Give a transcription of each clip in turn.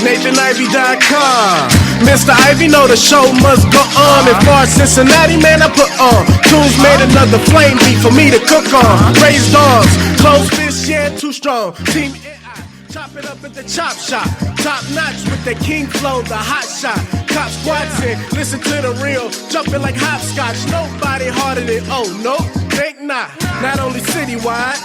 NathanIvy.com. Mr. Ivy know the show must go on. As far as Cincinnati, man, I put on. Tunes made another flame beat for me to cook on. Raised dogs, closed fists, yeah, too strong. Team chop it up at the chop shop. Top notch with the king flow, the hot shot. Cop squats in, listen to the real. Jumping like hopscotch, nobody harder than, oh no, think not. Not only citywide,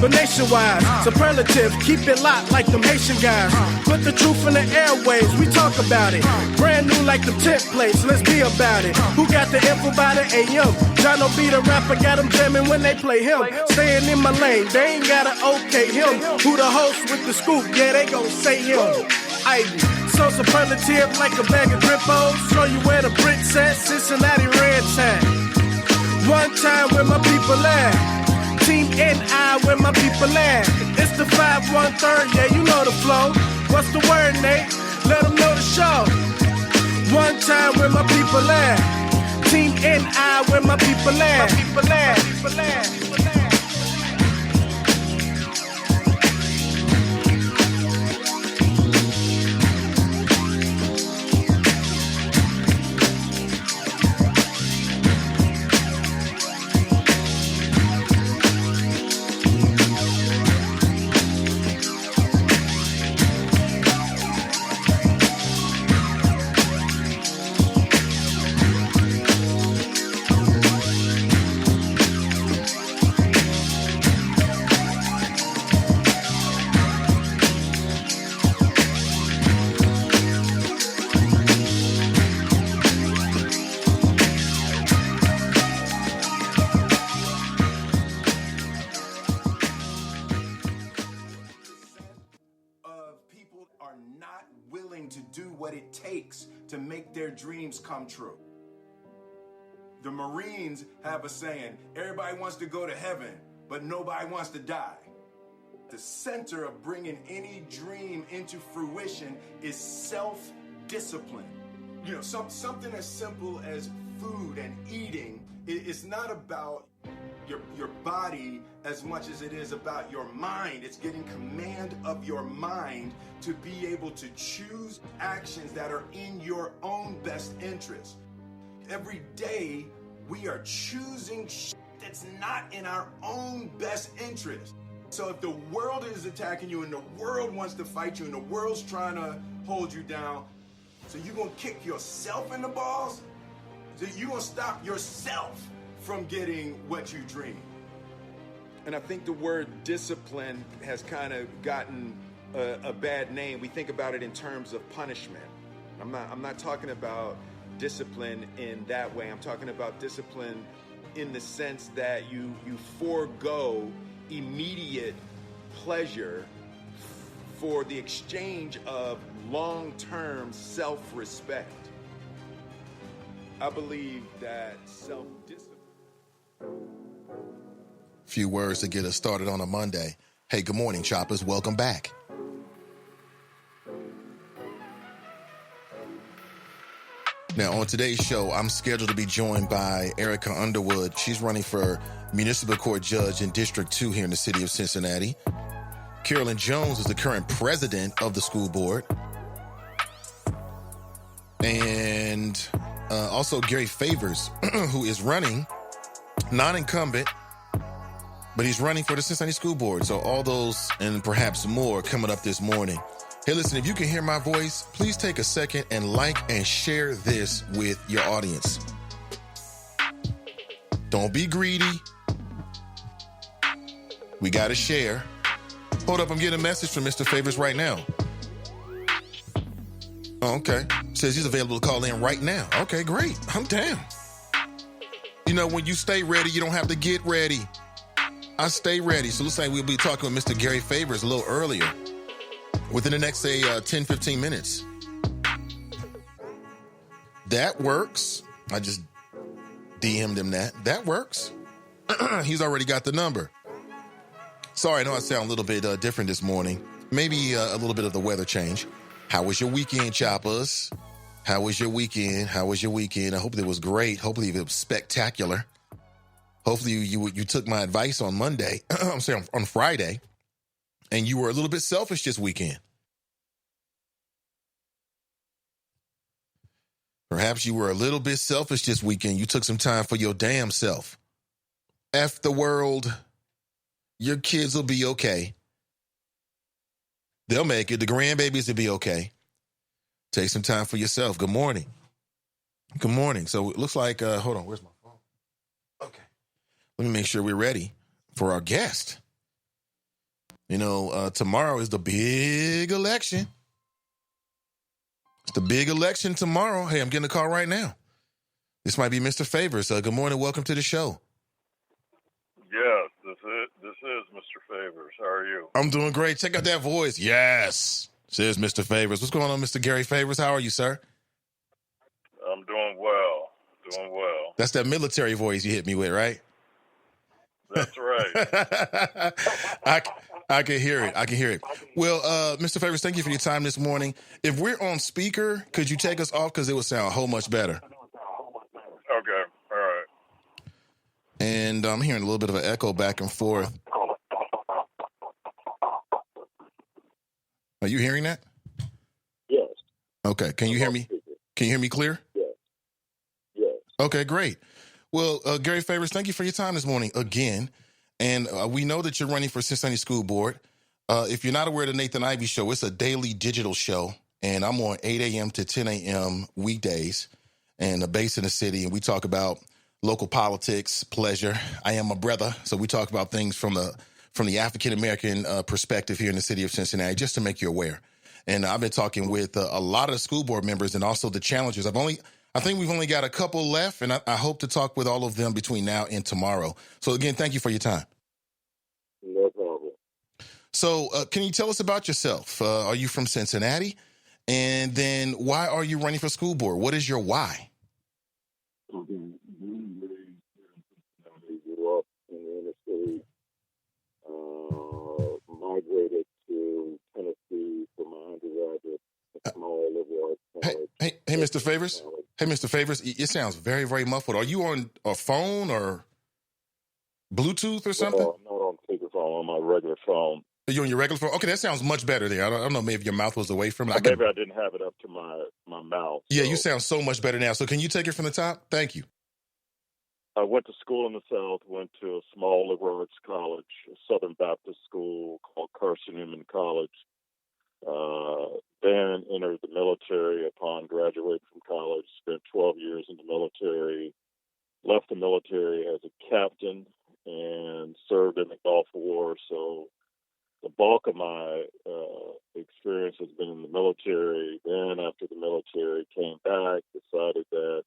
but nationwide. Superlative, keep it locked like them Haitian guys. Put the truth in the airwaves, we talk about it. Brand new like them templates, let's be about it. Who got the info about it? AM. Jono be the rapper, got them jamming when they play him. Staying in my lane, they ain't gotta okay him. Who the host with the scoop? Yeah, they gon' say him. Ivy. So superlative like a bag of Grippos. Show you where the Brits at, Cincinnati Reds at. One time where my people at. Team NI where my people at. It's the 5-1-3, yeah, you know the flow. What's the word, Nate? Let them know the show. One time where my people at. Team NI where my people at. My people at. People at. To do what it takes to make their dreams come true. The Marines have a saying, everybody wants to go to heaven, but nobody wants to die. The center of bringing any dream into fruition is self-discipline. You know, something as simple as food and eating. It's not about your body as much as it is about your mind. It's getting command of your mind to be able to choose actions that are in your own best interest. Every day we are choosing that's not in our own best interest. So if the world is attacking you and the world wants to fight you and the world's trying to hold you down, so you're gonna kick yourself in the balls? So you're gonna stop yourself from getting what you dream. And I think the word discipline has kind of gotten a bad name. We think about it in terms of punishment. I'm not talking about discipline in that way. I'm talking about discipline in the sense that you forego immediate pleasure for the exchange of long-term self-respect. I believe that self-discipline. Few words to get us started on a Monday. Hey, good morning, choppers. Welcome back. Now, on today's show, I'm scheduled to be joined by Arica Underwood. She's running for municipal court judge in District 2 here in the city of Cincinnati. Carolyn Jones is the current president of the school board. And also Gary Favors, who is running, non-incumbent, but he's running for the Cincinnati School Board. So all those and perhaps more coming up this morning. Hey, listen, if you can hear my voice, please take a second and like and share this with your audience. Don't be greedy. We got to share. Hold up, I'm getting a message from Mr. Favors right now. Oh, okay. Says he's available to call in right now. Okay, great. I'm down. You know, when you stay ready, you don't have to get ready. I stay ready. So looks like we'll be talking with Mr. Gary Favors a little earlier. Within the next, say, 10, 15 minutes. That works. I just DM'd him that. That works. He's already got the number. Sorry, I know I sound a little bit different this morning. Maybe a little bit of the weather change. How was your weekend, choppers? How was your weekend? How was your weekend? I hope it was great. Hopefully it was spectacular. Hopefully you took my advice on Monday, I'm saying on Friday, and you were a little bit selfish this weekend. Perhaps you were a little bit selfish this weekend. You took some time for your damn self. F the world. Your kids will be okay. They'll make it. The grandbabies will be okay. Take some time for yourself. Good morning. Good morning. So it looks like, hold on, where's my phone? Okay. Let me make sure we're ready for our guest. You know, tomorrow is the big election. It's the big election tomorrow. Hey, I'm getting a call right now. This might be Mr. Favors. Good morning. Welcome to the show. Yes, this is Mr. Favors. How are you? I'm doing great. Check out that voice. Yes, says Mr. Favors. What's going on, Mr. Gary Favors? How are you, sir? I'm doing well. Doing well. That's that military voice you hit me with, right? That's right. I can hear it. I can hear it. Well, Mr. Favors, thank you for your time this morning. If we're on speaker, could you take us off? Because it would sound a whole much better. Okay. All right. And I'm hearing a little bit of an echo back and forth. Are you hearing that? Yes. Okay. Can you hear me? Can you hear me clear? Yes. Yes. Okay, great. Well, Gary Favors, thank you for your time this morning again. And we know that you're running for Cincinnati School Board. If you're not aware of the Nathan Ivey Show, it's a daily digital show. And I'm on 8 a.m. to 10 a.m. weekdays and based in the city. And we talk about local politics, pleasure. I am a brother. So we talk about things from the African-American perspective here in the city of Cincinnati, just to make you aware. And I've been talking with a lot of the school board members and also the challengers. I think we've only got a couple left, and I hope to talk with all of them between now and tomorrow. So again, thank you for your time. No problem. So can you tell us about yourself? Are you from Cincinnati? And then why are you running for school board? What is your why? Okay. Born and raised here in Cincinnati, grew up in the inner city, migrated to Tennessee for my undergraduate at small liberal arts college. Hey, Mr. Favors. Hey, Mr. Favors. It sounds very, very muffled. Are you on a phone or Bluetooth or something? Well, I'm not on speakerphone, on my regular phone. Are you on your regular phone? Okay, that sounds much better there. I don't know, maybe your mouth was away from it. Maybe I didn't have it up to my mouth. Yeah, so. you sound so much better now. So can you take it from the top? Thank you. I went to school in the South, went to a small liberal arts college, a Southern Baptist school called Carson Newman College. Then entered the military upon graduating from college, spent 12 years in the military, left the military as a captain and served in the Gulf War. So the bulk of my experience has been in the military. Then after the military, came back, decided that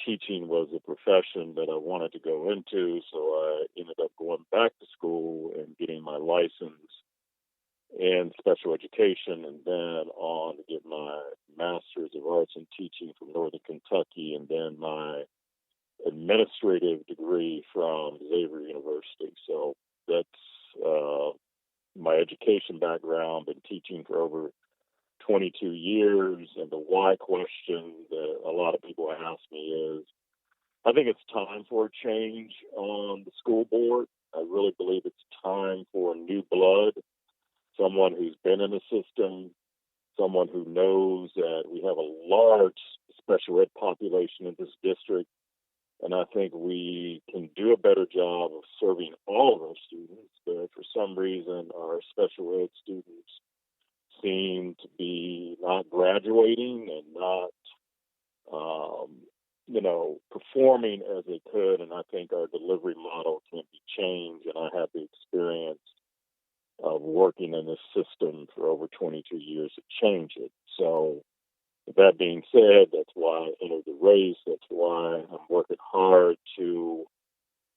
teaching was a profession that I wanted to go into. So I ended up going back to school and getting my license in special education, and then on to get my Master's of Arts in Teaching from Northern Kentucky, and then my administrative degree from Xavier University. So that's my education background. Been teaching for over 22 years, and the why question that a lot of people ask me is, I think it's time for a change on the school board. I really believe it's time for new blood, someone who's been in the system, someone who knows that we have a large special ed population in this district, and I think we can do a better job of serving all of our students. But for some reason, our special ed students seem to be not graduating and not, performing as they could. And I think our delivery model can be changed. And I have the experience of working in this system for over 22 years to change it. So with that being said, that's why I entered the race. That's why I'm working hard to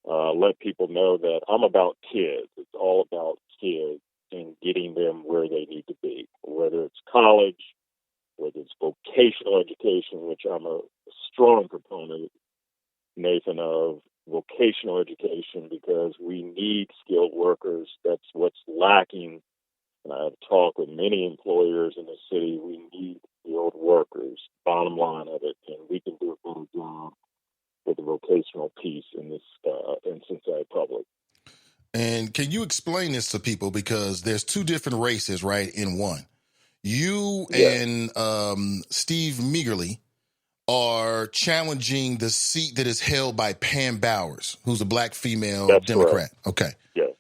let people know that I'm about kids. It's all about kids and getting them where they need to be, whether it's college, whether it's vocational education, which I'm a strong proponent, Nathan, of vocational education, because we need skilled workers. That's what's lacking. And I've talked with many employers in the city. We need skilled workers, bottom line of it, and we can do a better job with the vocational piece in this in Cincinnati Public. And can you explain this to people? Because there's two different races, right, in one. You Yeah, and Steve Meagerly are challenging the seat that is held by Pam Bowers, who's a black female that's correct. Democrat. Okay. Yes,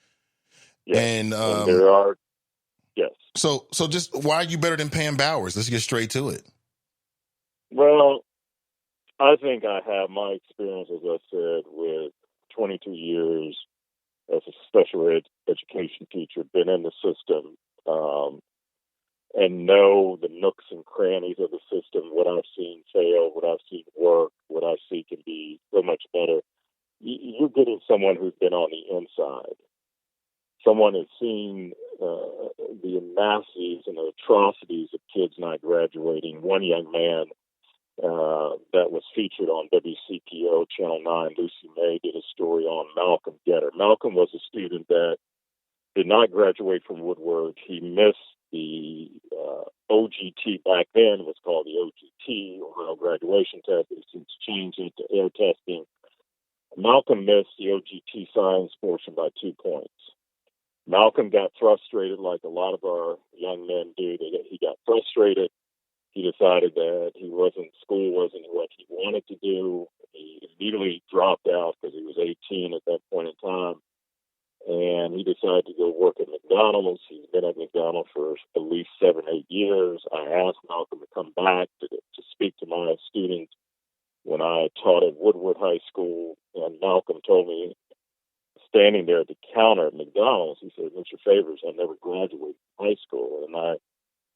yes. And And there are, yes. so just why are you better than Pam Bowers? Let's get straight to it. Well, I think I have my experience, as I said, with 22 years as a special education teacher, been in the system, and know the nooks and crannies of the system, what I've seen fail, what I've seen work, what I see can be so much better. You're getting someone who's been on the inside. Someone has seen the atrocities and the atrocities of kids not graduating. One young man that was featured on WCPO Channel 9, Lucy May, did a story on Malcolm Getter. Malcolm was a student that did not graduate from Woodward. He missed the OGT. Back then it was called the OGT, Ohio Graduation Test. It's since changed it to air testing. Malcolm missed the OGT science portion by 2 points. Malcolm got frustrated, like a lot of our young men do. He got frustrated. He decided that school wasn't what he wanted to do. He immediately dropped out because he was 18 at that point in time. And he decided to go work at McDonald's. He's been at McDonald's for at least 7, 8 years. I asked Malcolm to come back to speak to my students when I taught at Woodward High School. And Malcolm told me, standing there at the counter at McDonald's, he said, "Mr. Favors, I never graduated from high school." And I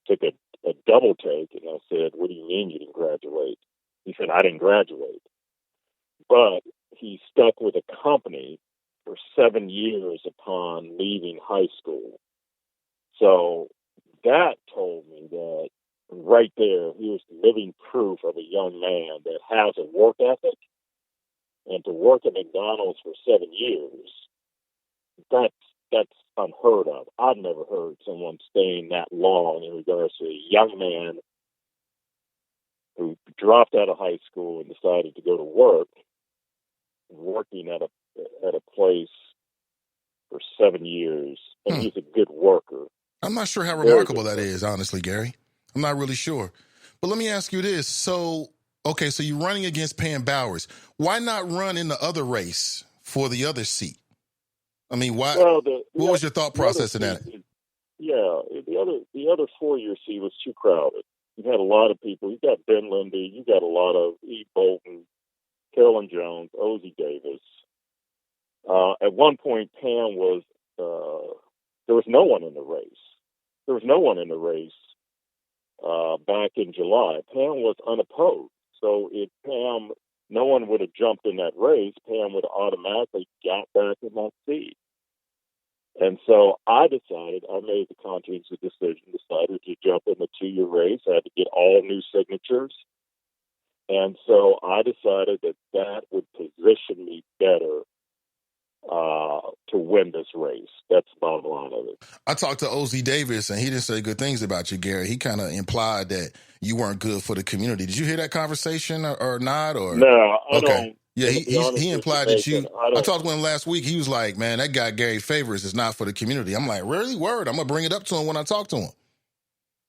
took a double take, and I said, "What do you mean you didn't graduate?" He said, "I didn't graduate." But he stuck with a company for 7 years upon leaving high school. So that told me that right there, he was living proof of a young man that has a work ethic. And to work at McDonald's for 7 years, that's unheard of. I've never heard someone staying that long in regards to a young man who dropped out of high school and decided to go to work, working at a place for 7 years, and he's a good worker. I'm not sure how remarkable that is, honestly, Gary. I'm not really sure. But let me ask you this. So you're running against Pam Bowers. Why not run in the other race for the other seat? I mean, why? Well, what was your thought process in that? The other 4-year seat was too crowded. You had a lot of people. You got Ben Lindy. You got a lot of E. Bolton, Carolyn Jones, Ozzie Davis. At one point, Pam was. There was no one in the race. There was no one in the race back in July. Pam was unopposed. So if no one would have jumped in that race, Pam would have automatically got back in that seat. And so I made the conscientious decision, decided to jump in the 2-year race. I had to get all new signatures. And so I decided that would position me better to win this race. That's the bottom line of it. I talked to Ozzie Davis, and he didn't say good things about you, Gary. He kind of implied that you weren't good for the community. Did you hear that conversation or not? Or no, I don't. Yeah, he implied that you. I talked to him last week. He was like, "Man, that guy Gary Favors is not for the community." I'm like, "Really? Word? I'm gonna bring it up to him when I talk to him."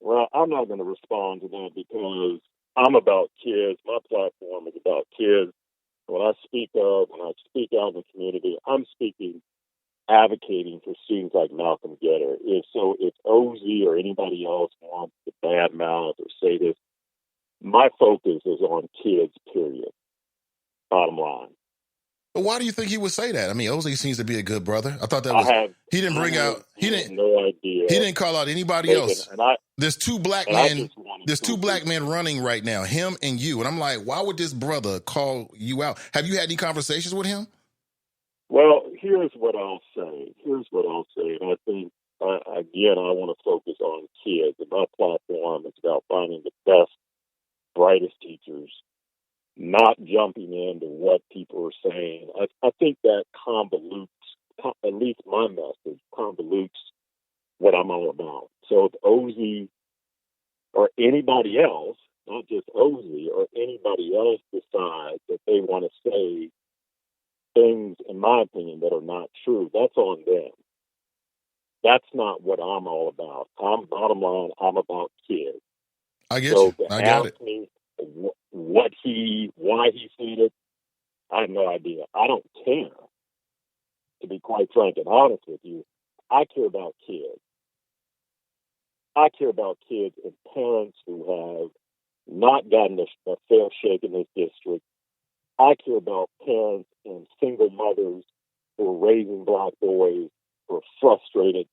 Well, I'm not going to respond to that because I'm about kids. My platform is about kids. When I speak out in the community, I'm advocating for students like Malcolm Getter. If Ozzie or anybody else wants to badmouth or say this, my focus is on kids, period. Bottom line. But why do you think he would say that? I mean, Ozzie seems to be a good brother. I thought that was. He didn't no idea. He didn't call out anybody else. There's two black men. There's two black men running right now, him and you. And I'm like, why would this brother call you out? Have you had any conversations with him? Well, here's what I'll say. And I think, again, I want to focus on kids. And my platform is about finding the best, brightest teachers, not jumping into what people are saying. I think that convolutes, at least my message, convolutes what I'm all about. So if Ozzie or anybody else not just Ozzy or anybody else, decide that they want to say things, in my opinion, that are not true, that's on them. That's not what I'm all about. Bottom line, I'm about kids. I get So you. to I got ask it. me why he said it, I have no idea. I don't care, to be quite frank and honest with you. I care about kids. I care about kids and parents who have not gotten a fair shake in this district. I care about parents and single mothers who are raising black boys who are frustrated.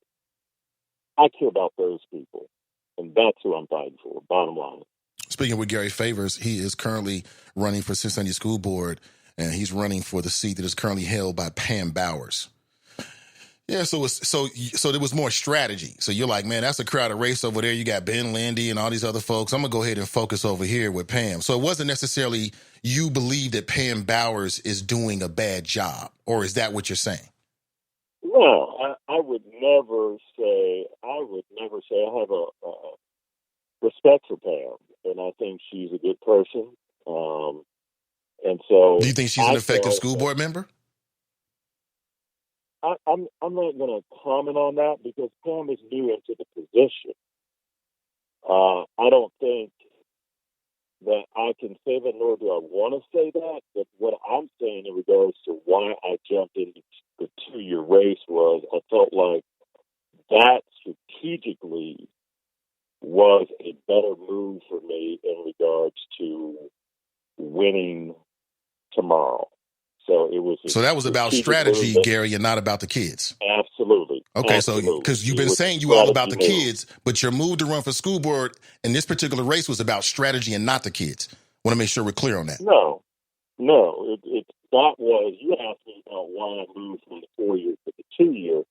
I care about those people. And that's who I'm fighting for, bottom line. Speaking with Gary Favors, he is currently running for Cincinnati School Board, and he's running for the seat that is currently held by Pam Bowers. Yeah, so there was more strategy. So you're like, man, that's a crowded race over there. You got Ben Lindy and all these other folks. I'm gonna go ahead and focus over here with Pam. So it wasn't necessarily you believe that Pam Bowers is doing a bad job, or is that what you're saying? No, I would never say. I have a respect for Pam, and I think she's a good person. And so, Do you think she's an effective school board member? I'm not going to comment on that because Pam is new into the position. I don't think that I can say that, nor do I want to say that. But what I'm saying in regards to why I jumped into the 2-year race was I felt like that strategically was a better move for me in regards to winning tomorrow. So it was. So that was about strategy, Gary, and not about the kids. Absolutely. Okay, absolutely. so because you've been saying you all about the kids, but your move to run for school board in this particular race was about strategy and not the kids. Want to make sure we're clear on that. No. That was, you asked me about why I moved from the 4-year to the 2-year.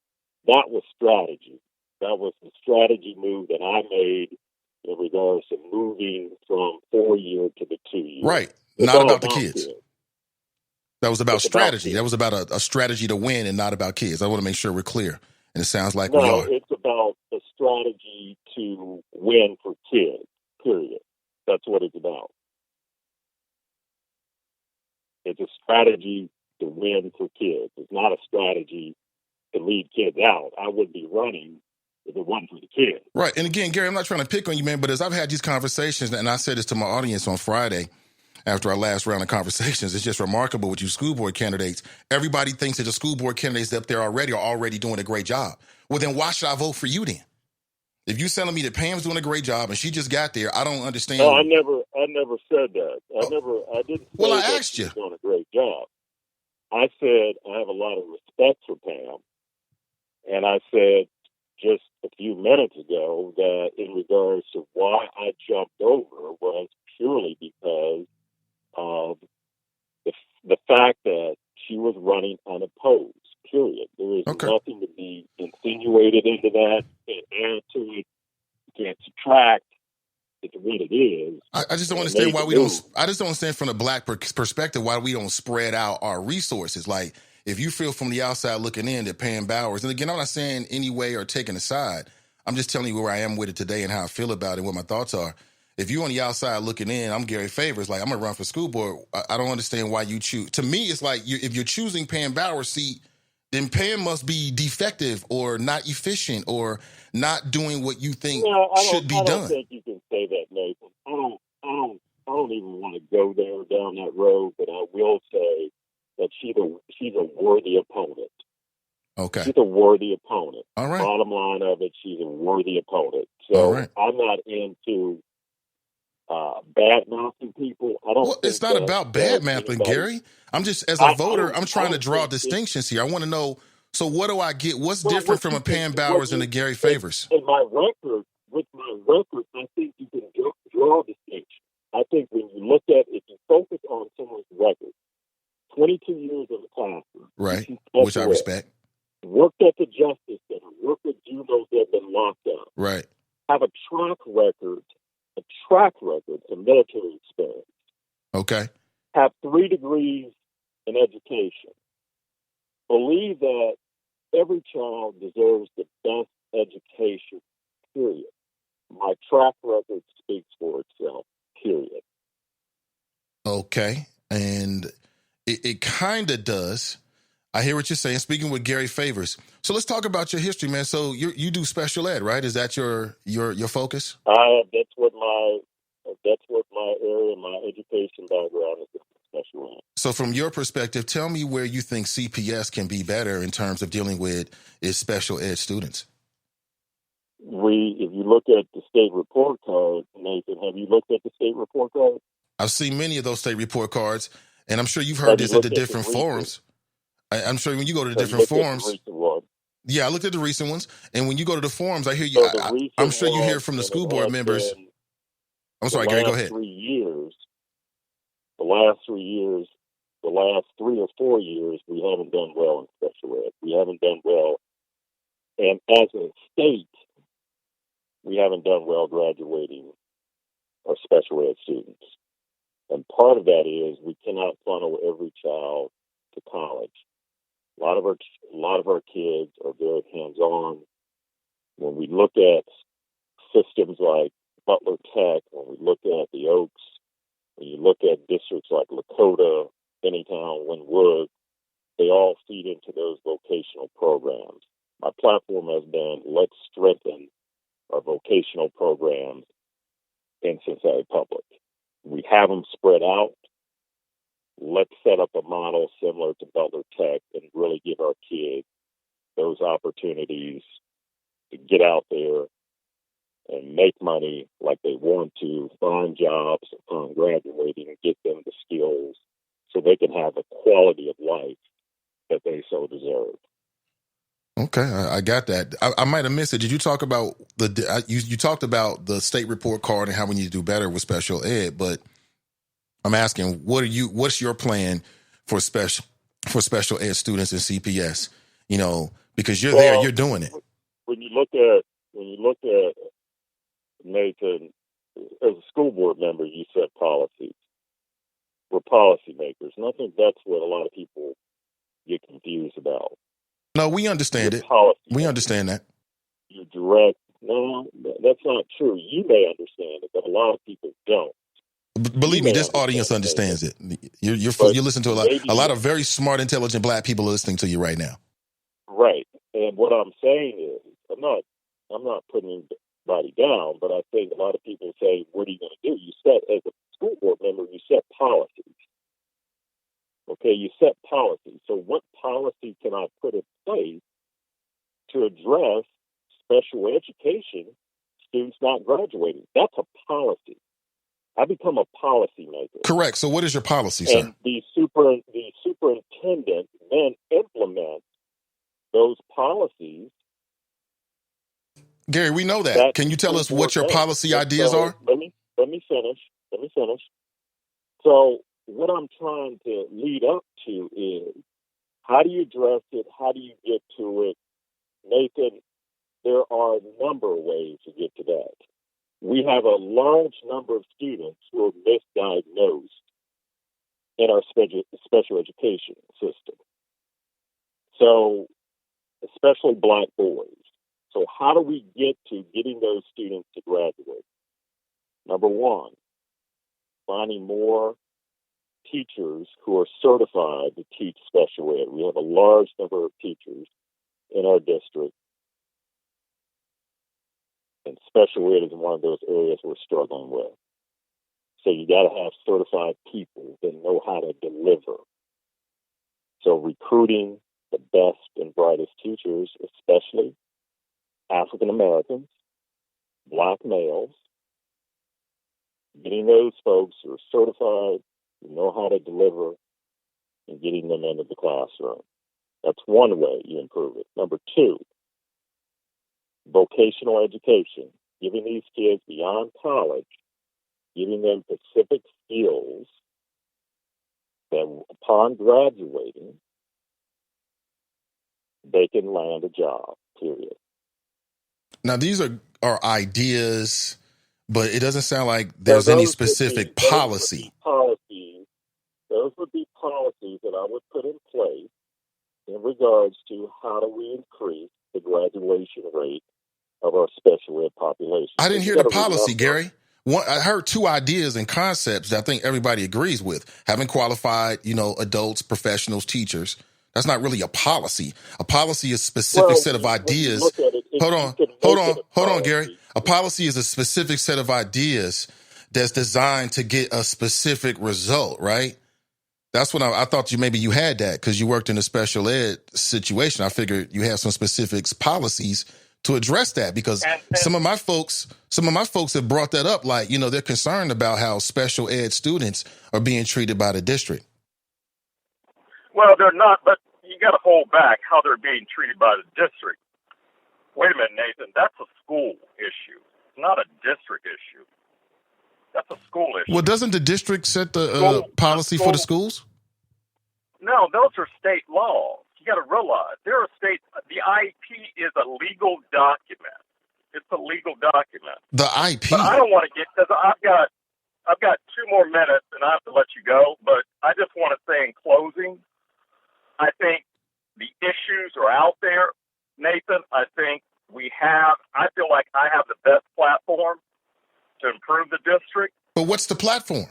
That was strategy. That was the strategy move that I made in regards to moving from 4-year to the 2-year. Right. Not about the kids. That was about strategy. That was about a strategy to win and not about kids. I want to make sure we're clear. And it sounds like we are. No, it's about a strategy to win for kids, period. That's what it's about. It's a strategy to win for kids. It's not a strategy to leave kids out. I would be running if it wasn't for the kids. Right. And again, Gary, I'm not trying to pick on you, man, but as I've had these conversations, and I said this to my audience on Friday after our last round of conversations, it's just remarkable with you school board candidates. Everybody thinks that the school board candidates up there already are already doing a great job. Well, then why should I vote for you then? If you're telling me that Pam's doing a great job and she just got there, I don't understand. No, I never said that. I didn't say I that asked she's you. doing a great job. I said I have a lot of respect for Pam. And I said just a few minutes ago that in regards to why I jumped over was purely because of the fact that she was running unopposed, period. There is nothing to be insinuated into that, add to it, can't subtract. It's what it is. I just don't understand why we don't. I just don't understand from the black perspective why we don't spread out our resources. Like, if you feel from the outside looking in that Pam Bowers, and again, I'm not saying any way or taking a side. I'm just telling you where I am with it today and how I feel about it, what my thoughts are. If you're on the outside looking in, I'm Gary Favors. Like, I'm gonna run for school board. I don't understand why you choose. To me, it's like if you're choosing Pam Bowers' seat, then Pam must be defective or not efficient or not doing what you think should be done. I don't think you can say that, Nathan. I don't even want to go there down that road, but I will say that she's a worthy opponent. Okay. She's a worthy opponent. All right. Bottom line of it, she's a worthy opponent. So I'm not into bad mouthing people. I don't. Well, it's not about bad mouthing, Gary. I'm just, as a voter, I'm trying to draw distinctions here. I want to know. So what do I get? What's different from a Pam Bowers and a Gary Favors? With my record, I think you can draw distinctions. I think when you look at, if you focus on someone's record, 22 years in the classroom, right, which I respect. Worked at the Justice Center, worked with juveniles that have been locked up. Right. Have a track record in military experience. Okay. Have 3 degrees in education. Believe that every child deserves the best education, period. My track record speaks for itself, period. Okay. And it kind of does. I hear what you're saying. Speaking with Gary Favors. So let's talk about your history, man. So you do special ed, right? Is that your focus? That's what my area, my education background is, special ed. So from your perspective, tell me where you think CPS can be better in terms of dealing with its special ed students. If you look at the state report card, Nathan, have you looked at the state report card? I've seen many of those state report cards, and I'm sure you've Have heard you this at looked the at the different recent? forums. I'm sure when you go to the Have you different looked at the forums. recent one? Yeah, I looked at the recent ones, and when you go to the forums, I hear you. So the I'm recent sure you hear one, from the and school it board has members. been I'm sorry, the Gary, go last ahead. 3 years, the last 3 years, the last 3 or 4 years, we haven't done well in special ed. We haven't done well, and as a state, we haven't done well graduating our special ed students. And part of that is we cannot funnel every child to college. A lot of our kids are very hands-on. When we look at systems like Butler Tech, when we look at the Oaks, when you look at districts like Lakota, Finneytown, Wynwood, they all feed into those vocational programs. My platform has been, let's strengthen our vocational programs in Cincinnati Public. We have them spread out. Let's set up a model similar to Butler Tech and really give our kids those opportunities to get out there and make money like they want to, find jobs upon graduating and get them the skills so they can have a quality of life that they so deserve. Okay, I got that. I might have missed it. Did you talk about you talked about the state report card and how we need to do better with special ed? But I'm asking, what's your plan for special ed students in CPS? You know, because you're there, you're doing it. When you look at Nathan, as a school board member, you set policies. We're policymakers, and I think that's what a lot of people get confused about. No, we understand it. We understand that. You direct. No, that's not true. You may understand it, but a lot of people don't. Believe me, this audience understands it. You listen to a lot of very smart, intelligent Black people listening to you right now. Right, and what I'm saying is, I'm not putting anybody down, but I think a lot of people say, "What are you going to do?" You set, as a school board member, you set policies. Okay, you set policies. So what policy can I put in place to address special education students not graduating? That's a policy. I become a policymaker. Correct. So what is your policy, sir? And the superintendent then implements those policies. Gary, we know that. Can you tell us what your policy ideas are? Let me finish. So what I'm trying to lead up to is, how do you address it? How do you get to it? Nathan, there are a number of ways to get to that. We have a large number of students who are misdiagnosed in our special education system. So, especially Black boys. So how do we get to getting those students to graduate? Number one, finding more teachers who are certified to teach special ed. We have a large number of teachers in our district, and special ed is one of those areas we're struggling with. So you got to have certified people that know how to deliver. So recruiting the best and brightest teachers, especially African Americans, Black males, getting those folks who are certified, who know how to deliver, and getting them into the classroom. That's one way you improve it. Number two, vocational education, giving these kids beyond college, giving them specific skills that upon graduating, they can land a job, period. Now, these are ideas, but it doesn't sound like there's any specific policy. Those would be policies that I would put in place in regards to how do we increase the graduation rate of our special ed population. I didn't hear the policy, Gary. I heard two ideas and concepts that I think everybody agrees with. Having qualified, adults, professionals, teachers. That's not really a policy. A policy is a specific set of ideas. Look at it, Hold on, Gary. A policy is a specific set of ideas that's designed to get a specific result, right? That's when I thought maybe you had that because you worked in a special ed situation. I figured you had some specific policies to address that because some of my folks have brought that up. Like, they're concerned about how special ed students are being treated by the district. Well, they're not, but you got to hold back how they're being treated by the district. Wait a minute, Nathan. That's a school issue. It's not a district issue. That's a school issue. Well, doesn't the district set the policy for the schools? No, those are state laws. You got to realize the IEP is a legal document. It's a legal document. The IP. But I don't want to get because I've got 2 more minutes and I have to let you go. But I just want to say in closing, I think the issues are out there, Nathan. I feel like I have the best platform to improve the district. But what's the platform?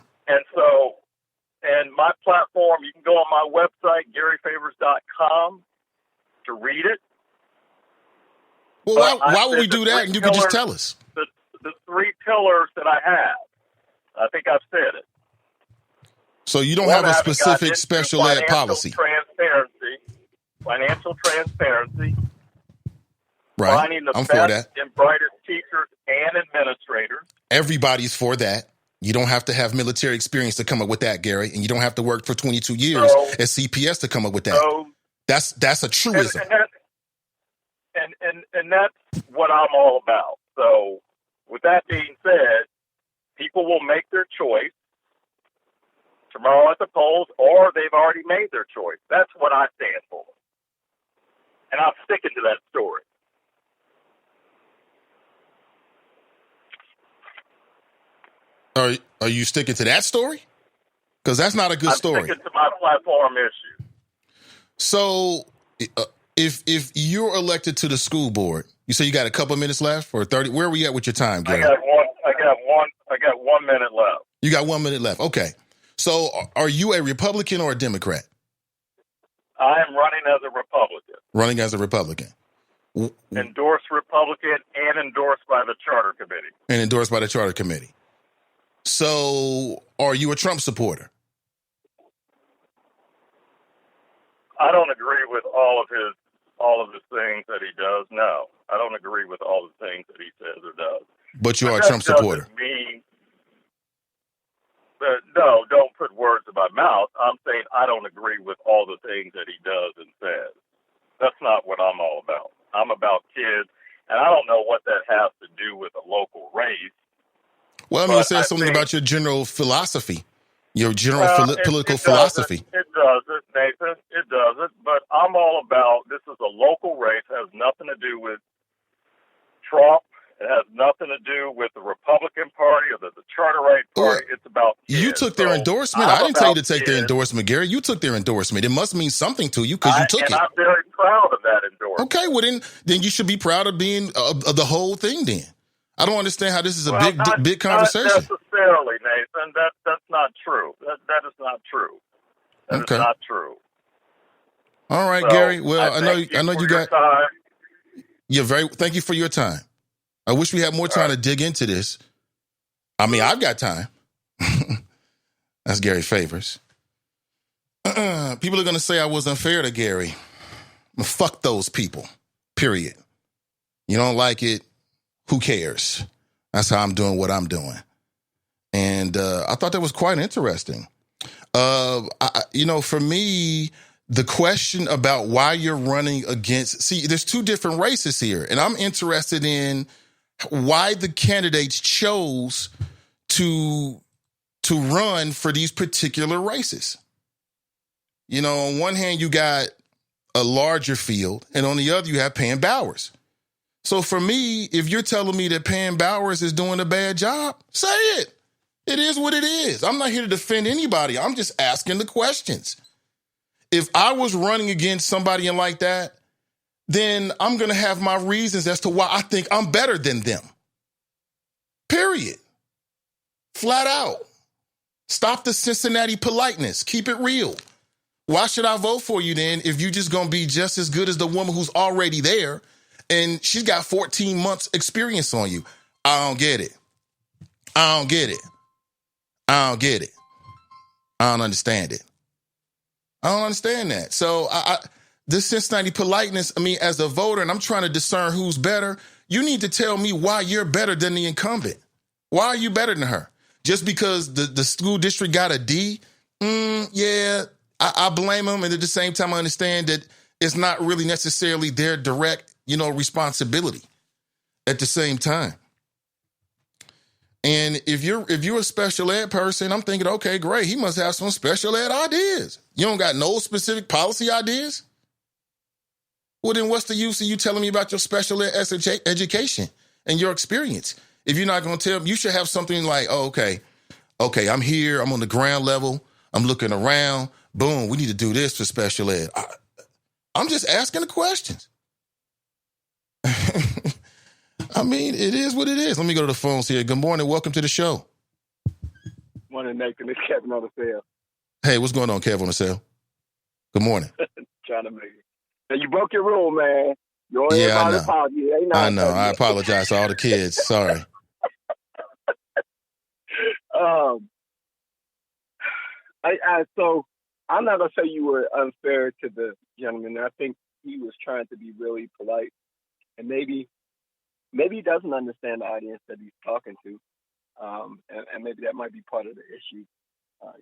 And my platform, you can go on my website, GaryFavors.com, to read it. Well, why would we do that? And you can just tell us. The 3 pillars that I have. I think I've said it. So you don't have a specific special ed policy. Financial transparency. Right. Finding the I'm for best that. and brightest teachers and administrators. Everybody's for that. You don't have to have military experience to come up with that, Gary, and you don't have to work for 22 years at CPS to come up with that. That's a truism. And that's what I'm all about. So with that being said, people will make their choice tomorrow at the polls, or they've already made their choice. That's what I stand for. And I'm sticking to that story. Are you sticking to that story? Because that's not a good story. I'm sticking to my platform issue. So if you're elected to the school board, you say you got a couple minutes left or 30. Where are we at with your time, Gary? I got 1 minute left. You got 1 minute left. Okay. So are you a Republican or a Democrat? I am running as a Republican. Running as a Republican. Endorsed Republican and endorsed by the Charter Committee. And endorsed by the Charter Committee. So are you a Trump supporter? I don't agree with all of his things that he does. No, I don't agree with all the things that he says or does. But you are a Trump supporter. No, don't put words in my mouth. I'm saying I don't agree with all the things that he does and says. That's not what I'm all about. I'm about kids, and I don't know what that has to do with a local race. Well, it says something about your general philosophy, your general political philosophy. It doesn't, Nathan. It doesn't. But I'm all about this is a local race. It has nothing to do with Trump. It has nothing to do with the Republican Party or the Charter Right Party. It's about kids. You took their endorsement. I didn't tell you to take their endorsement, Gary. You took their endorsement. It must mean something to you because you took it. And I'm very proud of that endorsement. Okay, well then you should be proud of being of the whole thing. Then I don't understand how this is a big conversation. Not necessarily, Nathan. That's not true. That is not true. That is not true. All right, so, Gary. Well, I know you got. Time. Thank you for your time. I wish we had more time to dig into this. I mean, I've got time. That's Gary Favors. People are going to say I was unfair to Gary. Well, fuck those people. Period. You don't like it? Who cares? That's how I'm doing what I'm doing. And I thought that was quite interesting. For me, the question about why you're running against... See, there's 2 different races here. And I'm interested in why the candidates chose to run for these particular races. On one hand, you got a larger field, and on the other, you have Pam Bowers. So for me, if you're telling me that Pam Bowers is doing a bad job, say it. It is what it is. I'm not here to defend anybody. I'm just asking the questions. If I was running against somebody like that, then I'm going to have my reasons as to why I think I'm better than them. Period. Flat out. Stop the Cincinnati politeness. Keep it real. Why should I vote for you then if you're just going to be just as good as the woman who's already there and she's got 14 months experience on you? I don't get it. I don't get it. I don't get it. I don't understand it. I don't understand that. So this Cincinnati politeness, I mean, as a voter, and I'm trying to discern who's better, you need to tell me why you're better than the incumbent. Why are you better than her? Just because the school district got a D? Yeah, I blame them. And at the same time, I understand that it's not really necessarily their direct, responsibility at the same time. And if you're a special ed person, I'm thinking, okay, great. He must have some special ed ideas. You don't got no specific policy ideas? Well, then what's the use of you telling me about your special ed education and your experience? If you're not going to tell me, you should have something like, oh, okay, I'm here. I'm on the ground level. I'm looking around. Boom, we need to do this for special ed. I'm just asking the questions. I mean, it is what it is. Let me go to the phones here. Good morning. Welcome to the show. Morning, Nathan. It's Kevin on the cell. Hey, what's going on, Kev on the cell? Good morning. Trying to make it. Now, you broke your rule, man. You only Yeah, I know. apology. I know. I apologize to all the kids. Sorry. So I'm not gonna say you were unfair to the gentleman. I think he was trying to be really polite, and maybe he doesn't understand the audience that he's talking to, and maybe that might be part of the issue.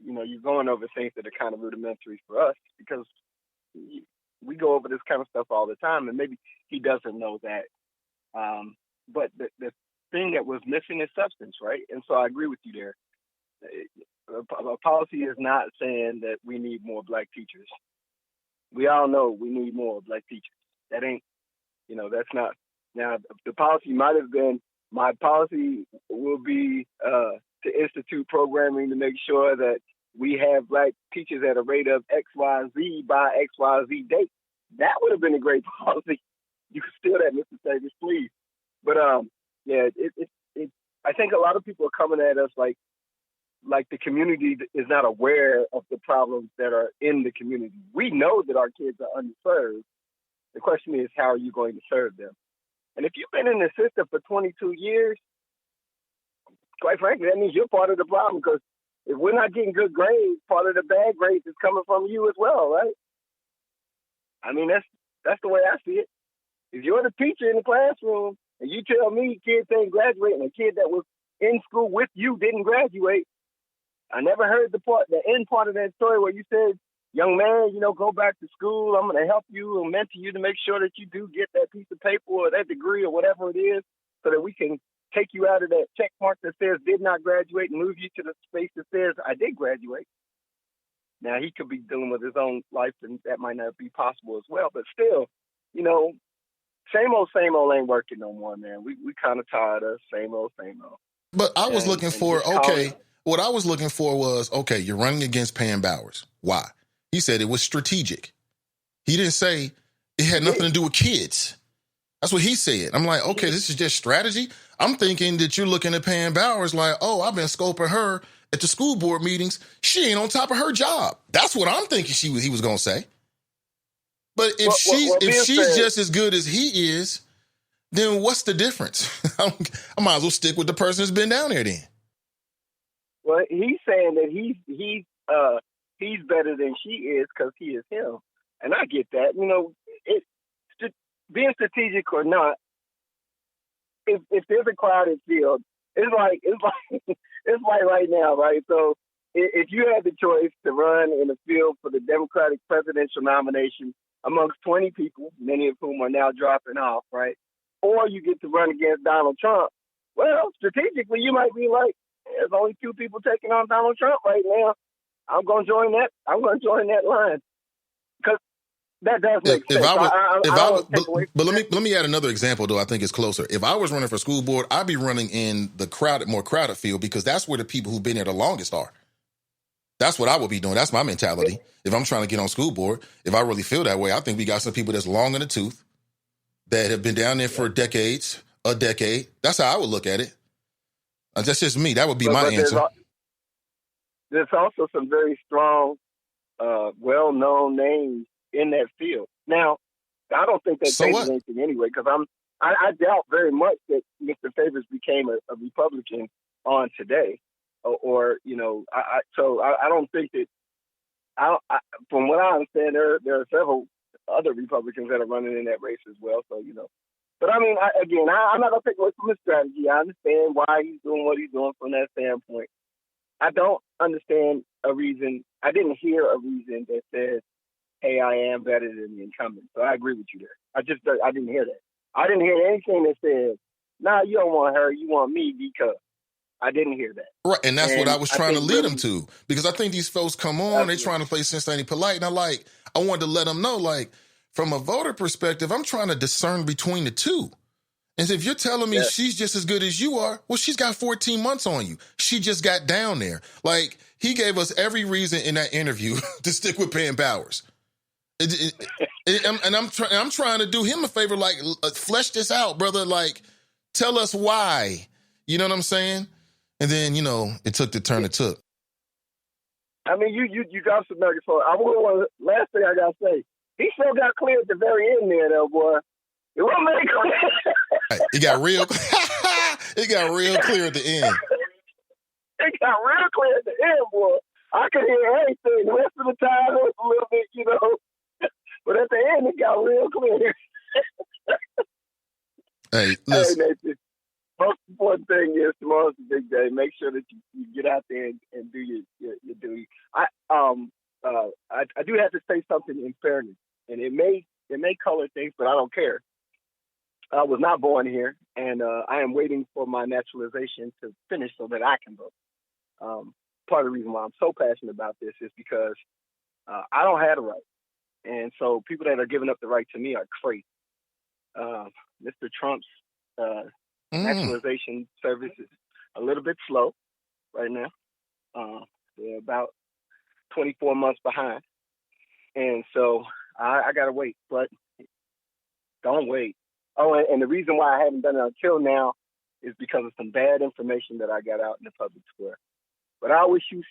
You're going over things that are kind of rudimentary for us because we go over this kind of stuff all the time, and maybe he doesn't know that. But the thing that was missing is substance, right? And so I agree with you there. A policy is not saying that we need more black teachers. We all know we need more black teachers. That ain't, that's not. Now, the policy might have been, my policy will be to institute programming to make sure that we have black teachers at a rate of XYZ by XYZ date. That would have been a great policy. You can steal that, Mr. Davis, please. But, I think a lot of people are coming at us like the community is not aware of the problems that are in the community. We know that our kids are underserved. The question is, how are you going to serve them? And if you've been in the system for 22 years, quite frankly, that means you're part of the problem, because if we're not getting good grades, part of the bad grades is coming from you as well, right? I mean, that's the way I see it. If you're the teacher in the classroom and you tell me kids ain't graduating, a kid that was in school with you didn't graduate, I never heard the end part of that story where you said, young man, go back to school. I'm going to help you and mentor you to make sure that you do get that piece of paper or that degree or whatever it is, so that we can take you out of that check mark that says did not graduate and move you to the space that says I did graduate. Now, he could be dealing with his own life, and that might not be possible as well. But still, same old ain't working no more, man. We kind of tired of same old. But I was looking for, what I was looking for was, okay, you're running against Pam Bowers. Why? He said it was strategic. He didn't say it had nothing to do with kids. That's what he said. I'm like, okay, this is just strategy. I'm thinking that you're looking at Pam Bowers like, oh, I've been scoping her at the school board meetings. She ain't on top of her job. That's what I'm thinking he was going to say. But if she's just as good as he is, then what's the difference? I might as well stick with the person that's been down there then. Well, he's saying that he's better than she is because he is him, and I get that. Being strategic or not, if there's a crowded field, it's like right now, right? So if you had the choice to run in a field for the Democratic presidential nomination amongst 20 people, many of whom are now dropping off, right? Or you get to run against Donald Trump. Well, strategically, you might be like, there's only 2 people taking on Donald Trump right now. I'm going to join that. I'm going to join that line, because that does make sense. But let me add another example, though. I think it's closer. If I was running for school board, I'd be running in the more crowded field, because that's where the people who've been there the longest are. That's what I would be doing. That's my mentality. If I'm trying to get on school board, if I really feel that way, I think we got some people that's long in the tooth that have been down there for decades, a decade. That's how I would look at it. That's just me. That would be my answer. There's also some very strong, well-known names in that field. Now, I don't think that changes anything anyway, because I doubt very much that Mr. Favors became a Republican on today, or I don't think that. From what I understand, there are several other Republicans that are running in that race as well. So but I mean, I'm not gonna take away from his strategy. I understand why he's doing what he's doing from that standpoint. I don't understand a reason. I didn't hear a reason that says, "Hey, I am better than the incumbent." So I agree with you there. I didn't hear that. I didn't hear anything that says, "Nah, you don't want her, you want me," because I didn't hear that. Right, and that's what I was trying to lead them to, because I think these folks come on, they're trying to play Cincinnati polite, and I wanted to let them know, like, from a voter perspective, I'm trying to discern between the two. And if you're telling me she's just as good as you are, well, she's got 14 months on you. She just got down there. Like, he gave us every reason in that interview to stick with Penn Powers. And I'm trying to do him a favor, like, flesh this out, brother. Like, tell us why. You know what I'm saying? And then, it took the turn it took. I mean, you got some nuggets for it. Last thing I got to say, he still got clear at the very end there, though, boy. It wasn't very clear. It got real clear at the end. It got real clear at the end, boy. I could hear anything. The rest of the time, it was a little bit, But at the end, it got real clear. Hey, listen. Hey, Nathan. Most important thing is tomorrow's a big day. Make sure that you get out there and do your duty. I do have to say something in fairness, and it may color things, but I don't care. I was not born here, and I am waiting for my naturalization to finish so that I can vote. Part of the reason why I'm so passionate about this is because I don't have a right, and so people that are giving up the right to me are crazy. Mr. Trump's naturalization service is a little bit slow right now. They're about 24 months behind. And so I got to wait, but don't wait. Oh, and the reason why I haven't done it until now is because of some bad information that I got out in the public square. But I always shoot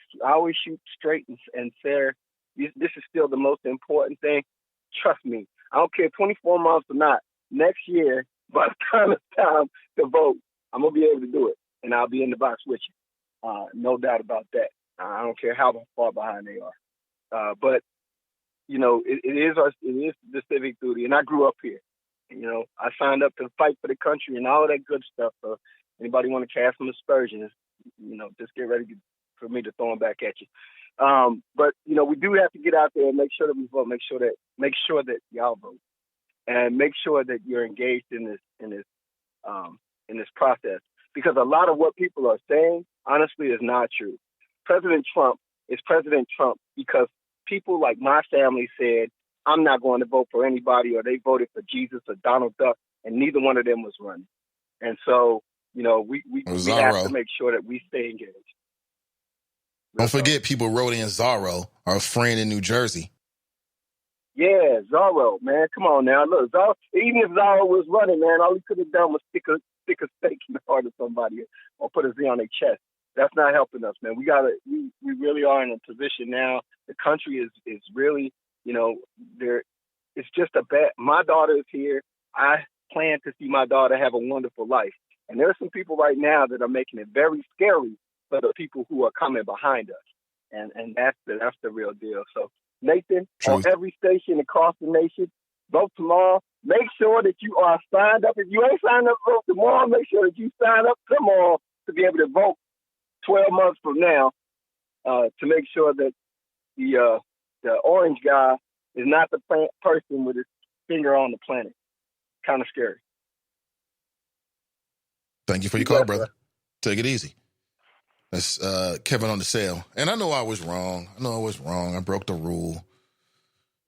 straight and fair. This is still the most important thing. Trust me. I don't care 24 months or not. Next year, by the time it's time to vote, I'm going to be able to do it. And I'll be in the box with you. No doubt about that. I don't care how far behind they are. But, it is the civic duty. And I grew up here. I signed up to fight for the country and all of that good stuff. So anybody want to cast some aspersions, just get ready for me to throw them back at you. But, we do have to get out there and make sure that we vote. Make sure that y'all vote. And make sure that you're engaged in this process, because a lot of what people are saying, honestly, is not true. President Trump is President Trump because people like my family said, "I'm not going to vote for anybody," or they voted for Jesus or Donald Duck, and neither one of them was running. And so, we have to make sure that we stay engaged. Don't forget, people wrote in Zorro, our friend in New Jersey. Yeah, Zorro, man. Come on now. Look, Zorro, even if Zorro was running, man, all he could have done was stick a stake in the heart of somebody or put a Z on their chest. That's not helping us, man. We really are in a position now. The country is really, it's just my daughter is here. I plan to see my daughter have a wonderful life. And there are some people right now that are making it very scary for the people who are coming behind us. And that's the real deal. So, Nathan, Truth. On every station across the nation, vote tomorrow. Make sure that you are signed up. If you ain't signed up to vote tomorrow, make sure that you sign up tomorrow to be able to vote 12 months from now, to make sure that the orange guy is not the person with his finger on the planet. Kind of scary. Thank you for your call, brother. Take it easy. That's Kevin on the cell. And I know I was wrong. I broke the rule.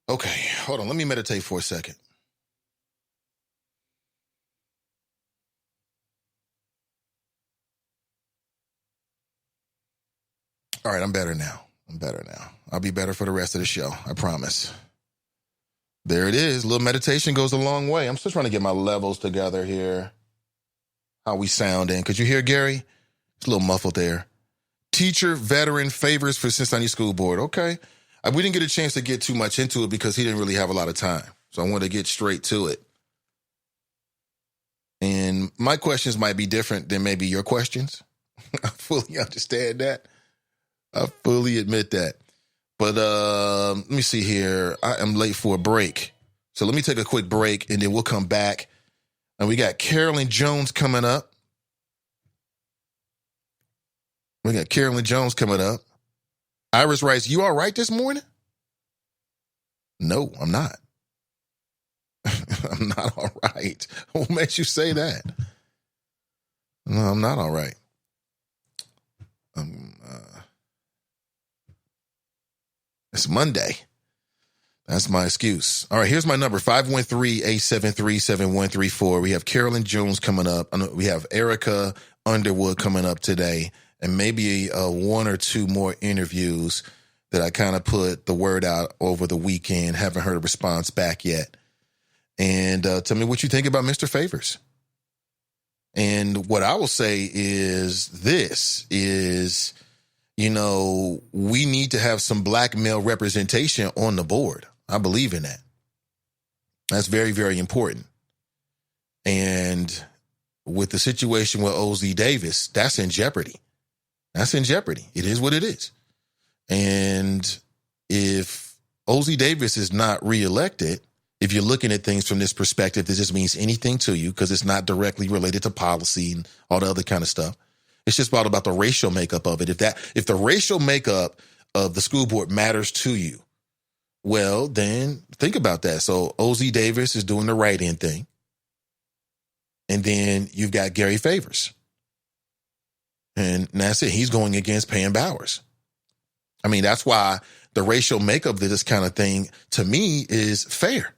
Okay, hold on. Let me meditate for a second. All right, I'm better now. I'll be better for the rest of the show. I promise. There it is. A little meditation goes a long way. I'm still trying to get my levels together here. How we sounding. Could you hear Gary? It's a little muffled there. Teacher veteran favors for Cincinnati School Board. Okay. We didn't get a chance to get too much into it because he didn't really have a lot of time. So I want to get straight to it. And my questions might be different than maybe your questions. I fully understand that. I fully admit that. But let me see here. I am late for a break. So let me take a quick break and then we'll come back. And we got Carolyn Jones coming up. Iris writes, you all right this morning? No, I'm not. I'm not all right. What makes you say that? No, I'm not all right. It's Monday. That's my excuse. All right, here's my number, 513-873-7134. We have Carolyn Jones coming up. We have Arica Underwood coming up today, and maybe one or two more interviews that I kind of put the word out over the weekend. Haven't heard a response back yet. And tell me what you think about Mr. Favors. And what I will say is this is, you know, we need to have some black male representation on the board. I believe in that. That's very, very important. And with the situation with OZ Davis, that's in jeopardy. That's in jeopardy. It is what it is. And if OZ Davis is not reelected, if you're looking at things from this perspective, this just means anything to you because it's not directly related to policy and all the other kind of stuff. It's just about the racial makeup of it. If the racial makeup of the school board matters to you, well, then think about that. So OZ Davis is doing the write-in thing. And then you've got Gary Favors. And that's it. He's going against Pam Bowers. I mean, that's why the racial makeup of this kind of thing, to me, is fair.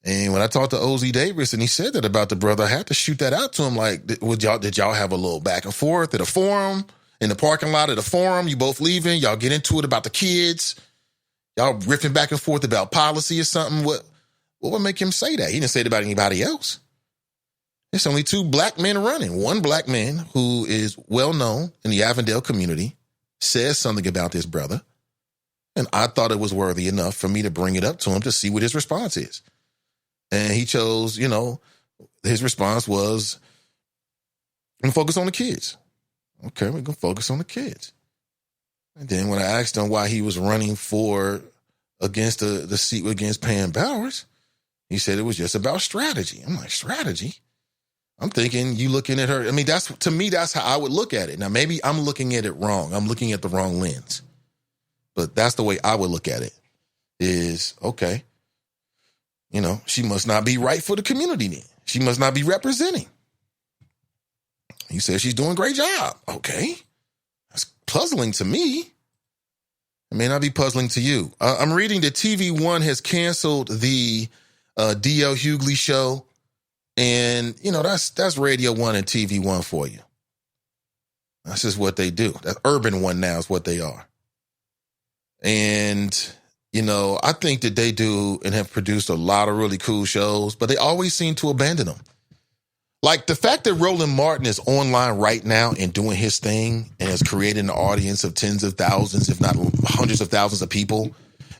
And when I talked to OZ Davis and he said that about the brother, I had to shoot that out to him. Like, did y'all have a little back and forth at a forum, in the parking lot at a forum? You both leaving? Y'all get into it about the kids? Y'all riffing back and forth about policy or something? What would make him say that? He didn't say it about anybody else. There's only two black men running. One black man who is well known in the Avondale community says something about this brother. And I thought it was worthy enough for me to bring it up to him to see what his response is. And he chose, you know, his response was, I'm going to focus on the kids. Okay, we're going to focus on the kids. And then when I asked him why he was running against the seat against Pam Bowers, he said it was just about strategy. I'm like, strategy? I'm thinking you looking at her. I mean, to me, that's how I would look at it. Now, maybe I'm looking at it wrong. I'm looking at the wrong lens. But that's the way I would look at it is, okay, you know, she must not be right for the community then. She must not be representing. He says she's doing a great job. Okay. That's puzzling to me. It may not be puzzling to you. I'm reading that TV One has canceled the D.L. Hughley show. And, you know, that's Radio One and TV One for you. That's just what they do. That Urban One now is what they are. And, you know, I think that they do and have produced a lot of really cool shows, but they always seem to abandon them. Like the fact that Roland Martin is online right now and doing his thing and has created an audience of tens of thousands, if not hundreds of thousands of people,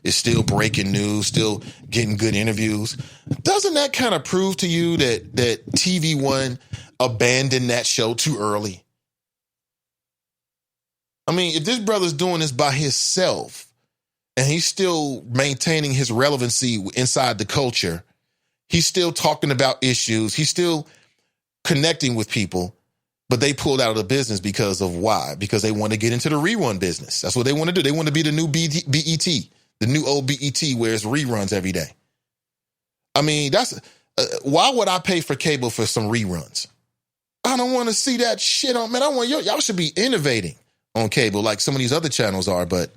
is still breaking news, still getting good interviews. Doesn't that kind of prove to you that TV One abandoned that show too early? I mean, if this brother's doing this by himself and he's still maintaining his relevancy inside the culture, he's still talking about issues, he's still connecting with people, but they pulled out of the business because of why? Because they want to get into the rerun business. That's what they want to do. They want to be the new BET, the new old BET where it's reruns every day. I mean, that's why would I pay for cable for some reruns? I don't want to see that shit on, man. Y'all should be innovating on cable like some of these other channels are, but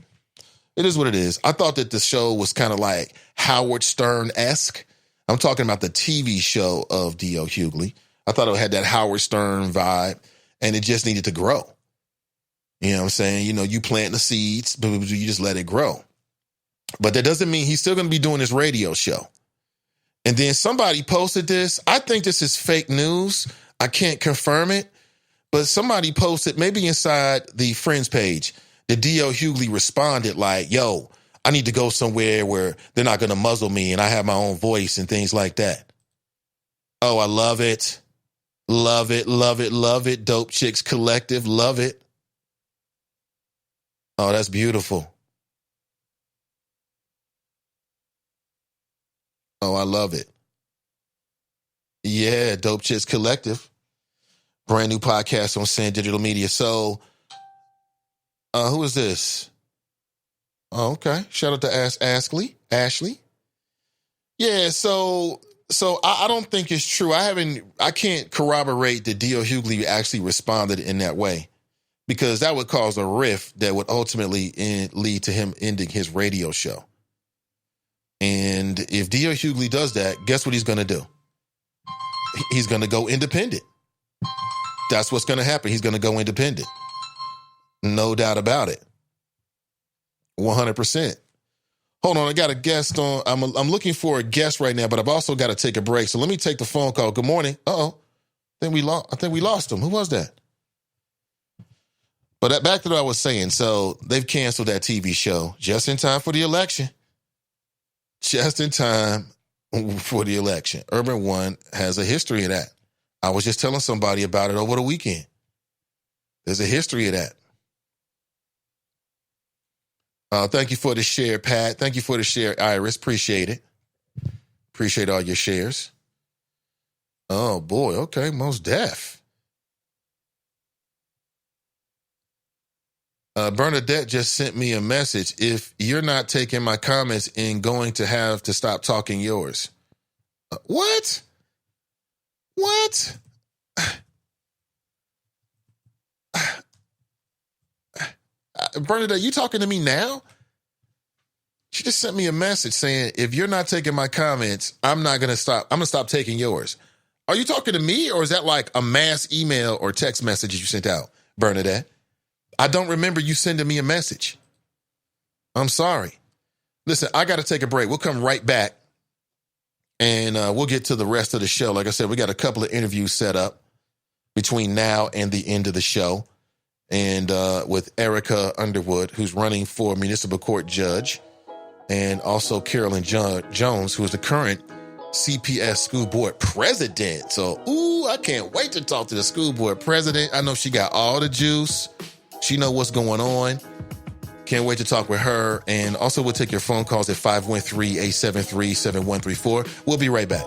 it is what it is. I thought that the show was kind of like Howard Stern-esque. I'm talking about the TV show of D.L. Hughley. I thought it had that Howard Stern vibe, and it just needed to grow. You know what I'm saying? You know, you plant the seeds, but you just let it grow. But that doesn't mean he's still going to be doing his radio show. And then somebody posted this. I think this is fake news. I can't confirm it, But somebody posted, maybe inside the Friends page, that D.L. Hughley responded like, yo, I need to go somewhere where they're not going to muzzle me and I have my own voice and things like that. Oh, I love it. Love it, love it, love it. Dope Chicks Collective, love it. Oh, that's beautiful. Oh, I love it. Yeah, Dope Chicks Collective. Brand new podcast on Sand Digital Media. So, who is this? Oh, okay. Shout out to Ashley. Yeah, so I don't think it's true. I can't corroborate that D.L. Hughley actually responded in that way, because that would cause a rift that would ultimately lead to him ending his radio show. And if D.L. Hughley does that, guess what he's going to do? He's going to go independent. That's what's going to happen. He's going to go independent. No doubt about it. 100%. Hold on, I got a guest on. I'm looking for a guest right now, but I've also got to take a break. So let me take the phone call. Good morning. I think we lost him. Who was that? But back to what I was saying. So they've canceled that TV show just in time for the election. Just in time for the election. Urban One has a history of that. I was just telling somebody about it over the weekend. There's a history of that. Thank you for the share, Pat. Thank you for the share, Iris. Appreciate it. Appreciate all your shares. Oh, boy. Okay, most deaf. Bernadette just sent me a message. If you're not taking my comments and going to have to stop talking yours. What? What? Bernadette, you talking to me now? She just sent me a message saying, if you're not taking my comments, I'm going to stop taking yours. Are you talking to me, or is that like a mass email or text message you sent out, Bernadette? I don't remember you sending me a message. I'm sorry. Listen, I got to take a break. We'll come right back and we'll get to the rest of the show. Like I said, we got a couple of interviews set up between now and the end of the show. And with Arica Underwood, who's running for municipal court judge, and also Carolyn Jones, who is the current CPS school board president. So, I can't wait to talk to the school board president. I know she got all the juice. She know what's going on. Can't wait to talk with her. And also, we'll take your phone calls at 513-873-7134. We'll be right back.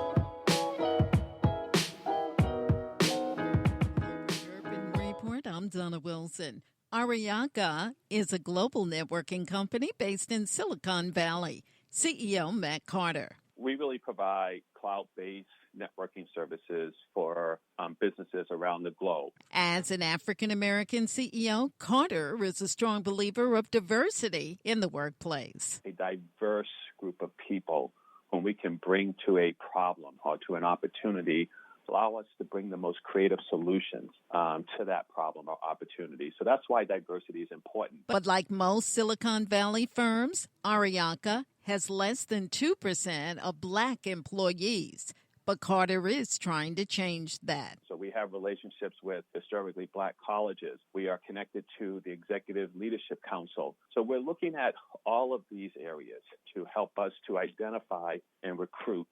I'm Donna Wilson. Arica is a global networking company based in Silicon Valley. CEO Matt Carter. We really provide cloud-based networking services for businesses around the globe. As an African-American CEO, Carter is a strong believer of diversity in the workplace. A diverse group of people whom we can bring to a problem or to an opportunity allow us to bring the most creative solutions to that problem or opportunity. So that's why diversity is important. But like most Silicon Valley firms, Arica has less than 2% of Black employees. But Carter is trying to change that. So we have relationships with historically Black colleges. We are connected to the Executive Leadership Council. So we're looking at all of these areas to help us to identify and recruit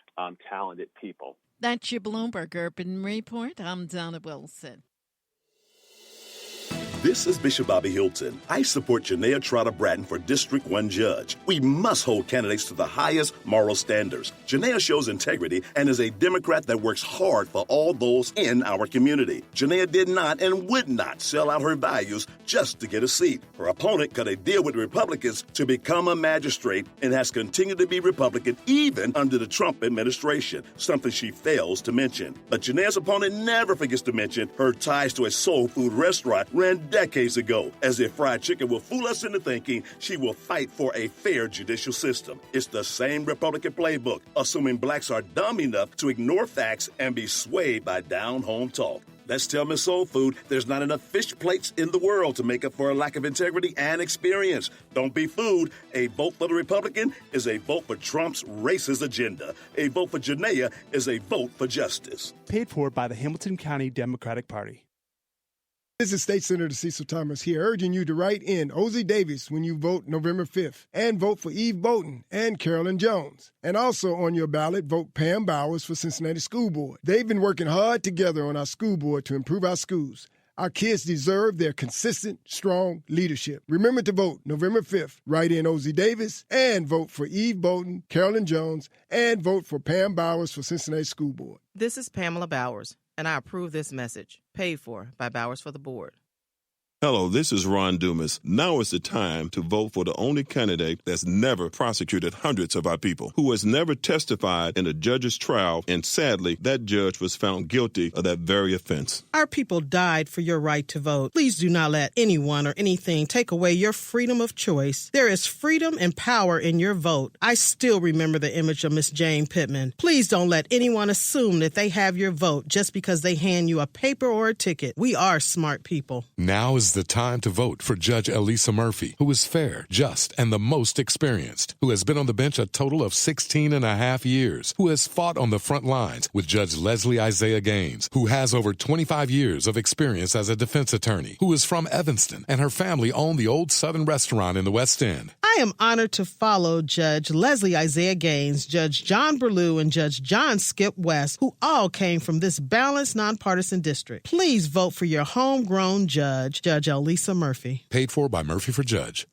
talented people. That's your Bloomberg Urban Report. I'm Donna Wilson. This is Bishop Bobby Hilton. I support Janaea Trotter Bratton for District 1 Judge. We must hold candidates to the highest moral standards. Janaea shows integrity and is a Democrat that works hard for all those in our community. Janaea did not and would not sell out her values just to get a seat. Her opponent cut a deal with Republicans to become a magistrate and has continued to be Republican even under the Trump administration, something she fails to mention. But Janaea's opponent never forgets to mention her ties to a soul food restaurant ran decades ago, as if fried chicken will fool us into thinking she will fight for a fair judicial system. It's the same Republican playbook, assuming blacks are dumb enough to ignore facts and be swayed by down-home talk. Let's tell Miss Soul Food there's not enough fish plates in the world to make up for a lack of integrity and experience. Don't be fooled. A vote for the Republican is a vote for Trump's racist agenda. A vote for Janaea is a vote for justice. Paid for by the Hamilton County Democratic Party. This is State Senator Cecil Thomas here, urging you to write in Ozzie Davis when you vote November 5th, and vote for Eve Bolton and Carolyn Jones. And also on your ballot, vote Pam Bowers for Cincinnati School Board. They've been working hard together on our school board to improve our schools. Our kids deserve their consistent, strong leadership. Remember to vote November 5th. Write in Ozzie Davis and vote for Eve Bolton, Carolyn Jones, and vote for Pam Bowers for Cincinnati School Board. This is Pamela Bowers, and I approve this message. Paid for by Bowers for the Board. Hello, this is Ron Dumas. Now is the time to vote for the only candidate that's never prosecuted hundreds of our people, who has never testified in a judge's trial, and sadly, that judge was found guilty of that very offense. Our people died for your right to vote. Please do not let anyone or anything take away your freedom of choice. There is freedom and power in your vote. I still remember the image of Miss Jane Pittman. Please don't let anyone assume that they have your vote just because they hand you a paper or a ticket. We are smart people. Now is the time to vote for Judge Elisa Murphy, who is fair, just, and the most experienced, who has been on the bench a total of 16 and a half years, who has fought on the front lines with Judge Leslie Isaiah Gaines, who has over 25 years of experience as a defense attorney, who is from Evanston, and her family owned the Old Southern Restaurant in the West End. I am honored to follow Judge Leslie Isaiah Gaines, Judge John Burlew, and Judge John Skip West, who all came from this balanced, nonpartisan district. Please vote for your homegrown judge, Judge Elisa Murphy. Paid for by Murphy for Judge.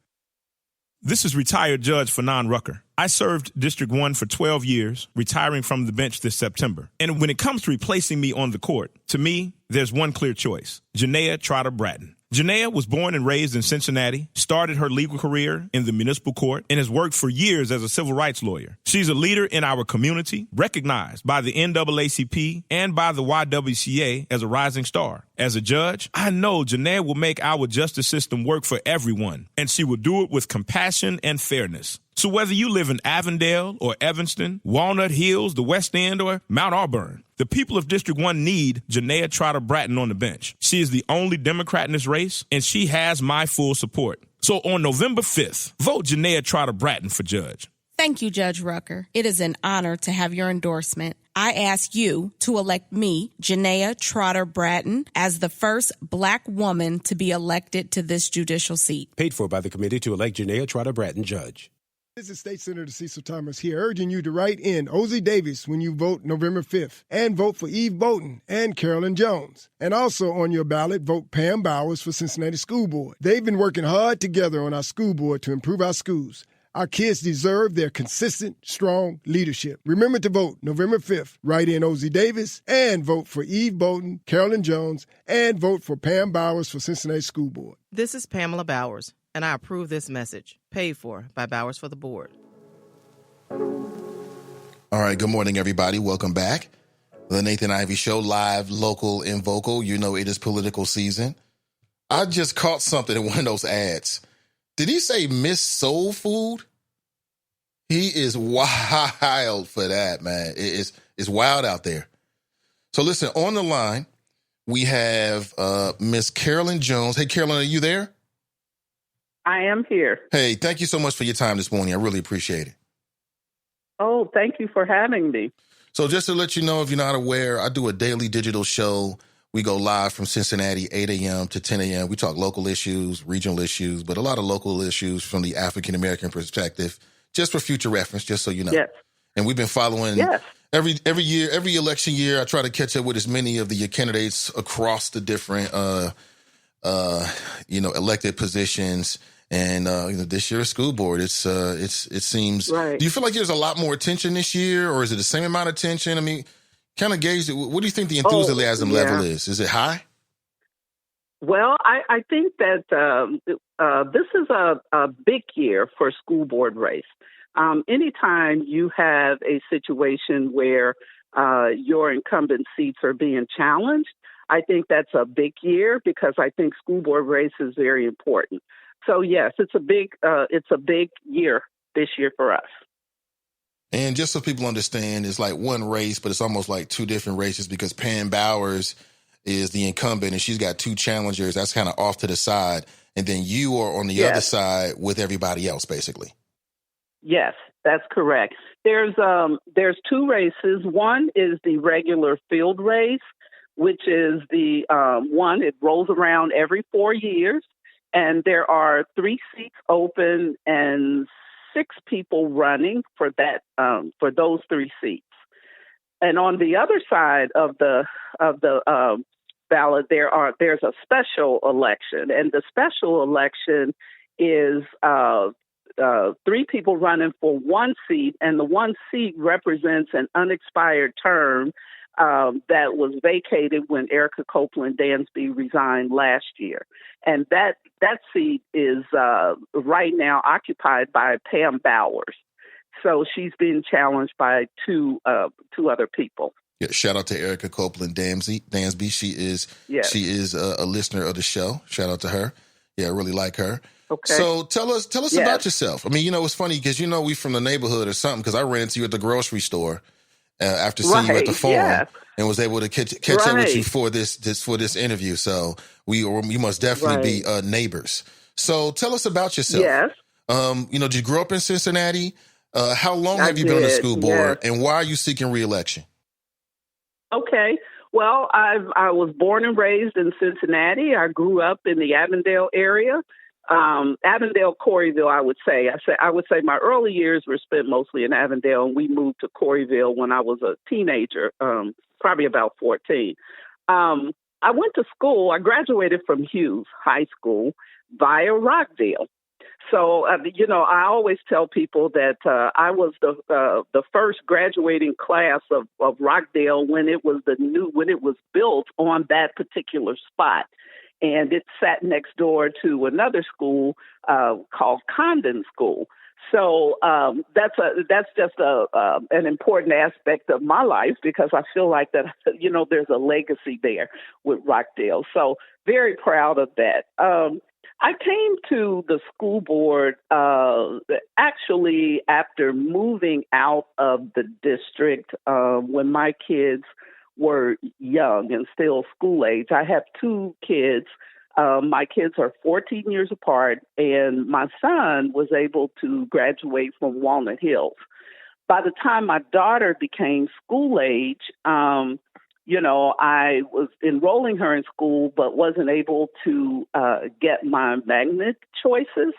This is retired Judge Fanon Rucker. I served District 1 for 12 years, retiring from the bench this September. And when it comes to replacing me on the court, to me, there's one clear choice: Janaea Trotter Bratton. Janaea was born and raised in Cincinnati, started her legal career in the municipal court, and has worked for years as a civil rights lawyer. She's a leader in our community, recognized by the NAACP and by the YWCA as a rising star. As a judge, I know Janaea will make our justice system work for everyone, and she will do it with compassion and fairness. So whether you live in Avondale or Evanston, Walnut Hills, the West End, or Mount Auburn, the people of District 1 need Janaea Trotter Bratton on the bench. She is the only Democrat in this race, and she has my full support. So on November 5th, vote Janaea Trotter Bratton for judge. Thank you, Judge Rucker. It is an honor to have your endorsement. I ask you to elect me, Janaea Trotter Bratton, as the first Black woman to be elected to this judicial seat. Paid for by the committee to elect Janaea Trotter Bratton judge. This is State Senator Cecil Thomas here, urging you to write in Ozzie Davis when you vote November 5th, and vote for Eve Bolton and Carolyn Jones. And also on your ballot, vote Pam Bowers for Cincinnati School Board. They've been working hard together on our school board to improve our schools. Our kids deserve their consistent, strong leadership. Remember to vote November 5th. Write in Ozzie Davis and vote for Eve Bolton, Carolyn Jones, and vote for Pam Bowers for Cincinnati School Board. This is Pamela Bowers, and I approve this message. Paid for by Bowers for the Board. All right, good morning, everybody. Welcome back. The Nathan Ivey Show, live, local, and vocal. You know it is political season. I just caught something in one of those ads. Did he say Miss Soul Food? He is wild for that, man. It's wild out there. So listen, on the line, we have Miss Carolyn Jones. Hey, Carolyn, are you there? I am here. Hey, thank you so much for your time this morning. I really appreciate it. Oh, thank you for having me. So just to let you know, if you're not aware, I do a daily digital show. We go live from Cincinnati, 8 a.m. to 10 a.m. We talk local issues, regional issues, but a lot of local issues from the African-American perspective, just for future reference, just so you know. Yes. And we've been following every year, every election year. I try to catch up with as many of the candidates across the different, elected positions. And this year's school board, it seems. Right. Do you feel like there's a lot more attention this year, or is it the same amount of attention? I mean, kind of gauge it. What do you think the enthusiasm level is? Is it high? Well, I think that this is a big year for school board race. Anytime you have a situation where your incumbent seats are being challenged, I think that's a big year, because I think school board race is very important. So yes, it's a big year this year for us. And just so people understand, it's like one race, but it's almost like two different races, because Pam Bowers is the incumbent and she's got two challengers. That's kind of off to the side. And then you are on the other side with everybody else, basically. Yes, that's correct. There's two races. One is the regular field race, which is the one. It rolls around every 4 years, and there are 3 seats open and 6 people running for that for those 3 seats. And on the other side of the ballot, there's a special election, and the special election is 3 people running for 1 seat, and the 1 seat represents an unexpired term that was vacated when Arica Copeland Dansby resigned last year. And that seat is right now occupied by Pam Bowers. So she's being challenged by two other people. Yeah, shout out to Arica Copeland Dansby. She is a listener of the show. Shout out to her. Yeah, I really like her. Okay. So tell us about yourself. I mean, it's funny because we from the neighborhood or something, because I ran into you at the grocery store after seeing you at the forum and was able to catch up with you for this interview. So you must definitely be neighbors. So tell us about yourself. Yes. Did you grow up in Cincinnati? How long have you been on the school board, and why are you seeking re-election? Okay. Well, I was born and raised in Cincinnati. I grew up in the Avondale area. Avondale, Coreyville, I would say my early years were spent mostly in Avondale, and we moved to Coreyville when I was a teenager, probably about 14. I went to school. I graduated from Hughes High School via Rockdale. So, I always tell people that I was the first graduating class of Rockdale when it was built on that particular spot. And it sat next door to another school called Condon School. So that's just an important aspect of my life, because I feel like that, there's a legacy there with Rockdale. So very proud of that. I came to the school board actually after moving out of the district when my kids were young and still school age. I have 2 kids. My kids are 14 years apart, and my son was able to graduate from Walnut Hills. By the time my daughter became school age, I was enrolling her in school, but wasn't able to get my magnet choices.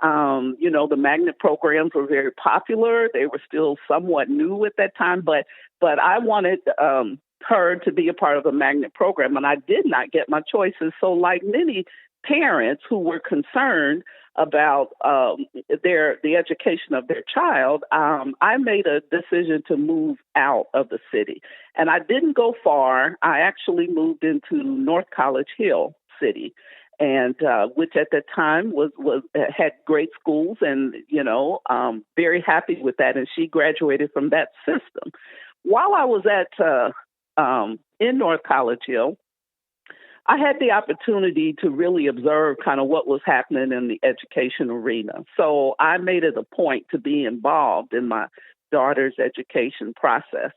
The magnet programs were very popular. They were still somewhat new at that time, but I wanted her to be a part of a magnet program, and I did not get my choices. So like many parents who were concerned about the education of their child, I made a decision to move out of the city. And I didn't go far. I actually moved into North College Hill City, and which at that time had great schools, and very happy with that. And she graduated from that system. While I was in North College Hill, I had the opportunity to really observe kind of what was happening in the education arena. So I made it a point to be involved in my daughter's education process.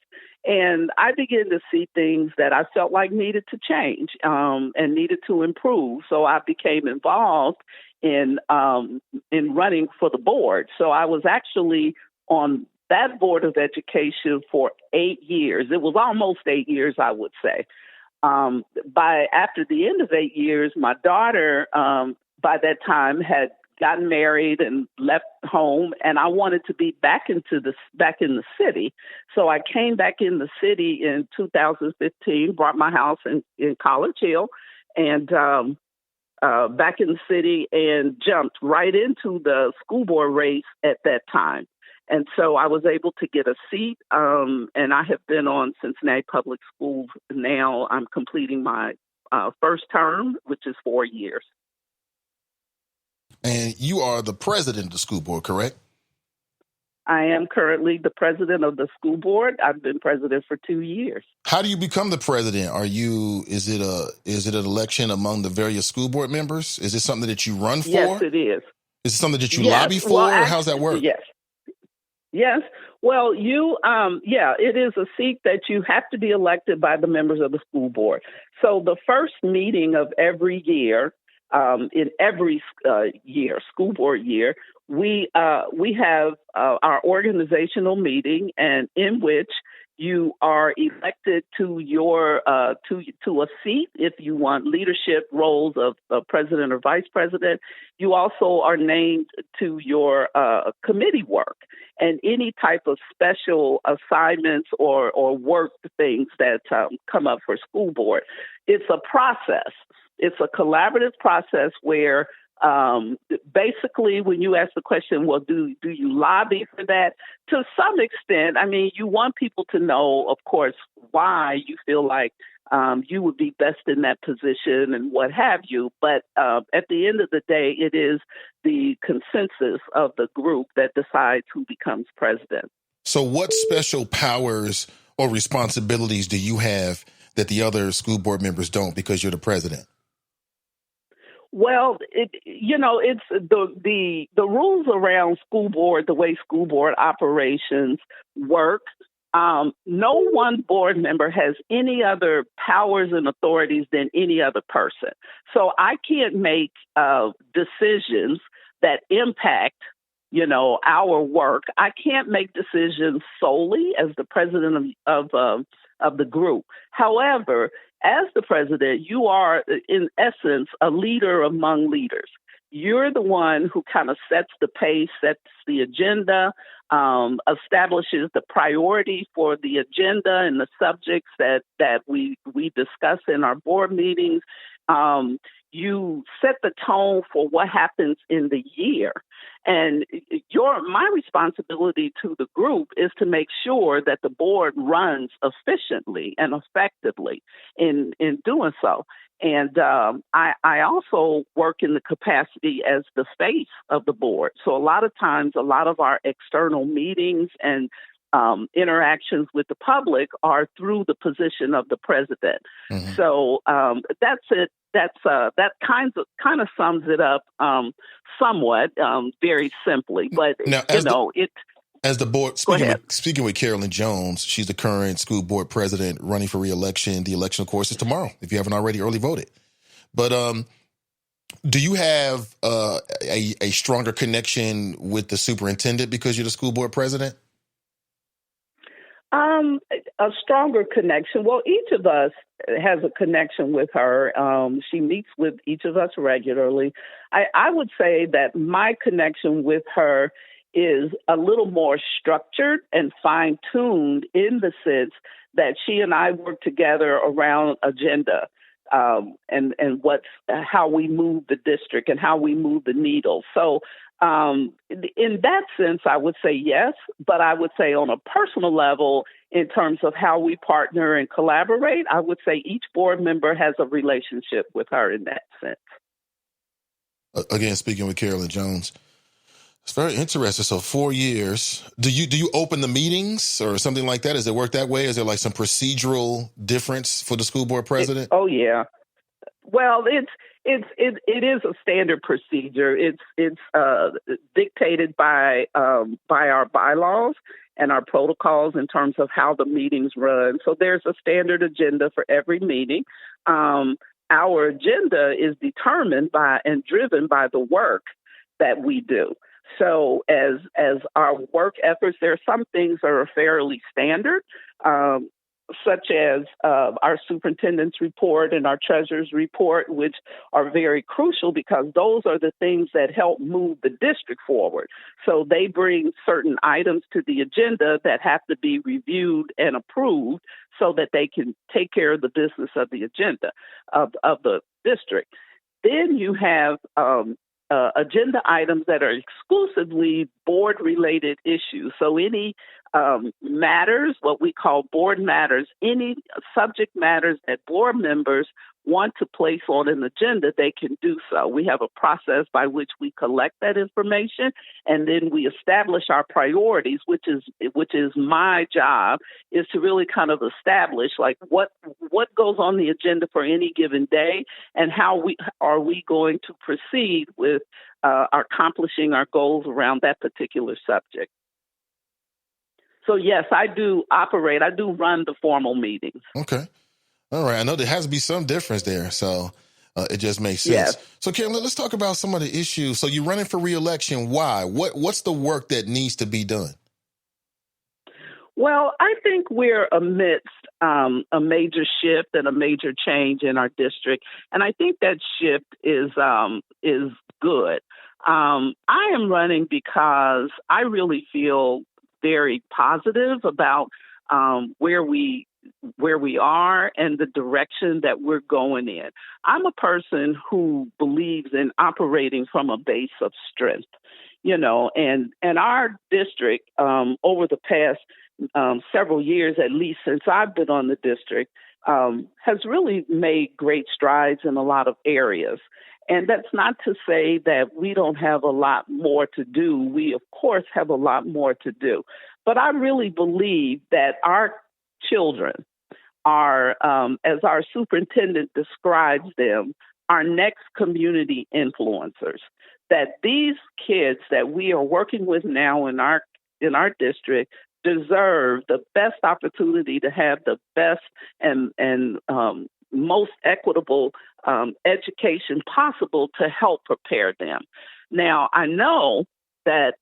And I began to see things that I felt like needed to change and needed to improve. So I became involved in running for the board. So I was actually on that board of education for 8 years. It was almost 8 years, I would say. After the end of 8 years, my daughter, by that time, had gotten married and left home, and I wanted to be back in the city. So I came back in the city in 2015, bought my house in College Hill, and back in the city, and jumped right into the school board race at that time. And so I was able to get a seat, and I have been on Cincinnati Public Schools now. I'm completing my first term, which is 4 years. And you are the president of the school board, correct? I am currently the president of the school board. I've been president for 2 years. How do you become the president? Is it an election among the various school board members? Is it something that you run for? Yes, it is. Is it something that you lobby for? Or how's that work? Yes. Well, it is a seat that you have to be elected by the members of the school board. So the first meeting of every year, in every school board year, we have our organizational meeting, and in which You are elected to your to a seat if you want leadership roles of president or vice president. You also are named to your committee work and any type of special assignments or work things that come up for school board. It's a process. It's a collaborative process where basically, when you ask the question, well, do you lobby for that? To some extent, I mean, you want people to know, of course, why you feel like you would be best in that position and what have you. But at the end of the day, it is the consensus of the group that decides who becomes president. So what special powers or responsibilities do you have that the other school board members don't because you're the president? Well, it's the rules around school board, the way school board operations work. No one board member has any other powers and authorities than any other person. So I can't make decisions that impact, our work. I can't make decisions solely as the president of the group. However, as the president, you are, in essence, a leader among leaders. You're the one who kind of sets the pace, sets the agenda, establishes the priority for the agenda and the subjects that we discuss in our board meetings. You set the tone for what happens in the year. And my responsibility to the group is to make sure that the board runs efficiently and effectively in doing so. And I also work in the capacity as the face of the board. So a lot of times, a lot of our external meetings and interactions with the public are through the position of the president. Mm-hmm. So that's it. That kind of sums it up somewhat, very simply. But now, as the board, speaking with Carolyn Jones, she's the current school board president running for re-election. The election, of course, is tomorrow, if you haven't already early voted. But do you have a stronger connection with the superintendent because you're the school board president? A stronger connection. Well, each of us has a connection with her. She meets with each of us regularly. I would say that my connection with her is a little more structured and fine-tuned in the sense that she and I work together around agenda and how we move the district and how we move the needle. So in that sense, I would say yes, but I would say on a personal level, in terms of how we partner and collaborate, I would say each board member has a relationship with her in that sense. Again, speaking with Carolyn Jones, it's very interesting. So 4 years. Do you open the meetings or something like that? Does it work that way? Is there like some procedural difference for the school board president? Oh yeah. Well, it is a standard procedure. It's dictated by our bylaws and our protocols in terms of how the meetings run. So there's a standard agenda for every meeting. Our agenda is determined by and driven by the work that we do. So as our work efforts, there are some things that are fairly standard, such as our superintendent's report and our treasurer's report, which are very crucial because those are the things that help move the district forward. So they bring certain items to the agenda that have to be reviewed and approved so that they can take care of the business of the agenda of the district. Then you have agenda items that are exclusively board-related issues. So any matters, what we call board matters, any subject matters that board members want to place on an agenda, they can do so. We have a process by which we collect that information, and then we establish our priorities, which is my job, is to really kind of establish like what goes on the agenda for any given day, and how are we going to proceed with accomplishing our goals around that particular subject. So yes, I do run the formal meetings. Okay. All right. I know there has to be some difference there. So it just makes sense. Yes. So Carolyn, let's talk about some of the issues. So you're running for re-election. Why? What's the work that needs to be done? Well, I think we're amidst a major shift and a major change in our district, and I think that shift is good. I am running because I really feel very positive about where we are and the direction that we're going in. I'm a person who believes in operating from a base of strength, and our district over the past several years, at least since I've been on the district, has really made great strides in a lot of areas. And that's not to say that we don't have a lot more to do. We, of course, have a lot more to do. But I really believe that our children are, as our superintendent describes them, our next community influencers. That these kids that we are working with now in our district deserve the best opportunity to have the best and most equitable education possible to help prepare them. Now, I know that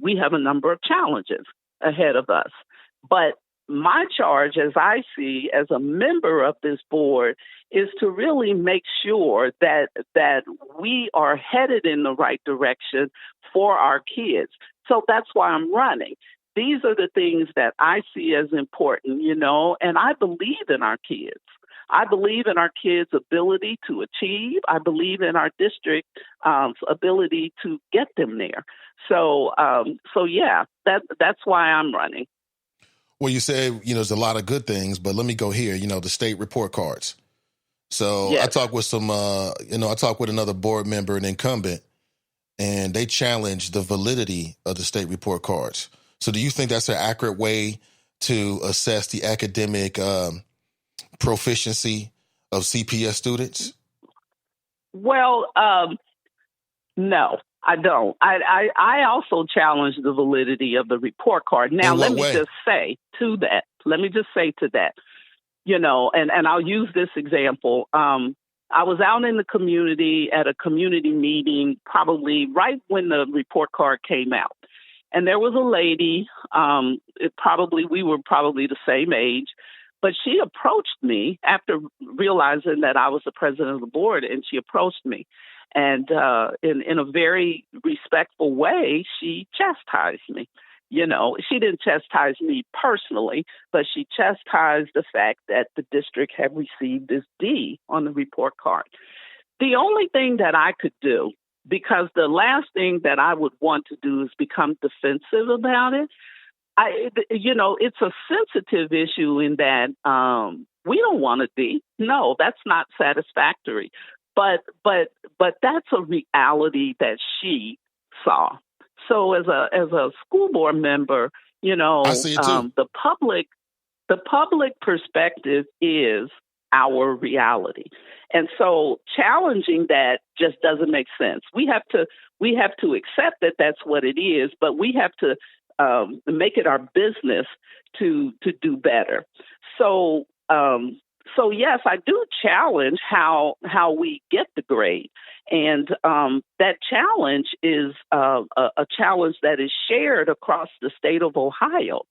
we have a number of challenges ahead of us, but my charge, as I see as a member of this board, is to really make sure that we are headed in the right direction for our kids. So that's why I'm running. These are the things that I see as important, and I believe in our kids. I believe in our kids' ability to achieve. I believe in our district's ability to get them there. So yeah, that's why I'm running. Well, you said, there's a lot of good things, but let me go here, the state report cards. So yes. I talked with I talked with another board member, an incumbent, and they challenged the validity of the state report cards. So do you think that's an accurate way to assess the academic proficiency of CPS students? Well, no, I don't. I also challenge the validity of the report card. Now, let me just say to that, and I'll use this example. I was out in the community at a community meeting, probably right when the report card came out. And there was a lady, we were probably the same age, but she approached me after realizing that I was the president of the board, and she approached me. And in a very respectful way, she chastised me. She didn't chastise me personally, but she chastised the fact that the district had received this D on the report card. The only thing that I could do, because the last thing that I would want to do is become defensive about it. It's a sensitive issue in that we don't want to be. No, that's not satisfactory. But that's a reality that she saw. So as a school board member, I see it too. the public perspective is our reality. And so challenging that just doesn't make sense. We have to accept that that's what it is, but we have to make it our business to do better. So yes, I do challenge how we get the grade. And that challenge is a challenge that is shared across the state of Ohio.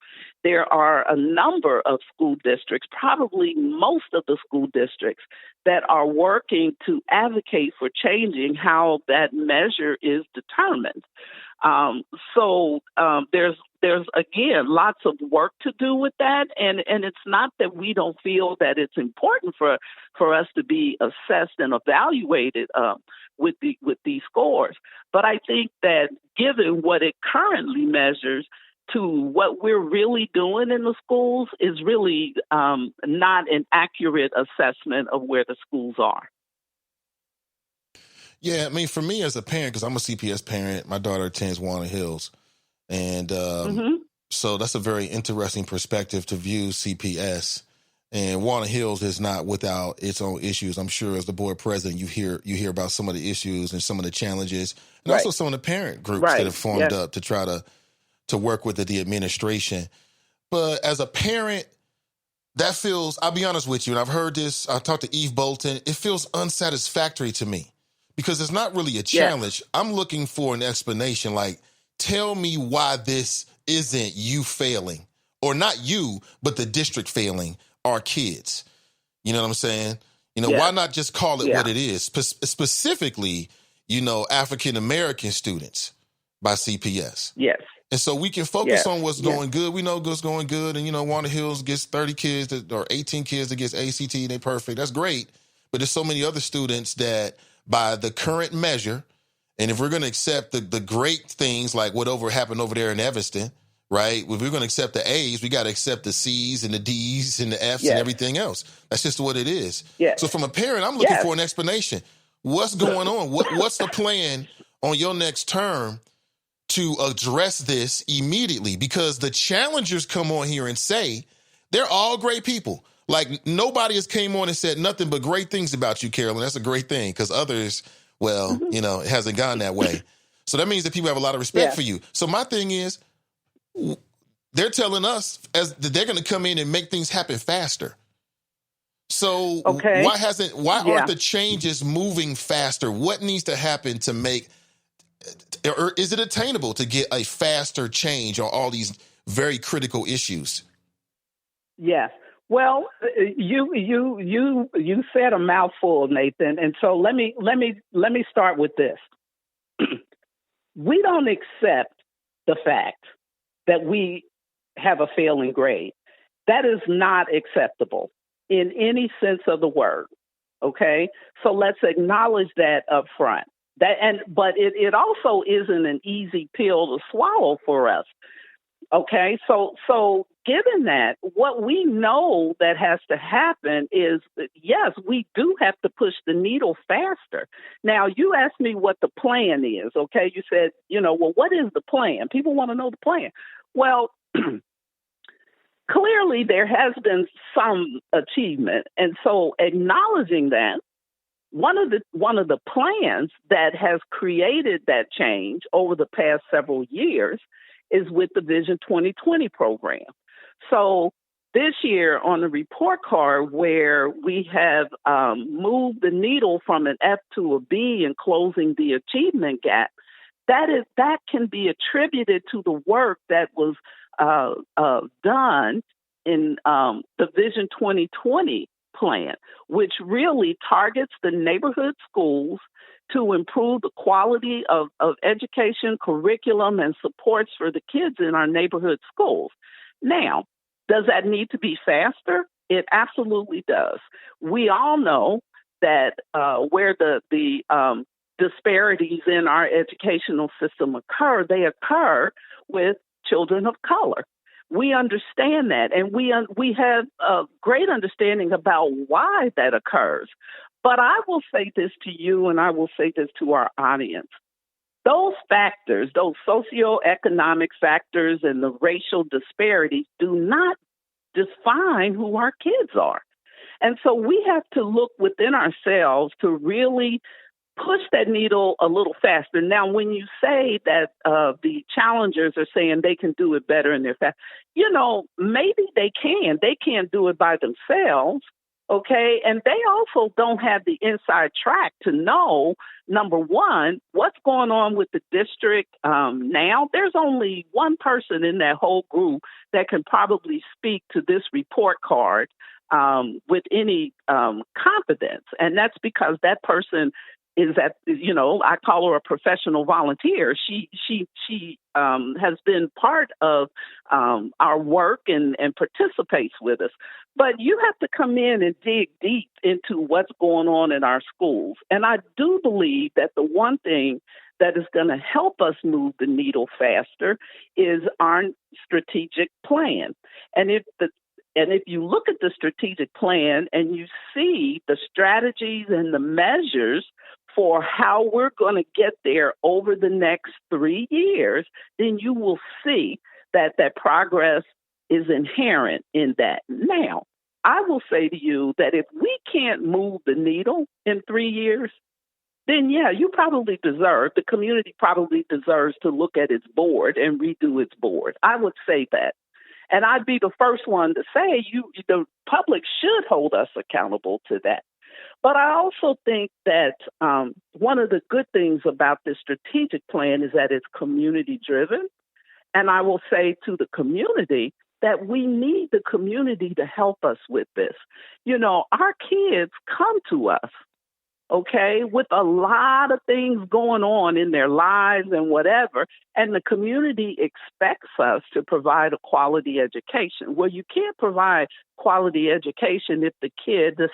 There are a number of school districts, probably most of the school districts, that are working to advocate for changing how that measure is determined. There's again lots of work to do with that, and it's not that we don't feel that it's important for us to be assessed and evaluated with these scores. But I think that given what it currently measures to what we're really doing in the schools is really not an accurate assessment of where the schools are. Yeah, I mean, for me as a parent, because I'm a CPS parent, my daughter attends Walnut Hills. And so that's a very interesting perspective to view CPS. And Walnut Hills is not without its own issues. I'm sure as the board president, you hear about some of the issues and some of the challenges, and also some of the parent groups that have formed up to try to work with the administration. But as a parent, that feels, I'll be honest with you, and I've heard this, I talked to Eve Bolton, it feels unsatisfactory to me because it's not really a challenge. I'm looking for an explanation, like, tell me why this isn't you failing or not you, but the district failing our kids. You know what I'm saying? Why not just call it what it is? Specifically, African-American students by CPS. Yes. And so we can focus on what's going good. We know what's going good. And, Walnut Hills gets 30 kids or 18 kids that gets ACT. They're perfect. That's great. But there's so many other students that by the current measure, and if we're going to accept the great things like whatever happened over there in Evanston, right? If we're going to accept the A's, we got to accept the C's and the D's and the F's and everything else. That's just what it is. Yes. So from a parent, I'm looking for an explanation. What's going on? What's the plan on your next term to address this immediately? Because the challengers come on here and say they're all great people. Like nobody has came on and said nothing but great things about you, Carolyn. That's a great thing because others, it hasn't gone that way. So that means that people have a lot of respect for you. So my thing is, they're telling us that they're going to come in and make things happen faster. So why aren't the changes moving faster? What needs to happen to make, or is it attainable to get a faster change on all these very critical issues? Yes. Well, you said a mouthful, Nathan, and so let me start with this. We don't accept the fact that we have a failing grade. That is not acceptable in any sense of the word. Okay, so let's acknowledge that up front. But it also isn't an easy pill to swallow for us. Okay, so given that, what we know that has to happen is that, yes, we do have to push the needle faster. Now, you asked me what the plan is, okay? You said, well, what is the plan? People want to know the plan. Well, clearly there has been some achievement. And so acknowledging that, one of the plans that has created that change over the past several years is with the Vision 2020 program. So this year on the report card where we have moved the needle from an F to a B and closing the achievement gap, that can be attributed to the work that was done in the Vision 2020 plan, which really targets the neighborhood schools to improve the quality of education, curriculum, and supports for the kids in our neighborhood schools. Now, does that need to be faster? It absolutely does. We all know that where the disparities in our educational system occur, they occur with children of color. We understand that, and we have a great understanding about why that occurs. But I will say this to you, and I will say this to our audience. Those factors, those socioeconomic factors and the racial disparities do not define who our kids are. And so we have to look within ourselves to really push that needle a little faster. Now, when you say that the challengers are saying they can do it better and they're fast, maybe they can. They can't do it by themselves. Okay. And they also don't have the inside track to know, number one, what's going on with the district now. There's only one person in that whole group that can probably speak to this report card with any confidence. And that's because that person is that, I call her a professional volunteer. She has been part of our work and participates with us. But you have to come in and dig deep into what's going on in our schools. And I do believe that the one thing that is going to help us move the needle faster is our strategic plan. And if you look at the strategic plan and you see the strategies and the measures for how we're going to get there over the next 3 years, then you will see that progress is inherent in that. Now, I will say to you that if we can't move the needle in 3 years, then you probably the community probably deserves to look at its board and redo its board. I would say that. And I'd be the first one to say the public should hold us accountable to that. But I also think that one of the good things about this strategic plan is that it's community driven. And I will say to the community that we need the community to help us with this. You know, our kids come to us, okay, with a lot of things going on in their lives and whatever, and the community expects us to provide a quality education. Well, you can't provide quality education if the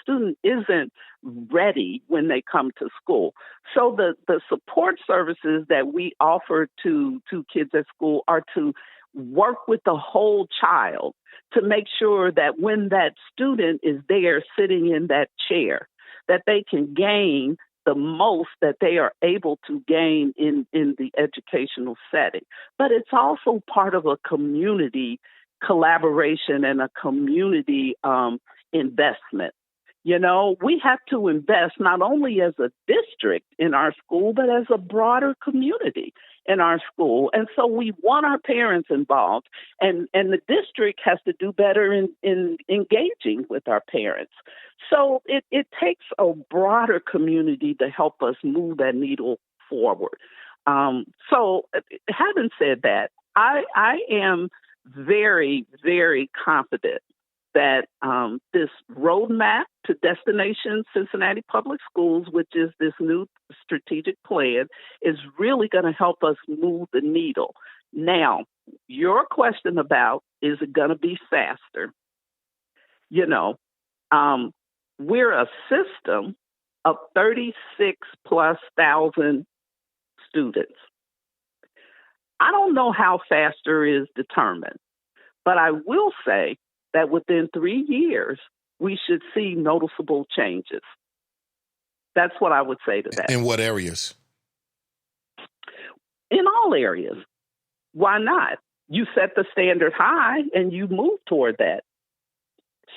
student isn't ready when they come to school. So the support services that we offer to kids at school are to work with the whole child to make sure that when that student is there sitting in that chair, that they can gain the most that they are able to gain in the educational setting. But it's also part of a community collaboration and a community investment. You know, we have to invest not only as a district in our school, but as a broader community in our school. And so we want our parents involved, and the district has to do better in engaging with our parents. So it takes a broader community to help us move that needle forward. So having said that, I am very, very confident that this roadmap to Destination Cincinnati Public Schools, which is this new strategic plan, is really going to help us move the needle. Now, your question about, is it going to be faster? You know, we're a system of 36,000+ students. I don't know how faster is determined, but I will say that within 3 years, we should see noticeable changes. That's what I would say to that. In what areas? In all areas. Why not? You set the standard high and you move toward that.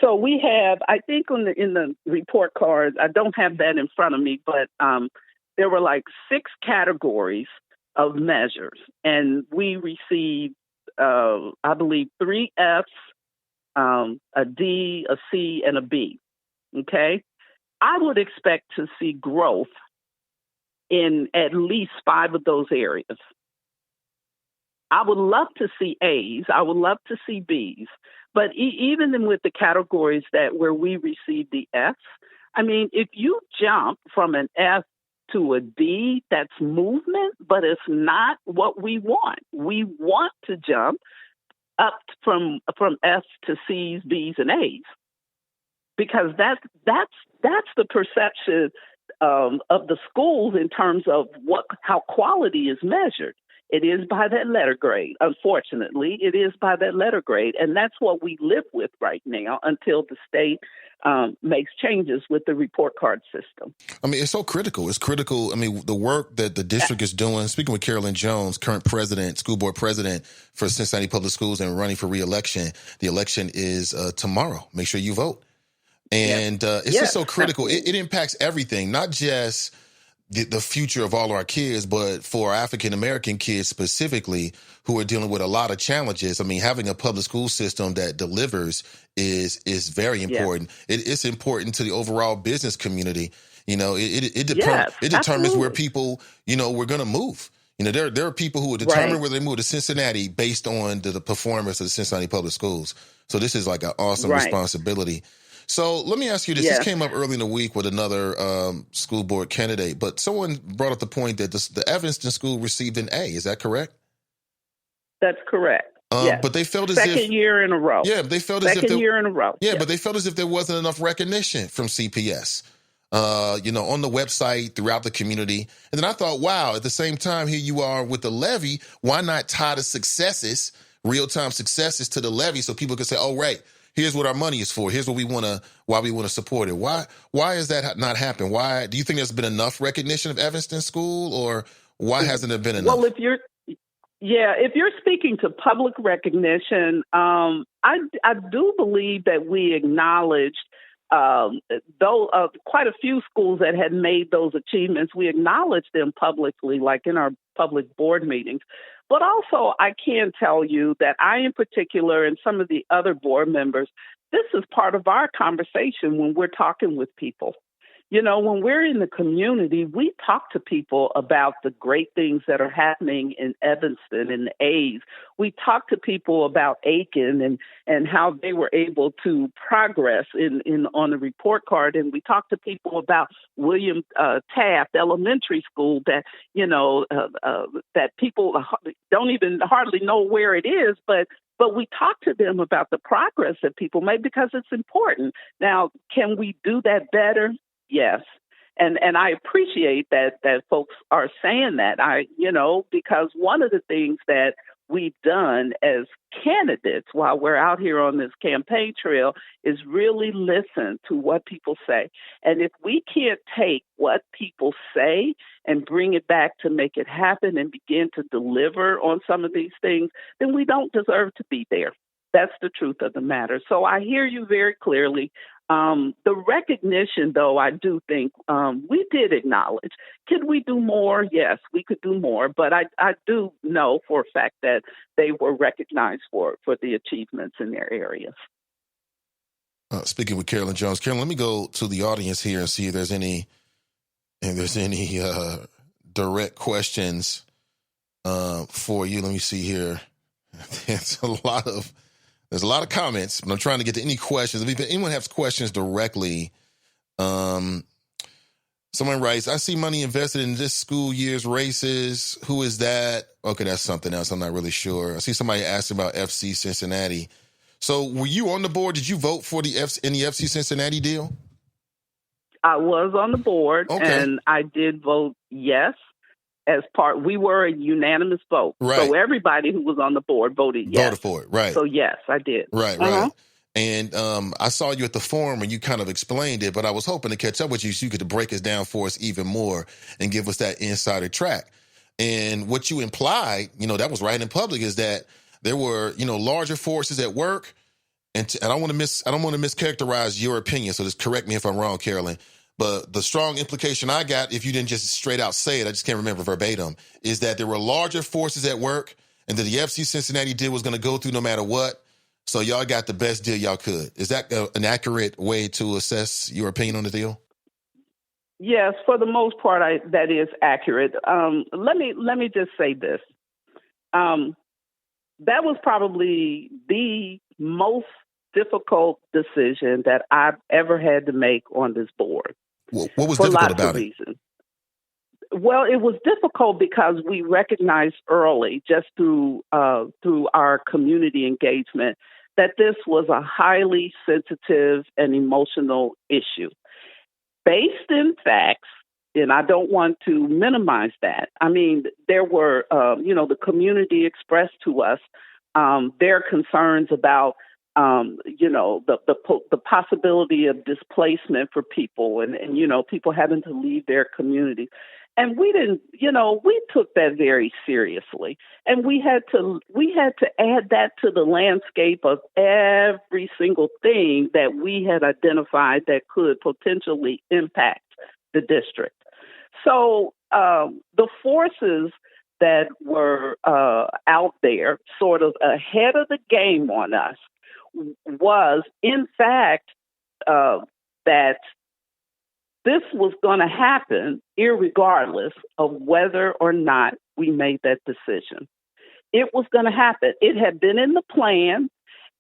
So we have, I think in the report cards, I don't have that in front of me, but there were like 6 categories of measures. And we received, I believe, 3 Fs, a D, a C, and a B. Okay? I would expect to see growth in at least 5 of those areas. I would love to see A's. I would love to see B's. But even with the categories where we received the F's, I mean, if you jump from an F to a D, that's movement, but it's not what we want. We want to jump up from F's to C's, B's, and A's, because that's the perception of the schools in terms of how quality is measured. It is by that letter grade. Unfortunately, it is by that letter grade, and that's what we live with right now until the state makes changes with the report card system. I mean, it's so critical. It's critical. I mean, the work that the district is doing, speaking with Carolyn Jones, current president, school board president for Cincinnati Public Schools and running for re-election. The election is tomorrow. Make sure you vote. And it's just so critical. It impacts everything, not just the future of all our kids, but for our African-American kids specifically who are dealing with a lot of challenges. I mean, having a public school system that delivers is very important. It's important to the overall business community. You know, it determines where people, you know, we're going to move. You know, there are people who will determine whether they move to Cincinnati based on the performance of the Cincinnati Public Schools. So this is like an awesome responsibility. So let me ask you this. This came up early in the week with another school board candidate, but someone brought up the point that the Evanston school received an A. Is that correct? That's correct. But they felt as Second year in a row. Yeah, they felt as if Second year in a row. Yeah, but they felt as if there wasn't enough recognition from CPS, you know, on the website, throughout the community. And then I thought, wow, at the same time, here you are with the levy. Why not tie the successes, real-time successes, to the levy so people can say, oh, right, here's what our money is for. Here's what why we want to support it. Why is that not happening? Why do you think there's been enough recognition of Evanston School, or why hasn't there been enough? Well, if you're speaking to public recognition, I do believe that we acknowledged quite a few schools that had made those achievements. We acknowledged them publicly, like in our public board meetings. But also, I can tell you that I, in particular, and some of the other board members, this is part of our conversation when we're talking with people. When we're in the community, we talk to people about the great things that are happening in Evanston and the A's. We talk to people about Aiken and how they were able to progress on the report card. And we talk to people about William Taft Elementary School that, that people don't even hardly know where it is, but we talk to them about the progress that people make because it's important. Now, can we do that better? Yes. And I appreciate that folks are saying that. Because one of the things that we've done as candidates while we're out here on this campaign trail is really listen to what people say. And if we can't take what people say and bring it back to make it happen and begin to deliver on some of these things, then we don't deserve to be there. That's the truth of the matter. So I hear you very clearly. The recognition, though, I do think we did acknowledge. Could we do more? Yes, we could do more. But I do know for a fact that they were recognized for the achievements in their areas. Speaking with Carolyn Jones. Carolyn, let me go to the audience here and see if there's any direct questions for you. Let me see here. There's a lot of comments, but I'm trying to get to any questions. If anyone has questions directly, someone writes, I see money invested in this school year's races. Who is that? Okay, that's something else. I'm not really sure. I see somebody asking about FC Cincinnati. So were you on the board? Did you vote for in the FC Cincinnati deal? I was on the board, and I did vote yes. We were a unanimous vote. Right. So everybody who was on the board voted yes. Voted for it, right. So yes, I did. Right, right. And I saw you at the forum and you kind of explained it, but I was hoping to catch up with you so you could break it down for us even more and give us that insider track. And what you implied, that was right in public, is that there were, larger forces at work. And I don't want to mischaracterize your opinion, so just correct me if I'm wrong, Carolyn. But the strong implication I got, if you didn't just straight out say it, I just can't remember verbatim, is that there were larger forces at work and that the FC Cincinnati deal was going to go through no matter what. So y'all got the best deal y'all could. Is that an accurate way to assess your opinion on the deal? Yes, for the most part, that is accurate. Let me just say this. That was probably the most difficult decision that I've ever had to make on this board. What was difficult about it? Reasons. Well, it was difficult because we recognized early, just through our community engagement, that this was a highly sensitive and emotional issue. Based in facts, and I don't want to minimize that. I mean, there were, the community expressed to us their concerns about the possibility of displacement for people and people having to leave their community. And we didn't, we took that very seriously. And we had to add that to the landscape of every single thing that we had identified that could potentially impact the district. So the forces that were out there sort of ahead of the game on us was, in fact, that this was going to happen irregardless of whether or not we made that decision. It was going to happen. It had been in the plan,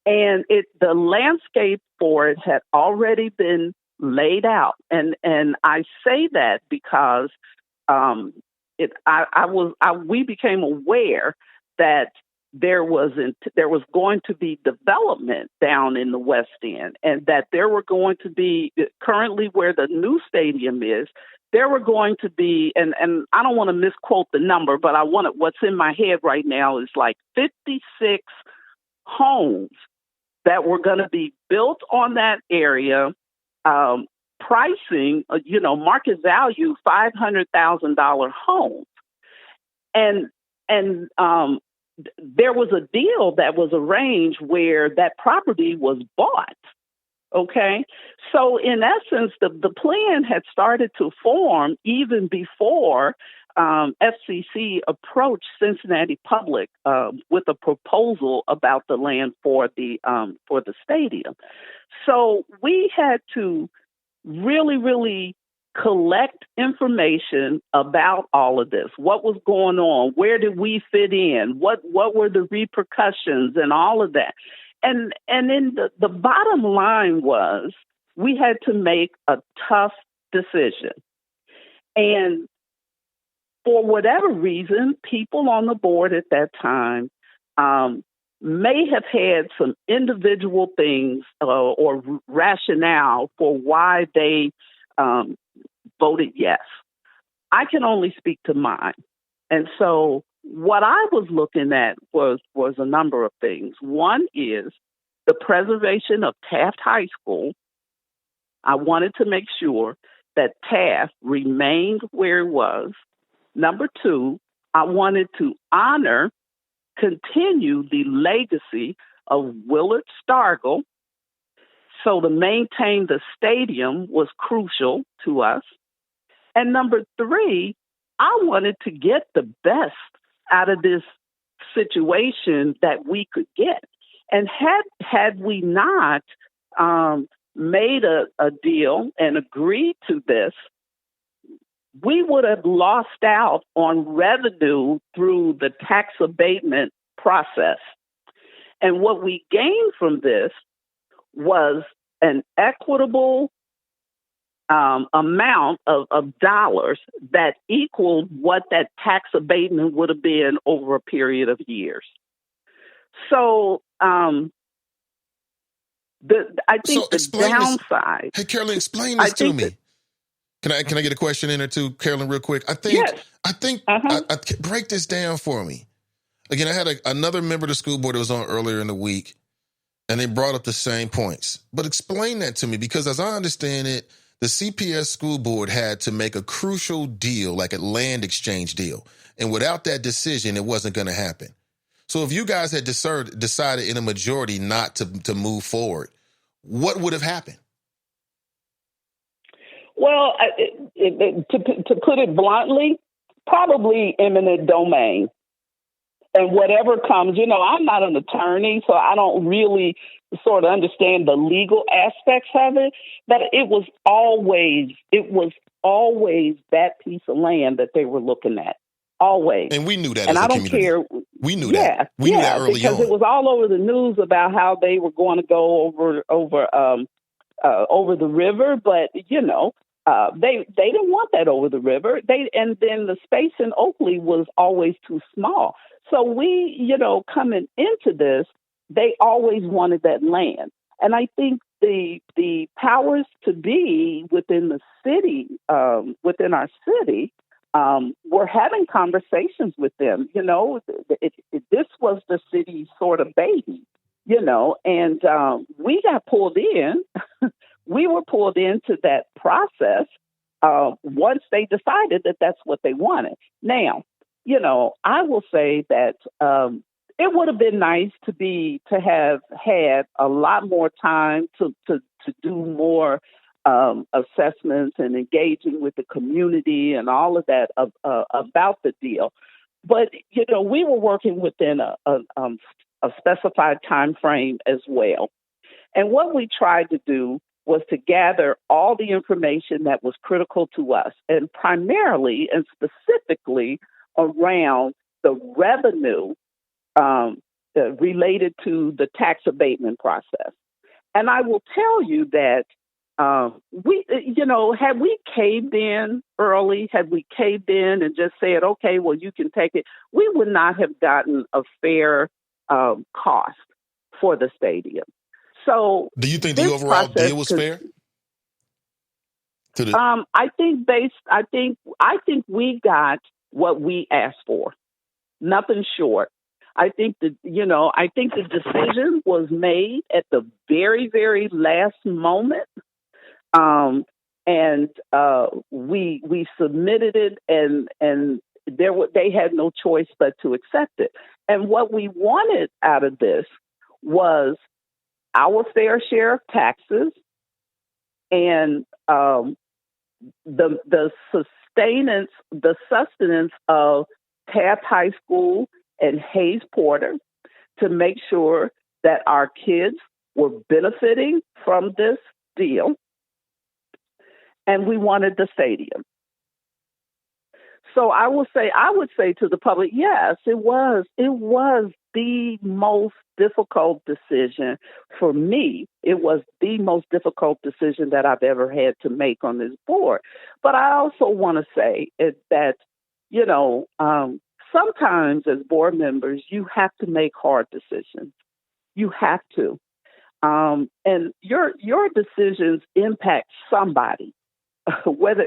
and the landscape for it had already been laid out. And I say that because we became aware that there was going to be development down in the West End, and that there were going to be, currently where the new stadium is, there were going to be, and I don't want to misquote the number, but what's in my head right now is like 56 homes that were going to be built on that area, pricing, market value $500,000 homes. And there was a deal that was arranged where that property was bought. Okay. So in essence, the plan had started to form even before FCC approached Cincinnati Public with a proposal about the land for the stadium. So we had to really, really collect information about all of this. What was going on? Where did we fit in? What were the repercussions and all of that? And then the bottom line was we had to make a tough decision. And for whatever reason, people on the board at that time may have had some individual things or rationale for why they voted yes. I can only speak to mine. And so what I was looking at was a number of things. One is the preservation of Taft High School. I wanted to make sure that Taft remained where it was. Number two, I wanted to continue the legacy of Willard Stargell. So to maintain the stadium was crucial to us. And number three, I wanted to get the best out of this situation that we could get. And had we not made a deal and agreed to this, we would have lost out on revenue through the tax abatement process. And what we gained from this was an equitable amount of dollars that equaled what that tax abatement would have been over a period of years. So I think the downside. Hey, Carolyn, explain this to me. Can I get a question in or two, Carolyn, real quick? I think break this down for me. Again, I had another member of the school board that was on earlier in the week, and they brought up the same points. But explain that to me, because as I understand it, the CPS school board had to make a crucial deal, like a land exchange deal. And without that decision, it wasn't going to happen. So if you guys had decided in a majority not to move forward, what would have happened? Well, to put it bluntly, probably eminent domain. And whatever comes, I'm not an attorney, so I don't really sort of understand the legal aspects of it. But it was always that piece of land that they were looking at. Always. And we knew that and as I a don't community. care. We knew that. We knew that early because on. It was all over the news about how they were going to go over the river, but they didn't want that over the river. And then the space in Oakley was always too small. So we, coming into this, they always wanted that land. And I think the powers to be within the city, within our city, we're having conversations with them. This was the city's sort of baby, and we got pulled in. We were pulled into that process once they decided that that's what they wanted. Now, I will say that it would have been nice to have had a lot more time to do more assessments and engaging with the community and all of that about the deal. But, we were working within a specified time frame as well. And what we tried to do was to gather all the information that was critical to us, and primarily and specifically around the revenue related to the tax abatement process. And I will tell you that had we caved in early, had we caved in and just said, okay, well, you can take it, we would not have gotten a fair cost for the stadium. So, do you think the overall deal was fair? I think we got what we asked for, nothing short. I think the decision was made at the very, very last moment. And we submitted it, and they had no choice but to accept it. And what we wanted out of this was our fair share of taxes and the sustenance of Taft High School and Hayes Porter to make sure that our kids were benefiting from this deal. and we wanted the stadium. So I would say to the public, yes, it was the most difficult decision for me. It was the most difficult decision that I've ever had to make on this board. But I also want to say that, sometimes as board members, you have to make hard decisions. You have to. And your decisions impact somebody. whether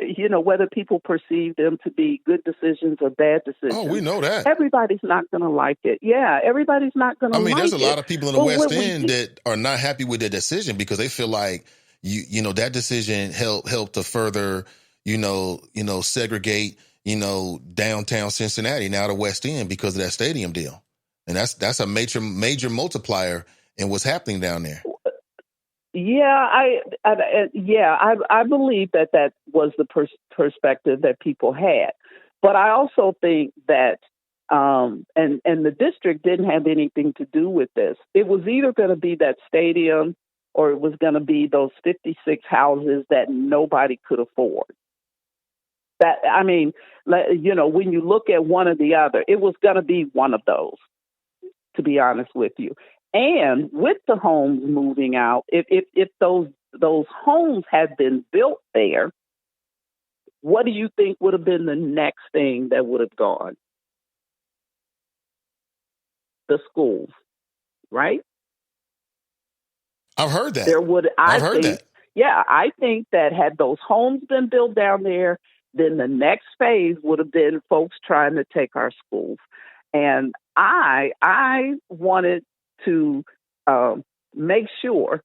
people perceive them to be good decisions or bad decisions. Oh, we know that. Everybody's not going to like it. Yeah, everybody's not going to like it. There's a lot of people in the West End that are not happy with their decision because they feel like, that decision helped to further, segregate, downtown Cincinnati, now the West End because of that stadium deal. And that's a major multiplier in what's happening down there. Yeah, I believe that was the perspective that people had, but I also think that and the district didn't have anything to do with this. It was either going to be that stadium or it was going to be those 56 houses that nobody could afford. When you look at one or the other, it was going to be one of those. To be honest with you. And with the homes moving out, if those homes had been built there, what do you think would have been the next thing that would have gone? The schools, right? I've heard that. I think that had those homes been built down there, then the next phase would have been folks trying to take our schools. And I wanted to make sure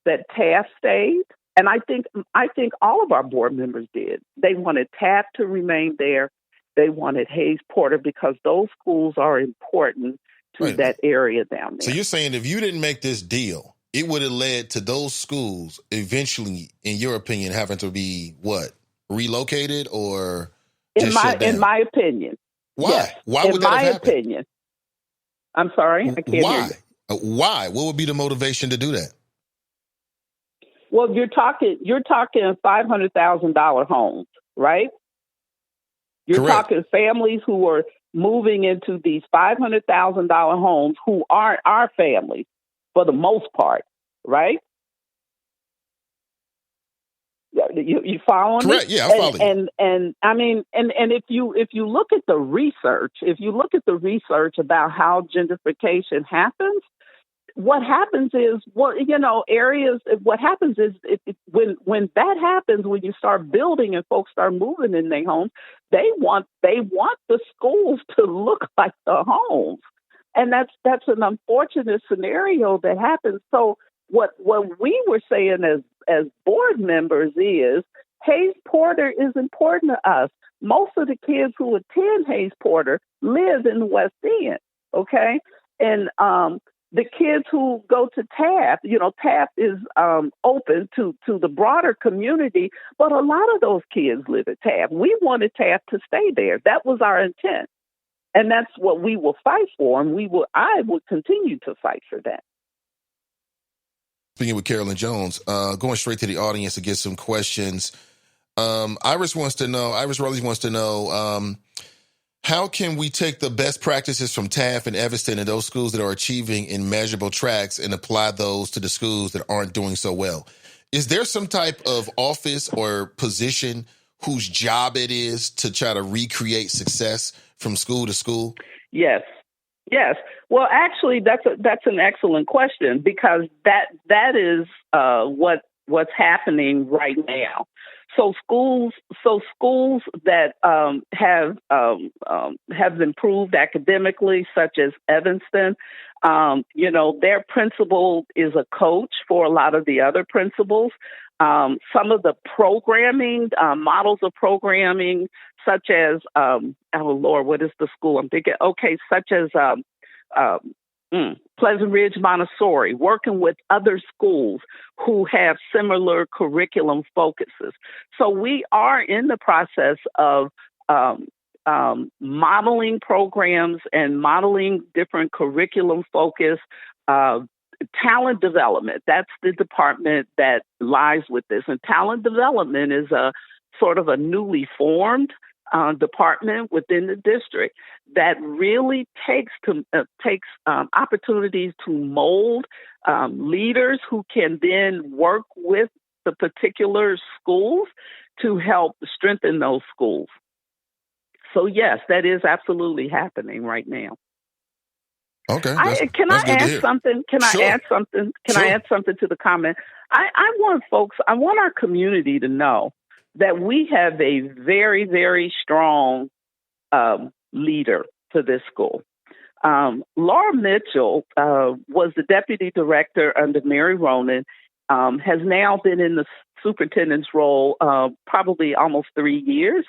that Taft stayed, and I think all of our board members did. They wanted Taft to remain there. They wanted Hayes Porter because those schools are important to that area down there. So you're saying if you didn't make this deal, it would have led to those schools eventually, in your opinion, having to be what, relocated or just shut down? In my opinion. Why? Yes. Why would that have happened? In my opinion. I'm sorry, I can't hear you. Why? What would be the motivation to do that? Well, you're talking $500,000 homes, right? You're Correct. talking families who are moving into these $500,000 homes who aren't our families for the most part, right? You following me? Correct. Yeah, I follow you. And I mean, and if you look at the research, about how gentrification happens, what happens is, when that happens, when you start building and folks start moving in their homes, they want the schools to look like the homes, and that's an unfortunate scenario that happens. So what we were saying as board members is, Hayes Porter is important to us. Most of the kids who attend Hayes Porter live in the West End, okay? And the kids who go to Taft, Taft is open to the broader community, but a lot of those kids live at Taft. We wanted Taft to stay there. That was our intent. And that's what we will fight for, and I will continue to fight for that. Speaking with Carolyn Jones, going straight to the audience to get some questions. Iris Rowley wants to know, how can we take the best practices from Taft and Evanston and those schools that are achieving in measurable tracks and apply those to the schools that aren't doing so well? Is there some type of office or position whose job it is to try to recreate success from school to school? Yes. Well, actually, that's an excellent question, because that is what's happening right now. So schools that have improved academically, such as Evanston, their principal is a coach for a lot of the other principals. Some of the programming, models of programming, such as, what is the school I'm thinking? Okay, such as Pleasant Ridge Montessori, working with other schools who have similar curriculum focuses. So we are in the process of modeling programs and modeling different curriculum focus talent development, that's the department that lies with this. And talent development is a sort of a newly formed department within the district that really takes opportunities to mold leaders who can then work with the particular schools to help strengthen those schools. So yes, that is absolutely happening right now. Okay. Can I add something? Can Sure. I add something? Can Sure. I add something to the comment? I want our community to know that we have a very, very strong leader for this school. Laura Mitchell was the deputy director under Mary Ronan, has now been in the superintendent's role probably almost 3 years.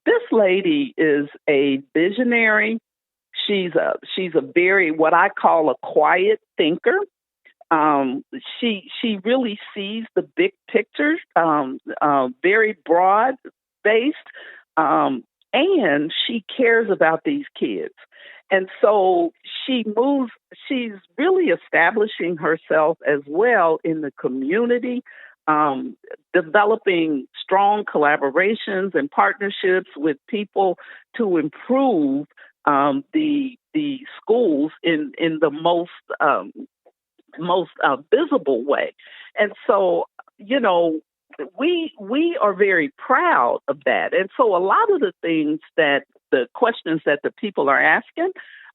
This lady is a visionary. She's a very, what I call a quiet thinker. She really sees the big picture, very broad based, and she cares about these kids. And so she's really establishing herself as well in the community, developing strong collaborations and partnerships with people to improve the schools in the most visible way. And so, we are very proud of that. And so a lot of the questions that the people are asking,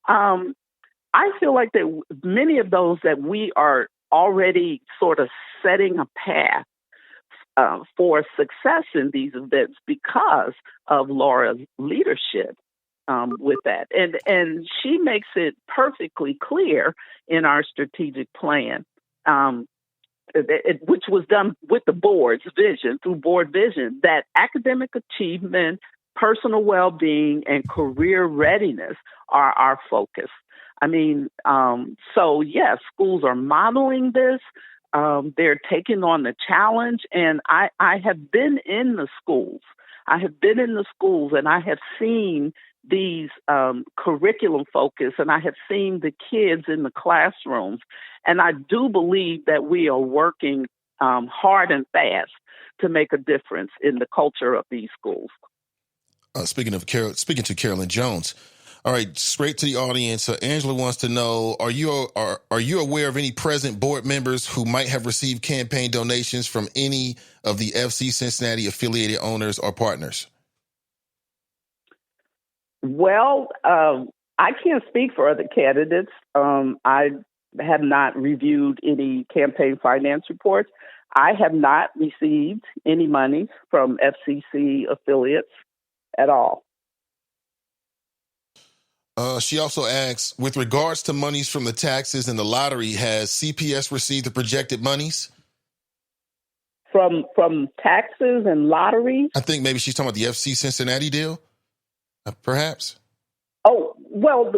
I feel like that many of those that we are already sort of setting a path for success in these events because of Laura's leadership with that. And she makes it perfectly clear in our strategic plan, which was done with the board's vision, through board vision, that academic achievement, personal well-being, and career readiness are our focus. I mean, so yes, schools are modeling this. They're taking on the challenge. And I have been in the schools. And I have seen these curriculum focus, and I have seen the kids in the classrooms. And I do believe that we are working hard and fast to make a difference in the culture of these schools. Speaking to Carolyn Jones. All right, straight to the audience. Angela wants to know: Are you aware of any present board members who might have received campaign donations from any of the FC Cincinnati affiliated owners or partners? Well, I can't speak for other candidates. I have not reviewed any campaign finance reports. I have not received any money from FCC affiliates at all. She also asks, with regards to monies from the taxes and the lottery, has CPS received the projected monies? From taxes and lotteries? I think maybe she's talking about the FC Cincinnati deal, perhaps. Oh, well,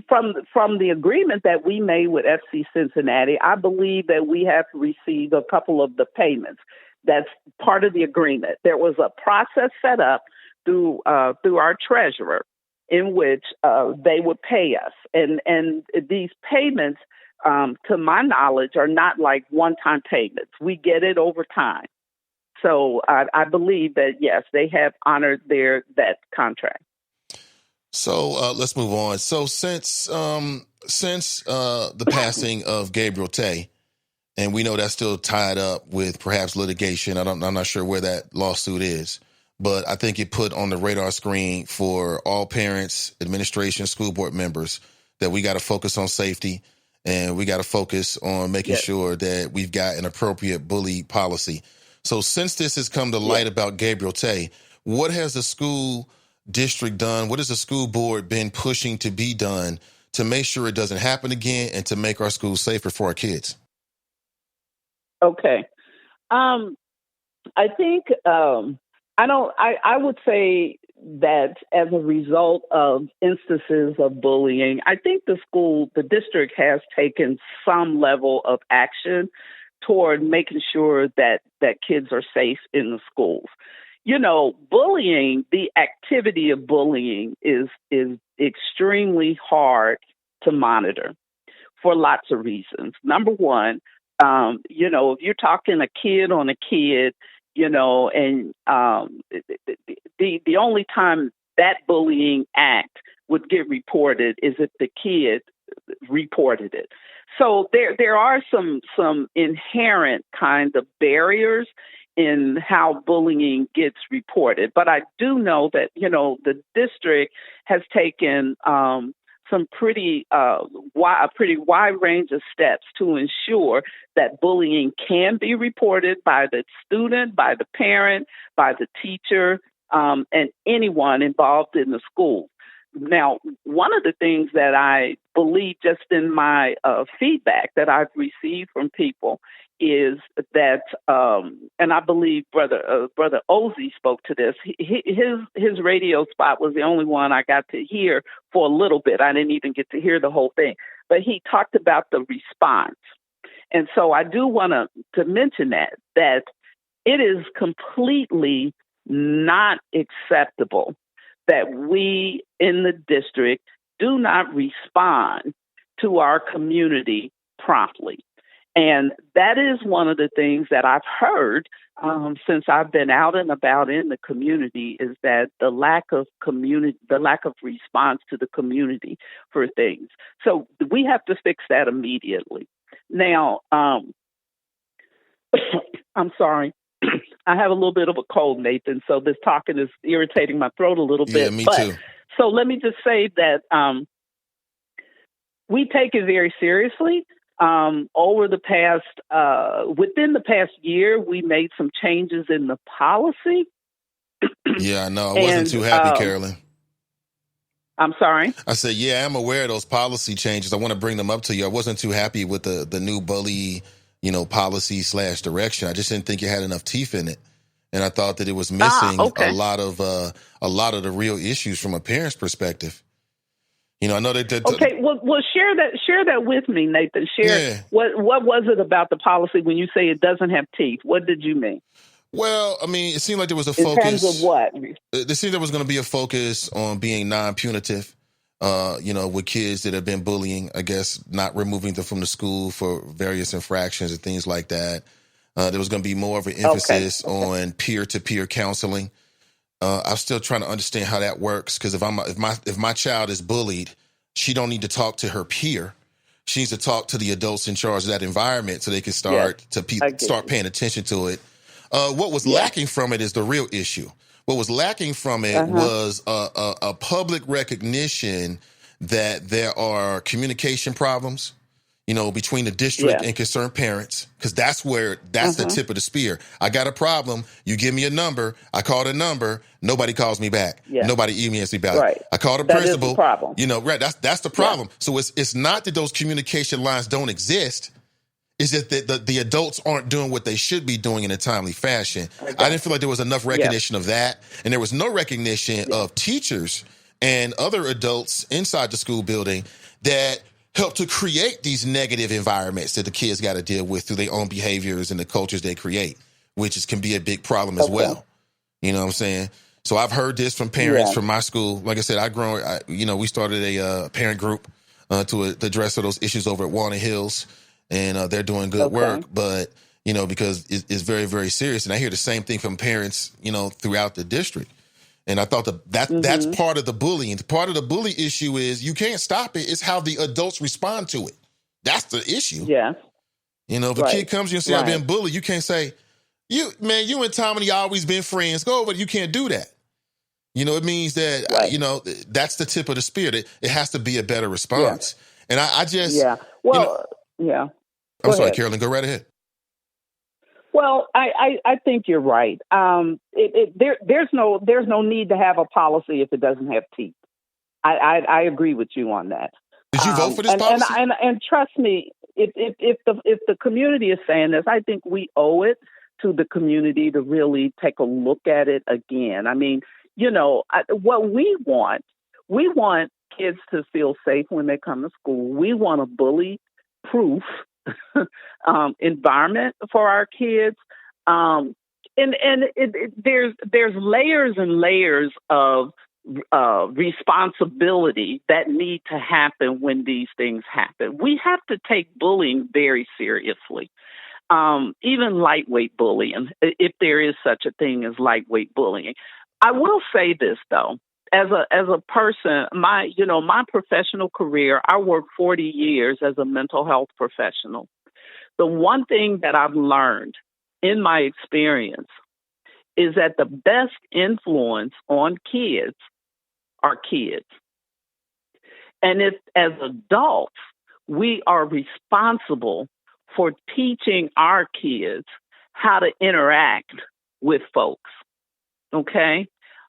from the agreement that we made with FC Cincinnati, I believe that we have received a couple of the payments. That's part of the agreement. There was a process set up through our treasurer in which they would pay us. And these payments, to my knowledge, are not like one-time payments. We get it over time. So I believe that, yes, they have honored that contract. So let's move on. So since the passing of Gabriel Tay, and we know that's still tied up with perhaps litigation. I'm not sure where that lawsuit is. But I think it put on the radar screen for all parents, administration, school board members that we got to focus on safety, and we got to focus on making sure that we've got an appropriate bully policy. So since this has come to light about Gabriel Tay, what has the school district done? What has the school board been pushing to be done to make sure it doesn't happen again and to make our schools safer for our kids? Okay. I think I would say that as a result of instances of bullying, I think the district has taken some level of action toward making sure that kids are safe in the schools. Bullying, the activity of bullying is extremely hard to monitor. for lots of reasons. Number one, if you're talking a kid on a kid, and the only time that bullying act would get reported is if the kid reported it. So there are some inherent kind of barriers in how bullying gets reported. But I do know that, the district has taken a pretty wide range of steps to ensure that bullying can be reported by the student, by the parent, by the teacher, and anyone involved in the school. Now, one of the things that I believe just in my feedback that I've received from people is that, and I believe Brother Ozzy spoke to this. His radio spot was the only one I got to hear for a little bit. I didn't even get to hear the whole thing, but he talked about the response. And so I do want to mention that it is completely not acceptable that we in the district do not respond to our community promptly. And that is one of the things that I've heard since I've been out and about in the community, is that the lack of response to the community for things. So we have to fix that immediately. Now, I'm sorry. I have a little bit of a cold, Nathan, so this talking is irritating my throat a little bit. Yeah, me too. So let me just say that we take it very seriously. Over the past, within the past year, we made some changes in the policy. Yeah, I know. I wasn't too happy, Carolyn. I'm sorry? I said, yeah, I'm aware of those policy changes. I want to bring them up to you. I wasn't too happy with the new bully policy / direction. I just didn't think it had enough teeth in it. And I thought that it was missing a lot of the real issues from a parent's perspective. I know that. Okay, well, share that with me, Nathan. What was it about the policy when you say it doesn't have teeth? What did you mean? Well, I mean, it seemed like there was a focus. In terms of what? It seemed there was going to be a focus on being non-punitive. With kids that have been bullying, I guess, not removing them from the school for various infractions and things like that. There was going to be more of an emphasis on peer-to-peer counseling. I'm still trying to understand how that works, because if my child is bullied, she don't need to talk to her peer. She needs to talk to the adults in charge of that environment so they can start paying attention to it. What was lacking from it is the real issue. What was lacking from it was a public recognition that there are communication problems, between the district and concerned parents, because that's the tip of the spear. I got a problem. You give me a number. I call the number. Nobody calls me back. Yeah. Nobody emails me back. Right. I call the principal. Is the problem. That's the problem. Yeah. So it's not that those communication lines don't exist. It's just that the adults aren't doing what they should be doing in a timely fashion. I didn't feel like there was enough recognition of that. And there was no recognition of teachers and other adults inside the school building that help to create these negative environments that the kids got to deal with through their own behaviors and the cultures they create, which can be a big problem as well. You know what I'm saying? So I've heard this from parents from my school. Like I said, we started a parent group to address those issues over at Walnut Hills. And they're doing good work, but, because it's very, very serious. And I hear the same thing from parents, throughout the district. And I thought that's part of the bullying. Part of the bully issue is you can't stop it. It's how the adults respond to it. That's the issue. Yeah. If a kid comes to you and says, I've been bullied, you can't say, you and Tommy always been friends. Go over. You can't do that. It means that, that's the tip of the spear. It has to be a better response. Yeah. And I just... Yeah. Well... Yeah. I'm sorry, Carolyn, go right ahead. Well, I think you're right. There's no need to have a policy if it doesn't have teeth. I agree with you on that. Did you vote for this policy? And trust me, if the community is saying this, I think we owe it to the community to really take a look at it again. I mean, what we want kids to feel safe when they come to school. We want a bully-proof environment for our kids. There's layers and layers of responsibility that need to happen when these things happen. We have to take bullying very seriously. Even lightweight bullying, if there is such a thing as lightweight bullying. I will say this though, as a person, my professional career, I worked 40 years as a mental health professional. The one thing that I've learned in my experience is that the best influence on kids are kids. And if as adults, we are responsible for teaching our kids how to interact with folks. Okay?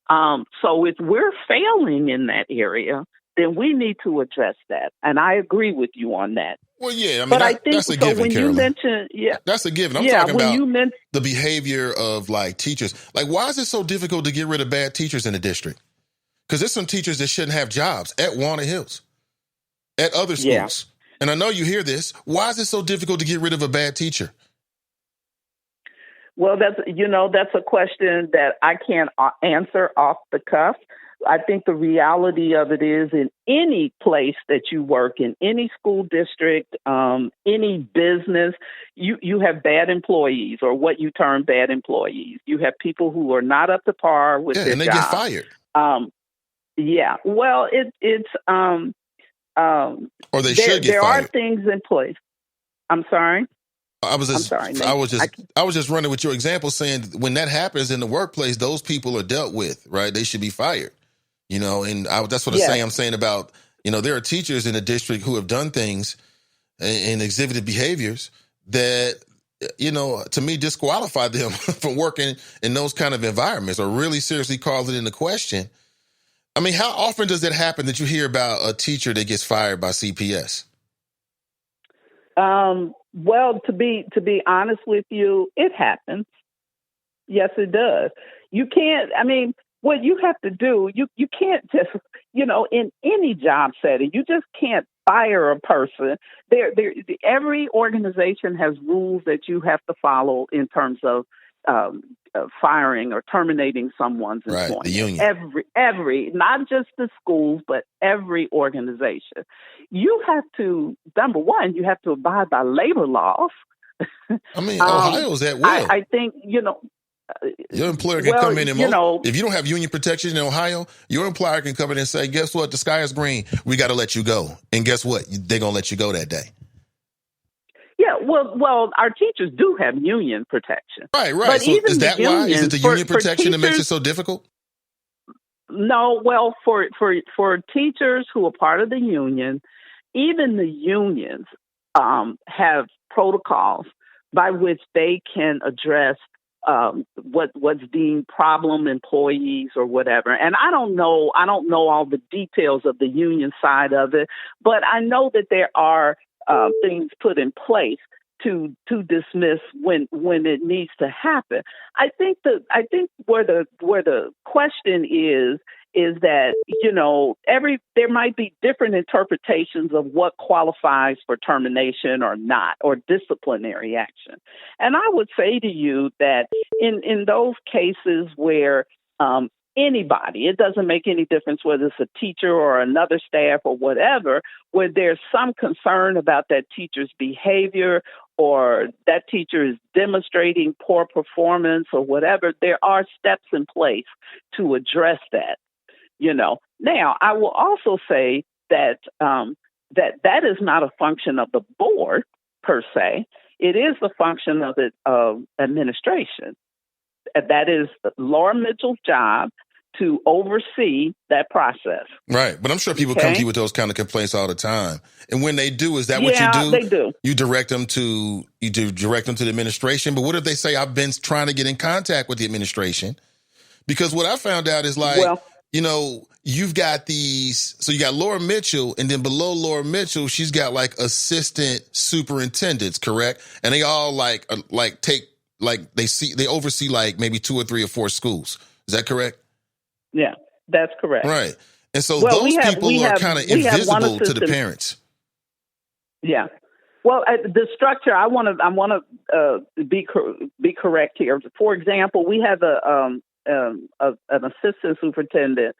So if we're failing in that area, then we need to address that. And I agree with you on that. Well, yeah, I mean, but I think that's a so given, when Carolyn. you mention, that's a given. I'm talking about the behavior of like teachers. Like, why is it so difficult to get rid of bad teachers in the district? Because there's some teachers that shouldn't have jobs at Walnut Hills, at other schools. And I know you hear this. Why is it so difficult to get rid of a bad teacher? Well, that's a question that I can't answer off the cuff. I think the reality of it is in any place that you work, in any school district, any business, you have bad employees or what you term bad employees. You have people who are not up to par with their and they job. get fired. Well, it's or they should get there fired. are things in place. I'm sorry. I was just running with your example, saying when that happens in the workplace, those people are dealt with, right? They should be fired, and that's what I'm saying about, there are teachers in the district who have done things and exhibited behaviors that, to me, disqualify them from working in those kind of environments or really seriously call it into question. I mean, how often does it happen that you hear about a teacher that gets fired by CPS? Well, to be honest with you, it happens. Yes, it does. You can't, what you have to do, you can't just, in any job setting, you just can't fire a person. Every organization has rules that you have to follow in terms of firing or terminating someone's employment. The union. Every, not just the schools, but every organization. You have to, number one, you have to abide by labor laws. Ohio's at will. I think, your employer can come in and if you don't have union protection in Ohio, your employer can come in and say, guess what? The sky is green. We got to let you go. And guess what? They're going to let you go that day. Yeah, well, our teachers do have union protection. Right. But so is that why? Is it the union protection that makes it so difficult? No, well, for teachers who are part of the union, even the unions have protocols by which they can address what's deemed problem employees or whatever. And I don't know all the details of the union side of it, but I know that there are things put in place to dismiss when it needs to happen. I think where the question is that, there might be different interpretations of what qualifies for termination or not, or disciplinary action. And I would say to you that in those cases where anybody, it doesn't make any difference whether it's a teacher or another staff or whatever, where there's some concern about that teacher's behavior or that teacher is demonstrating poor performance or whatever, there are steps in place to address that. Now, I will also say that that is not a function of the board per se. It is the function of administration. That is Laura Mitchell's job to oversee that process. Right. But I'm sure people come to you with those kind of complaints all the time. And when they do, is that what you do? They do. You direct them to the administration. But what if they say, I've been trying to get in contact with the administration? Because what I found out is you've got these, so you got Laura Mitchell, and then below Laura Mitchell, she's got like assistant superintendents, correct? And they all they oversee like maybe 2 or 3 or 4 schools. Is that correct? Yeah, that's correct. Right. And so those people are kind of invisible to the parents. Yeah. Well, the structure, I want to be correct here. For example, we have an assistant superintendent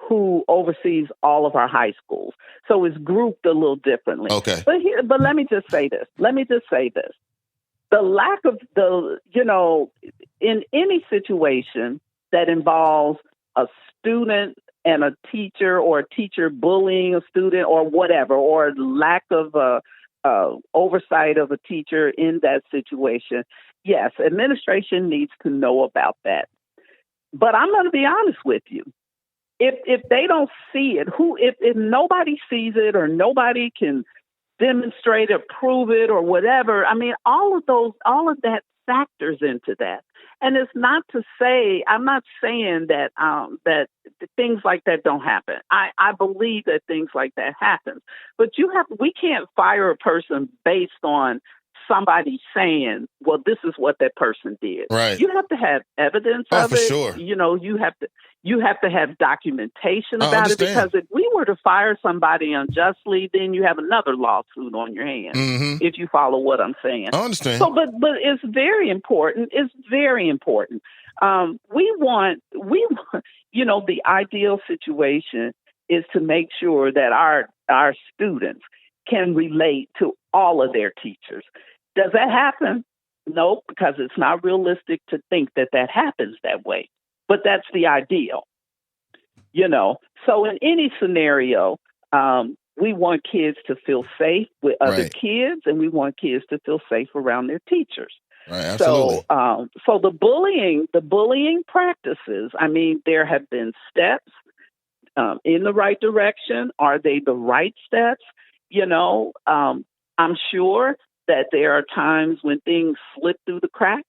who oversees all of our high schools. So it's grouped a little differently. Okay. But let me just say this. The lack of in any situation that involves a student and a teacher, or a teacher bullying a student or whatever, or lack of oversight of a teacher in that situation, yes, administration needs to know about that. But I'm going to be honest with you. If they don't see it, if nobody sees it, or nobody can demonstrate or prove it or whatever, I mean, all of that factors into that. And it's not to say, I'm not saying that that things like that don't happen. I believe that things like that happen. But we can't fire a person based on somebody saying, well, this is what that person did. Right. You have to have evidence of it. Sure. You have to have documentation about it, because if we were to fire somebody unjustly, then you have another lawsuit on your hands. If you follow what I'm saying. I understand. So, but it's very important. It's very important. We want, the ideal situation is to make sure that our students can relate to all of their teachers. Does that happen? No, because it's not realistic to think that happens that way. But that's the ideal, So in any scenario, we want kids to feel safe with other kids, and we want kids to feel safe around their teachers. Right, absolutely. So the bullying practices, I mean, there have been steps in the right direction. Are they the right steps? I'm sure that there are times when things slip through the cracks.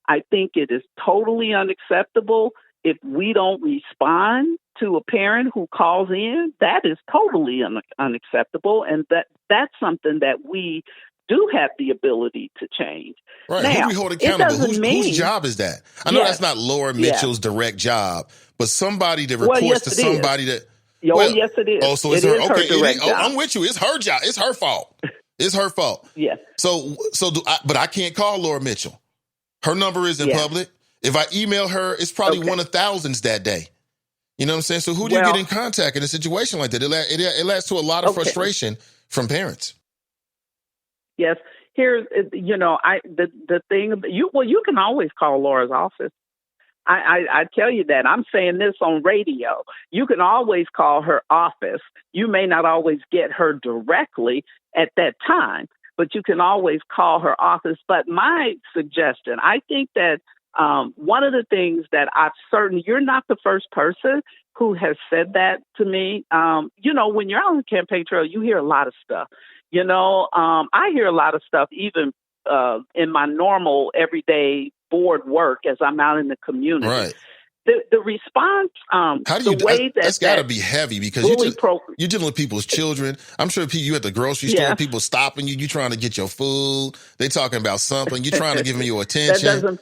I think it is totally unacceptable if we don't respond to a parent who calls in. That is totally unacceptable, and that's something that we do have the ability to change. Right. Now, who do we hold accountable? Whose job is that? I know that's not Laura Mitchell's direct job, but somebody that reports to somebody that. Yes, it is. Oh, so it's her. Okay, I'm with you. It's her job. It's her fault. It's her fault. Yes. But I can't call Laura Mitchell. Her number is in public. If I email her, it's probably one of thousands that day. You know what I'm saying? So who do you get in contact in a situation like that? It adds to a lot of frustration from parents. Yes. Here's, the thing, you can always call Laura's office. I tell you that. I'm saying this on radio. You can always call her office. You may not always get her directly at that time, but you can always call her office. But my suggestion, I think that one of the things that you're not the first person who has said that to me. When you're on the campaign trail, you hear a lot of stuff. I hear a lot of stuff even in my normal everyday board work as I'm out in the community. Right. The response, how do you, the way that's got to be heavy, because you're dealing with people's children. I'm sure you at the grocery store, people stopping you. You're trying to get your food. They talking about something. You're trying to give them your attention.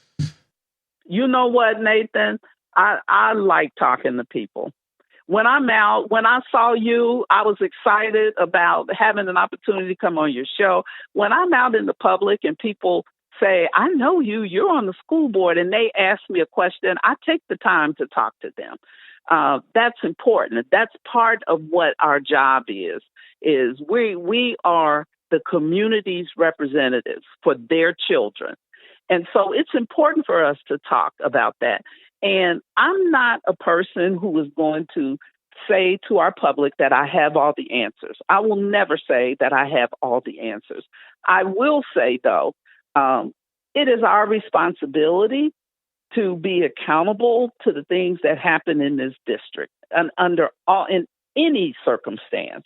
You know what, Nathan? I like talking to people. When I'm out, when I saw you, I was excited about having an opportunity to come on your show. When I'm out in the public and people say, I know you're on the school board, and they ask me a question, I take the time to talk to them. That's important. That's part of what our job is we are the community's representatives for their children. And so it's important for us to talk about that. And I'm not a person who is going to say to our public that I have all the answers. I will never say that I have all the answers. I will say, though, it is our responsibility to be accountable to the things that happen in this district and in any circumstance.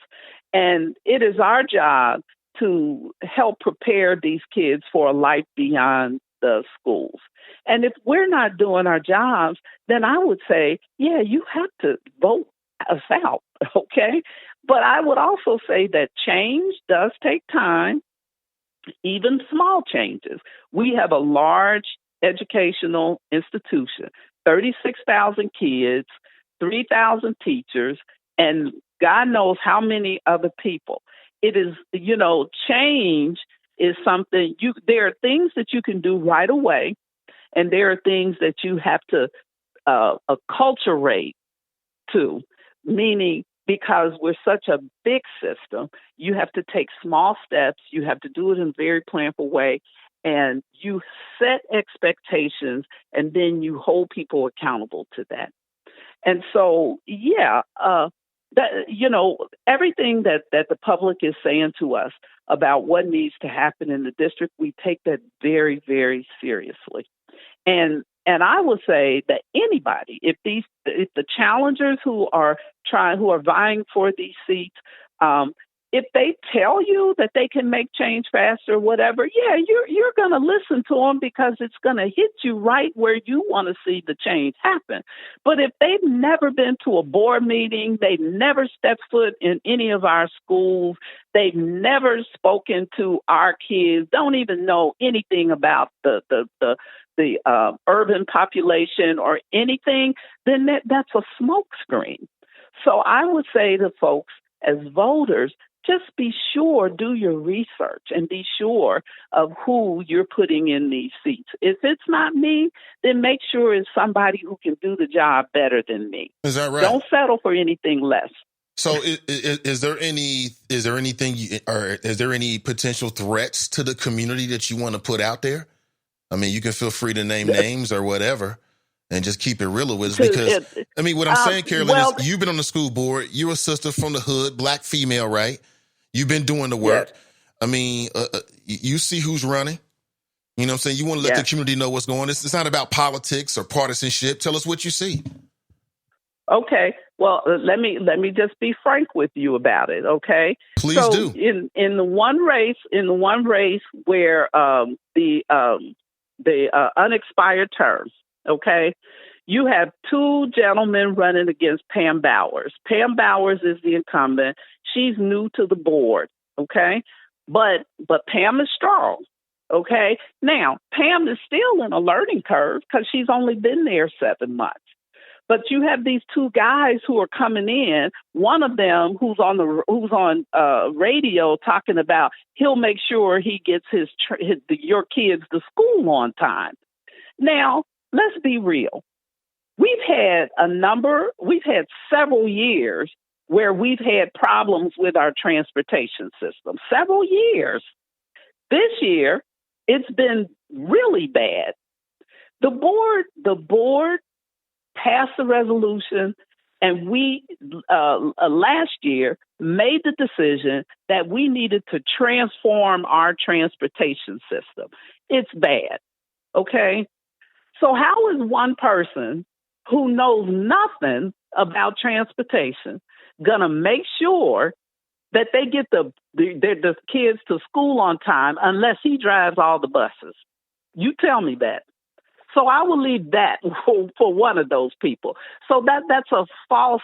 And it is our job to help prepare these kids for a life beyond the schools. And if we're not doing our jobs, then I would say, you have to vote us out, okay? But I would also say that change does take time, even small changes. We have a large educational institution, 36,000 kids, 3,000 teachers, and God knows how many other people. It is, change is something there are things that you can do right away, and there are things that you have to acculturate to. meaning because we're such a big system, you have to take small steps. You have to do it in a very planful way. And you set expectations, and then you hold people accountable to that. And so, everything that the public is saying to us about what needs to happen in the district, we take that very, very seriously. And I will say that anybody, if the challengers who are vying for these seats, if they tell you that they can make change faster or whatever, you're going to listen to them because it's going to hit you right where you want to see the change happen. But if they've never been to a board meeting, they've never stepped foot in any of our schools, they've never spoken to our kids, don't even know anything about the urban population or anything, then that's a smokescreen. So I would say to folks, as voters, just be sure, do your research and be sure of who you're putting in these seats. If it's not me, then make sure it's somebody who can do the job better than me. Is that right? Don't settle for anything less. So is there any potential threats to the community that you want to put out there? I mean, you can feel free to name names or whatever and just keep it real with us. Because, what I'm saying, Carolyn, is you've been on the school board. You're a sister from the hood, black female, right? You've been doing the work. Yes. You see who's running. You know what I'm saying? You want to let the community know what's going on. It's not about politics or partisanship. Tell us what you see. Okay. Well, let me just be frank with you about it. Okay. Please do. In the one race where the unexpired terms, okay, you have two gentlemen running against Pam Bowers. Pam Bowers is the incumbent. She's new to the board, okay? But Pam is strong, okay? Now, Pam is still in a learning curve because she's only been there 7 months. But you have these two guys who are coming in. One of them who's on radio talking about he'll make sure he gets your kids to school on time. Now, let's be real. We've had several years where we've had problems with our transportation system. Several years. This year, it's been really bad. The board passed the resolution, and we last year made the decision that we needed to transform our transportation system. It's bad, okay? So how is one person who knows nothing about transportation going to make sure that they get the kids to school on time unless he drives all the buses? You tell me that. So I will leave that for one of those people. So that's a false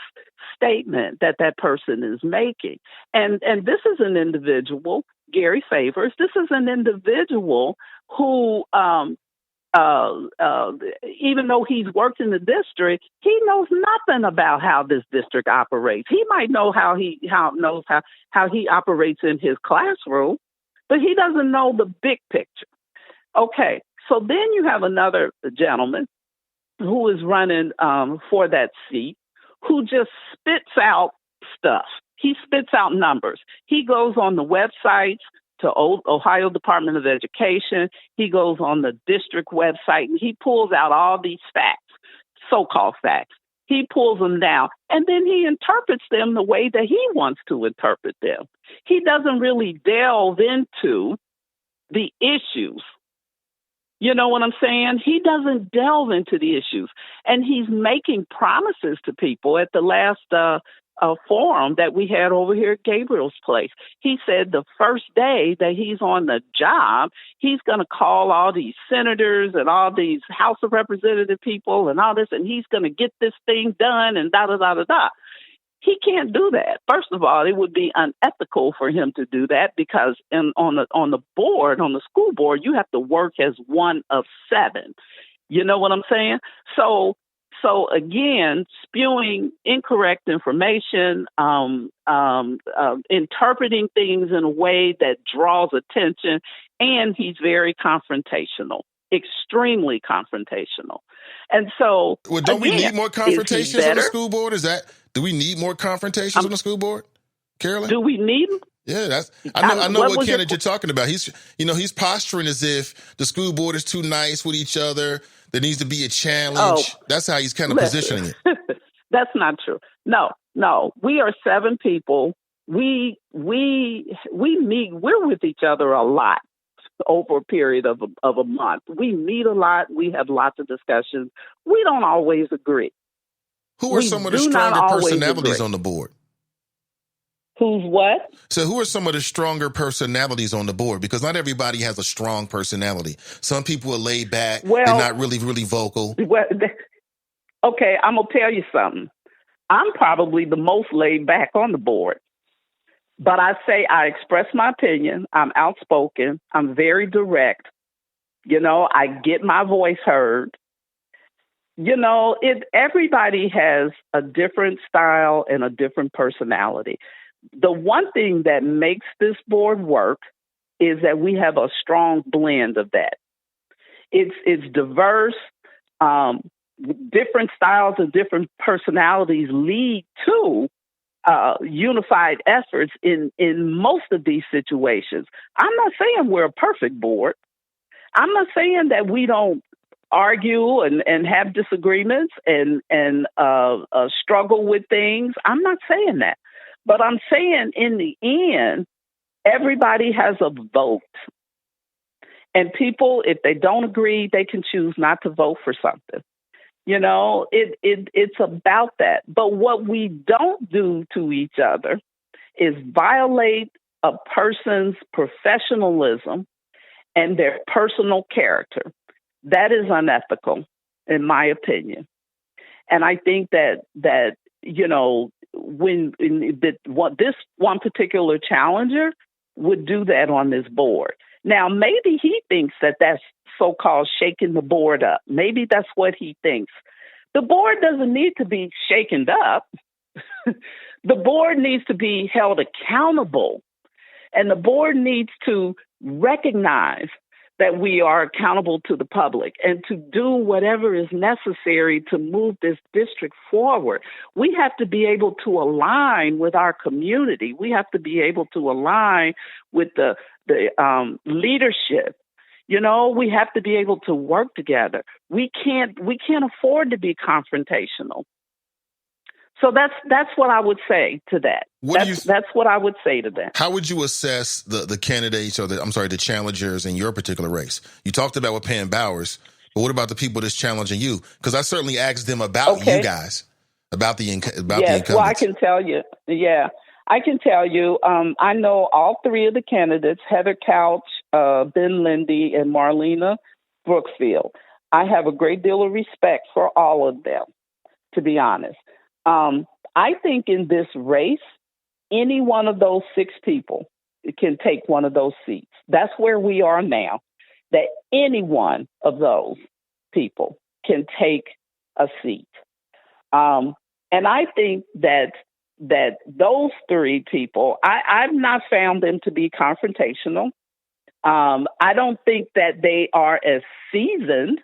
statement that person is making. And this is an individual, Gary Favors. This is an individual who, even though he's worked in the district, he knows nothing about how this district operates. He might know how he operates in his classroom, but he doesn't know the big picture. Okay. So then you have another gentleman who is running for that seat who just spits out stuff. He spits out numbers. He goes on the websites to Ohio Department of Education. He goes on the district website and he pulls out all these facts, so-called facts. He pulls them down and then he interprets them the way that he wants to interpret them. He doesn't really delve into the issues. You know what I'm saying? He doesn't delve into the issues. And he's making promises to people. At the last forum that we had over here at Gabriel's place, he said the first day that he's on the job, he's going to call all these senators and all these House of Representative people and all this, and he's going to get this thing done and da-da-da-da-da. He can't do that. First of all, it would be unethical for him to do that because on the board, on the school board, you have to work as one of 7. You know what I'm saying? So again, spewing incorrect information, interpreting things in a way that draws attention, and he's very confrontational. Extremely confrontational. And so, well, don't we need more confrontations on the school board? Is that Do we need more confrontations on the school board, Carolyn? Do we need them? Yeah, I know what candidate you're talking about. He's posturing as if the school board is too nice with each other. There needs to be a challenge. That's how he's kind of positioning it. That's not true. No. We are 7 people. We meet. We're with each other a lot over a period of a month. We meet a lot. We have lots of discussions. We don't always agree. Who are some of the stronger personalities on the board? Who's what? So who are some of the stronger personalities on the board? Because not everybody has a strong personality. Some people are laid back. They're not really, really vocal. Well, okay, I'm going to tell you something. I'm probably the most laid back on the board. But I express my opinion. I'm outspoken. I'm very direct. I get my voice heard. Everybody has a different style and a different personality. The one thing that makes this board work is that we have a strong blend of that. It's diverse. Different styles and different personalities lead to unified efforts in most of these situations. I'm not saying we're a perfect board. I'm not saying that we don't argue and have disagreements and struggle with things. I'm not saying that. But I'm saying in the end, everybody has a vote. And people, if they don't agree, they can choose not to vote for something. It's about that. But what we don't do to each other is violate a person's professionalism and their personal character. That is unethical, in my opinion. And I think that this one particular challenger would do that on this board. Now, maybe he thinks that that's so-called shaking the board up. Maybe that's what he thinks. The board doesn't need to be shaken up. The board needs to be held accountable. And the board needs to recognize that we are accountable to the public and to do whatever is necessary to move this district forward. We have to be able to align with our community. We have to be able to align with the leadership. We have to be able to work together. We can't afford to be confrontational. So that's what I would say to that. That's what I would say to that. How would you assess the candidates or the challengers in your particular race? You talked about with Pam Bowers, but what about the people that's challenging you? Because I certainly asked them about you guys, about the incumbents. Well, I can tell you. Yeah, I can tell you. I know all 3 of the candidates: Heather Couch, Ben Lindy, and Marlena Brookfield. I have a great deal of respect for all of them, to be honest. I think in this race, any one of those 6 people can take one of those seats. That's where we are now, that any one of those people can take a seat. And I think that those 3 people, I've not found them to be confrontational. I don't think that they are as seasoned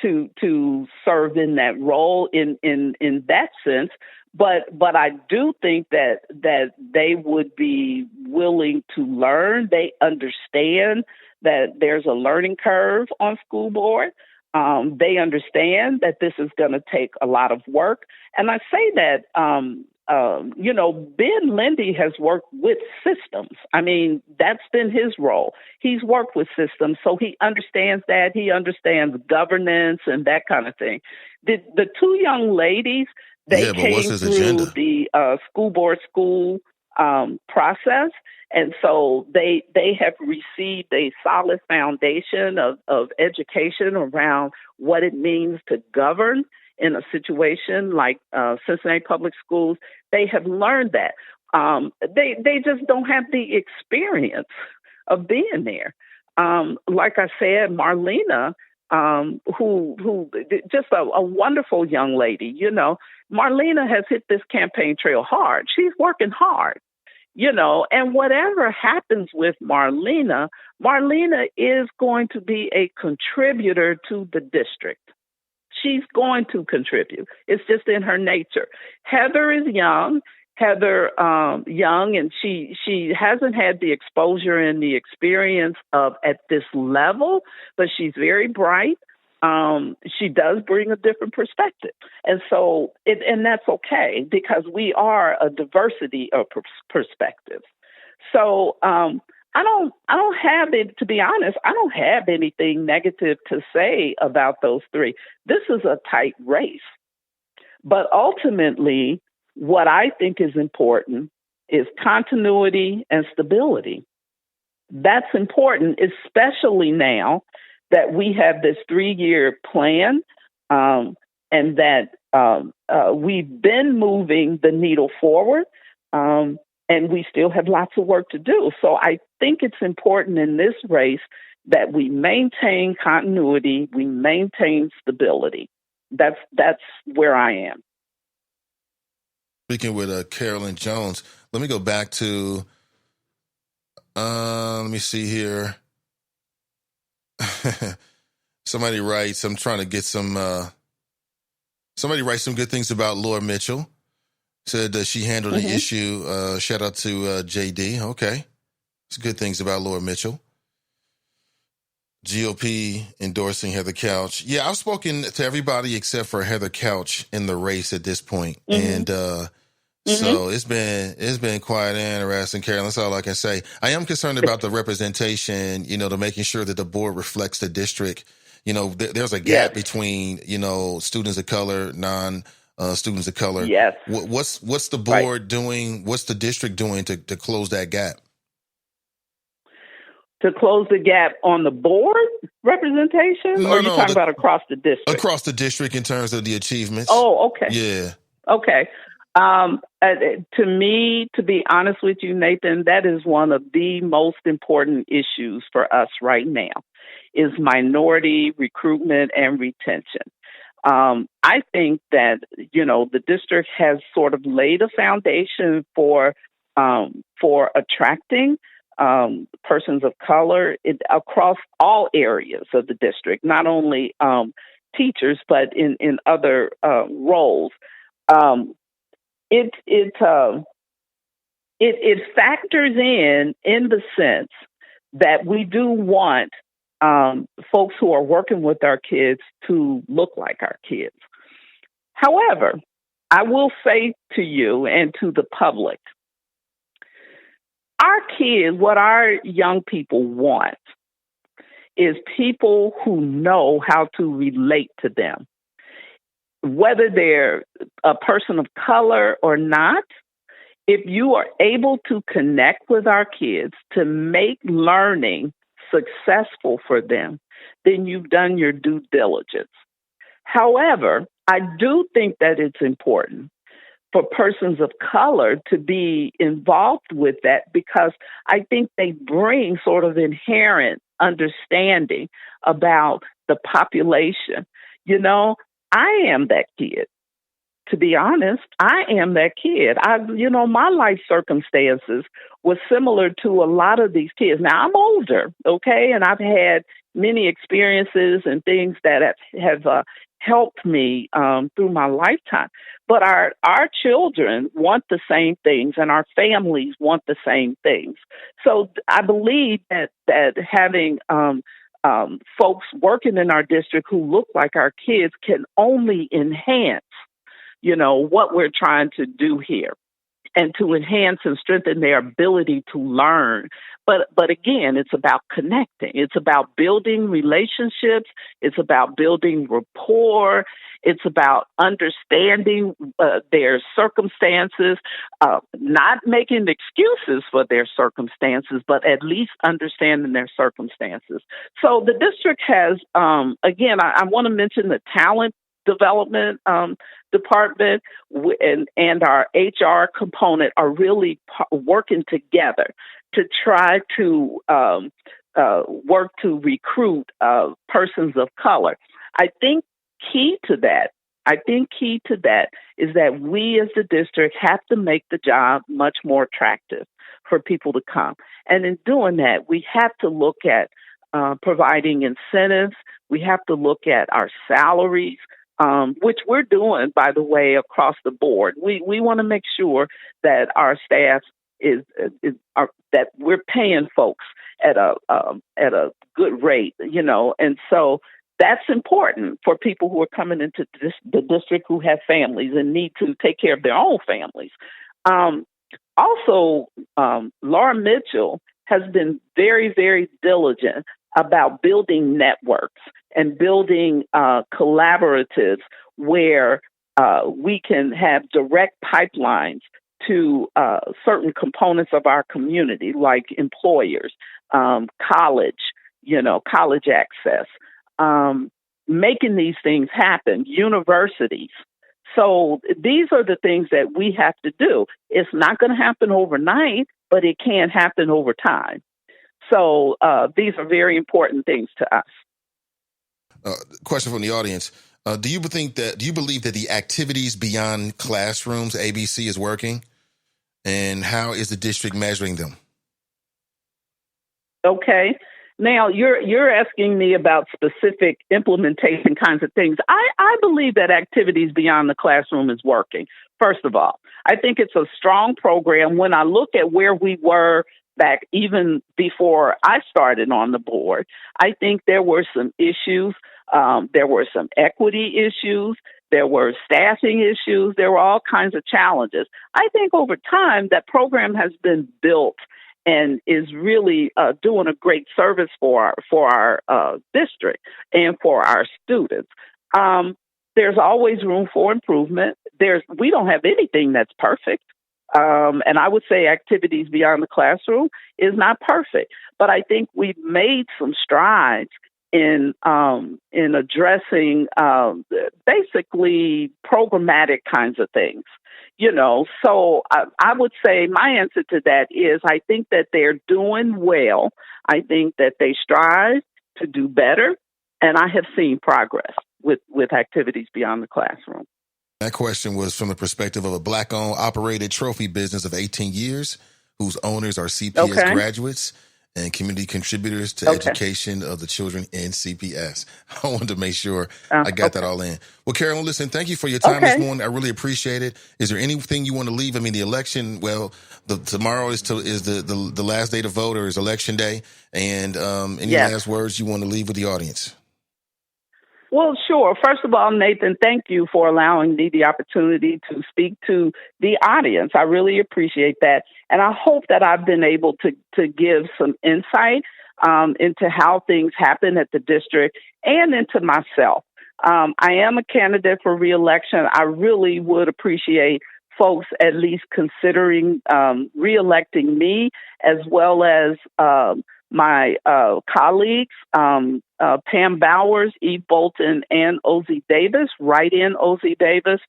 to serve in that role in that sense, but I do think that they would be willing to learn. They understand that there's a learning curve on school board. They understand that this is going to take a lot of work, and I say that Ben Lindy has worked with systems. I mean, that's been his role. He's worked with systems, so he understands that. He understands governance and that kind of thing. The 2 young ladies, they came through the school board process, and so they have received a solid foundation of education around what it means to govern in a situation like Cincinnati Public Schools. They have learned that. They just don't have the experience of being there. Like I said, Marlena, who just a wonderful young lady. Marlena has hit this campaign trail hard. She's working hard. And whatever happens with Marlena is going to be a contributor to the district. she's going to contribute. It's just in her nature. Heather is young. Young, and she hasn't had the exposure and the experience of at this level, but she's very bright. She does bring a different perspective, and so and that's okay because we are a diversity of perspectives. So I don't have it, to be honest. I don't have anything negative to say about those three. This is a tight race, but ultimately, what I think is important is continuity and stability. That's important, especially now that we have this 3-year plan and that we've been moving the needle forward and we still have lots of work to do. So I think it's important in this race that we maintain continuity, we maintain stability. That's where I am. Speaking with Carolyn Jones, let me go back to, let me see here. Somebody writes, I'm trying to get somebody writes some good things about Laura Mitchell. Said that she handled the issue. Shout out to JD. Okay. It's good things about Laura Mitchell. GOP endorsing Heather Couch. Yeah, I've spoken to everybody except for Heather Couch in the race at this point. And so it's been quite interesting, Carolyn. That's all I can say. I am concerned about the representation, to making sure that the board reflects the district. There's a gap between, students of color, students of color. Yes. What's the board doing? What's the district doing to close that gap? To close the gap on the board representation? Or are you talking about across the district? Across the district in terms of the achievements. Oh, okay. Yeah. Okay. To me, to be honest with you, Nathan, that is one of the most important issues for us right now is minority recruitment and retention. I think that, the district has sort of laid a foundation for attracting persons of color across all areas of the district, not only teachers, but in other roles. It factors in the sense that we do want folks who are working with our kids to look like our kids. However, I will say to you and to the public, our kids, what our young people want is people who know how to relate to them. Whether they're a person of color or not, if you are able to connect with our kids to make learning successful for them, then you've done your due diligence. However, I do think that it's important for persons of color to be involved with that because I think they bring sort of inherent understanding about the population. I am that kid. To be honest, I am that kid. My life circumstances was similar to a lot of these kids. Now, I'm older, okay, and I've had many experiences and things that have helped me through my lifetime. But our children want the same things, and our families want the same things. So I believe that having folks working in our district who look like our kids can only enhance, what we're trying to do here and to enhance and strengthen their ability to learn. But again, it's about connecting. It's about building relationships. It's about building rapport. It's about understanding their circumstances, not making excuses for their circumstances, but at least understanding their circumstances. So the district has, again, I want to mention the talent development department and our HR component are really working together to try to work to recruit persons of color. I think key to that is that we as the district have to make the job much more attractive for people to come. And in doing that, we have to look at providing incentives. We have to look at our salaries. which we're doing, by the way, across the board. We want to make sure that our staff that we're paying folks at a good rate, and so that's important for people who are coming into the district who have families and need to take care of their own families. Also, Laura Mitchell has been very, very diligent about building networks and building collaboratives where we can have direct pipelines to certain components of our community, like employers, college access, making these things happen, universities. So these are the things that we have to do. It's not going to happen overnight, but it can happen over time. So these are very important things to us. Question from the audience. Do you believe that the activities beyond classrooms, ABC, is working? And how is the district measuring them? Okay. Now, you're asking me about specific implementation kinds of things. I believe that activities beyond the classroom is working. First of all, I think it's a strong program. When I look at where we were back even before I started on the board, I think there were some issues. There were some equity issues. There were staffing issues. There were all kinds of challenges. I think over time that program has been built and is really doing a great service for our district and for our students. There's always room for improvement. We don't have anything that's perfect. And I would say activities beyond the classroom is not perfect. But I think we've made some strides in addressing basically programmatic kinds of things. So I would say my answer to that is I think that they're doing well. I think that they strive to do better, and I have seen progress with activities beyond the classroom. That question was from the perspective of a Black-owned, operated trophy business of 18 years, whose owners are CPS graduates and community contributors to education of the children in CPS. I wanted to make sure I got that all in. Well, Carolyn, listen, thank you for your time this morning. I really appreciate it. Is there anything you want to leave? I mean, the election, tomorrow is the last day to vote, or is election day. And any last words you want to leave with the audience? Well, sure. First of all, Nathan, thank you for allowing me the opportunity to speak to the audience. I really appreciate that. And I hope that I've been able to give some insight into how things happen at the district and into myself. I am a candidate for reelection. I really would appreciate folks at least considering reelecting me, as well as my colleagues, Pam Bowers, Eve Bolton, and Ozzie Davis, write-in Ozzie Davis.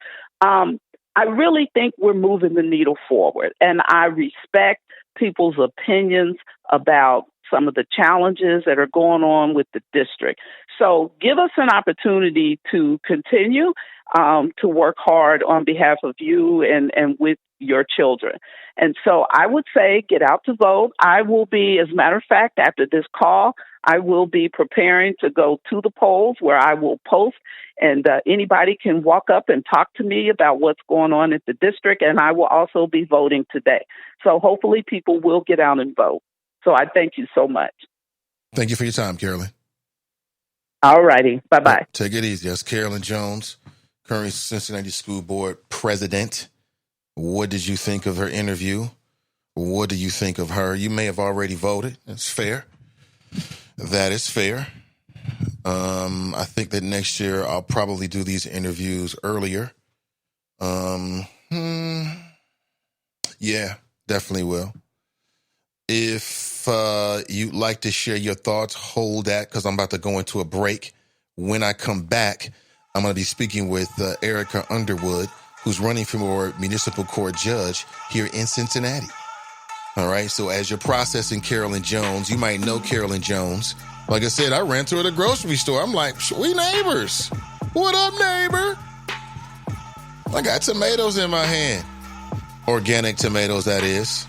I really think we're moving the needle forward, and I respect people's opinions about some of the challenges that are going on with the district. So give us an opportunity to continue to work hard on behalf of you and with your children. And so I would say get out to vote. I will be, as a matter of fact, after this call, I will be preparing to go to the polls where I will post, and anybody can walk up and talk to me about what's going on at the district, and I will also be voting today. So hopefully people will get out and vote. So I thank you so much. Thank you for your time, Carolyn. All righty. Bye-bye. Take it easy. That's Carolyn Jones, current Cincinnati School Board president. What did you think of her interview? What do you think of her? You may have already voted. That's fair. That is fair. I think that next year I'll probably do these interviews earlier. Yeah, definitely will. If you'd like to share your thoughts, hold that, because I'm about to go into a break. When I come back, I'm going to be speaking with Arica Underwood, who's running for municipal court judge here in Cincinnati. All right, so as you're processing Carolyn Jones, you might know Carolyn Jones. Like I said, I ran to her at the grocery store. I'm like, we neighbors. What up, neighbor? I got tomatoes in my hand. Organic tomatoes, that is.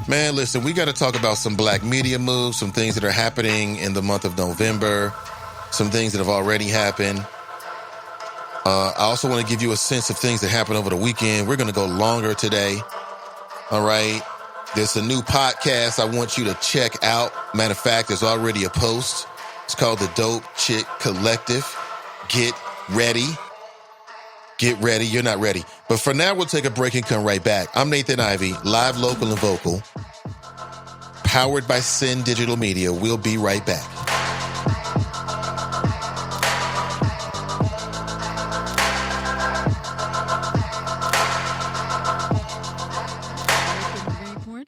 Man, listen, we got to talk about some black media moves, some things that are happening in the month of November, some things that have already happened. I also want to give you a sense of things that happened over the weekend. We're going to go longer today. All right. There's a new podcast I want you to check out. Matter of fact, there's already a post. It's called The Dope Chick Collective. Get ready. Get ready. You're not ready. But for now, we'll take a break and come right back. I'm Nathan Ivey, live, local, and vocal. Powered by Sin Digital Media. We'll be right back.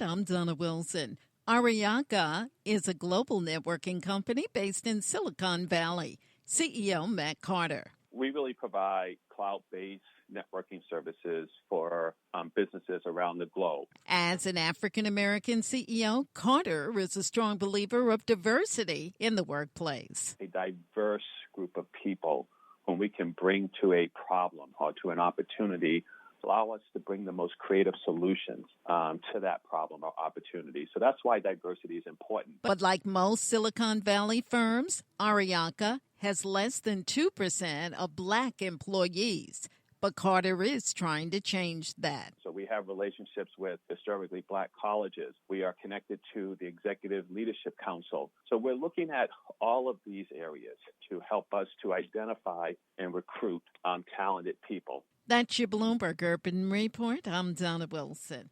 I'm Donna Wilson. Arica is a global networking company based in Silicon Valley. CEO Matt Carter. We really provide cloud-based networking services for businesses around the globe. As an African-American CEO, Carter is a strong believer of diversity in the workplace. A diverse group of people whom we can bring to a problem or to an opportunity allow us to bring the most creative solutions to that problem or opportunity. So that's why diversity is important. But like most Silicon Valley firms, Arica has less than 2% of Black employees. But Carter is trying to change that. So we have relationships with historically Black colleges. We are connected to the Executive Leadership Council. So we're looking at all of these areas to help us to identify and recruit talented people. That's your Bloomberg Urban Report. I'm Donna Wilson.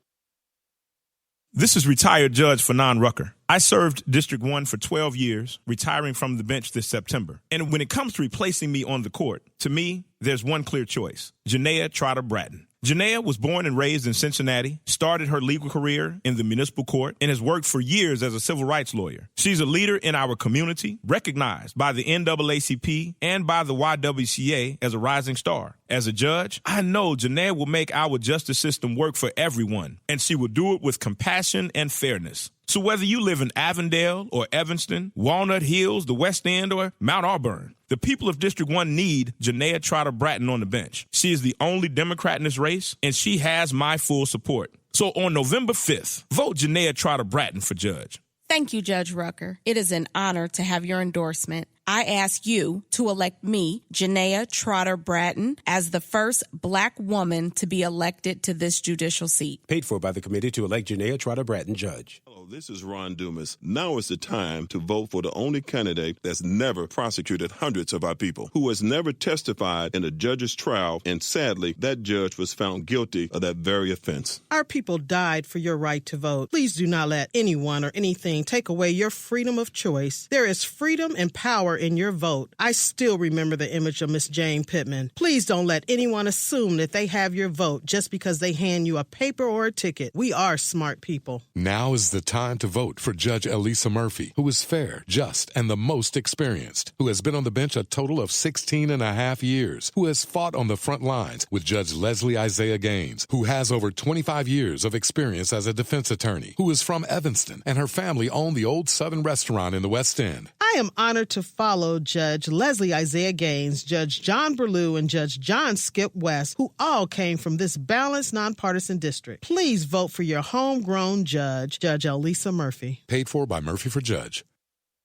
This is retired Judge Fanon Rucker. I served District 1 for 12 years, retiring from the bench this September. And when it comes to replacing me on the court, to me, there's one clear choice: Janaea Trotter Bratton. Janaea was born and raised in Cincinnati, started her legal career in the municipal court, and has worked for years as a civil rights lawyer. She's a leader in our community, recognized by the NAACP and by the YWCA as a rising star. As a judge, I know Janaea will make our justice system work for everyone, and she will do it with compassion and fairness. So whether you live in Avondale or Evanston, Walnut Hills, the West End, or Mount Auburn, the people of District 1 need Janaea Trotter Bratton on the bench. She is the only Democrat in this race, and she has my full support. So on November 5th, vote Janaea Trotter Bratton for judge. Thank you, Judge Rucker. It is an honor to have your endorsement. I ask you to elect me, Janaea Trotter Bratton, as the first Black woman to be elected to this judicial seat. Paid for by the committee to elect Janaea Trotter Bratton judge. Hello, this is Ron Dumas. Now is the time to vote for the only candidate that's never prosecuted hundreds of our people, who has never testified in a judge's trial, and sadly, that judge was found guilty of that very offense. Our people died for your right to vote. Please do not let anyone or anything take away your freedom of choice. There is freedom and power in your vote. I still remember the image of Miss Jane Pittman. Please don't let anyone assume that they have your vote just because they hand you a paper or a ticket. We are smart people. Now is the time to vote for Judge Elisa Murphy, who is fair, just, and the most experienced, who has been on the bench a total of 16 and a half years, who has fought on the front lines with Judge Leslie Isaiah Gaines, who has over 25 years of experience as a defense attorney, who is from Evanston, and her family owned the Old Southern Restaurant in the West End. I am honored to follow Judge Leslie Isaiah Gaines, Judge John Berlew, and Judge John Skip West, who all came from this balanced, nonpartisan district. Please vote for your homegrown judge, Judge Elisa Murphy. Paid for by Murphy for Judge.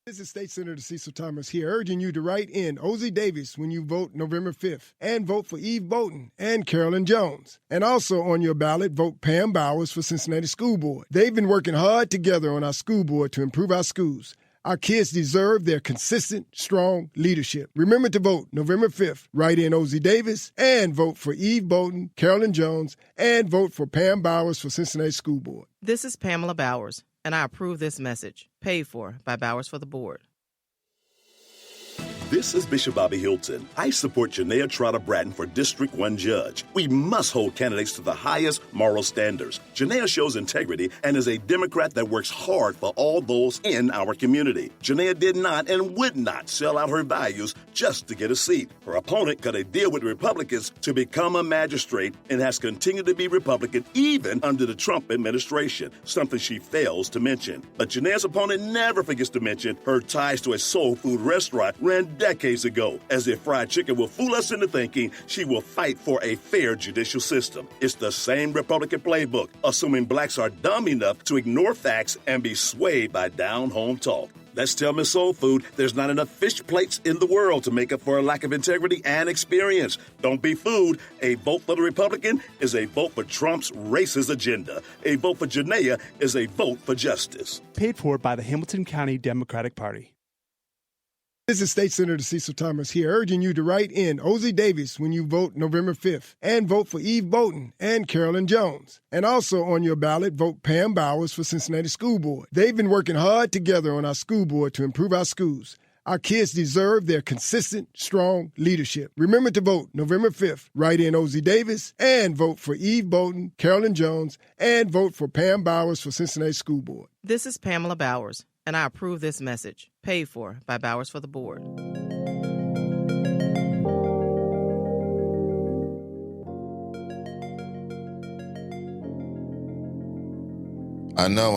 This is State Senator Cecil Thomas here, urging you to write in Ozzie Davis when you vote November 5th, and vote for Eve Bolton and Carolyn Jones. And also on your ballot, vote Pam Bowers for Cincinnati School Board. They've been working hard together on our school board to improve our schools. Our kids deserve their consistent, strong leadership. Remember to vote November 5th. Write in Ozzie Davis and vote for Eve Bolton, Carolyn Jones, and vote for Pam Bowers for Cincinnati School Board. This is Pamela Bowers, and I approve this message. Paid for by Bowers for the Board. This is Bishop Bobby Hilton. I support Janaea Trotter Bratton for District 1 Judge. We must hold candidates to the highest moral standards. Janaea shows integrity and is a Democrat that works hard for all those in our community. Janaea did not and would not sell out her values just to get a seat. Her opponent cut a deal with Republicans to become a magistrate and has continued to be Republican even under the Trump administration, something she fails to mention. But Janaea's opponent never forgets to mention her ties to a soul food restaurant ran decades ago, as if fried chicken will fool us into thinking she will fight for a fair judicial system. It's the same Republican playbook, assuming blacks are dumb enough to ignore facts and be swayed by down-home talk. Let's tell Miss Soul Food there's not enough fish plates in the world to make up for a lack of integrity and experience. Don't be fooled. A vote for the Republican is a vote for Trump's racist agenda. A vote for Janaea is a vote for justice. Paid for by the Hamilton County Democratic Party. This is State Senator Cecil Thomas here, urging you to write in Ozzie Davis when you vote November 5th, and vote for Eve Bolton and Carolyn Jones. And also on your ballot, vote Pam Bowers for Cincinnati School Board. They've been working hard together on our school board to improve our schools. Our kids deserve their consistent, strong leadership. Remember to vote November 5th. Write in Ozzie Davis and vote for Eve Bolton, Carolyn Jones, and vote for Pam Bowers for Cincinnati School Board. This is Pamela Bowers, and I approve this message. Paid for by Bowers for the Board. I know.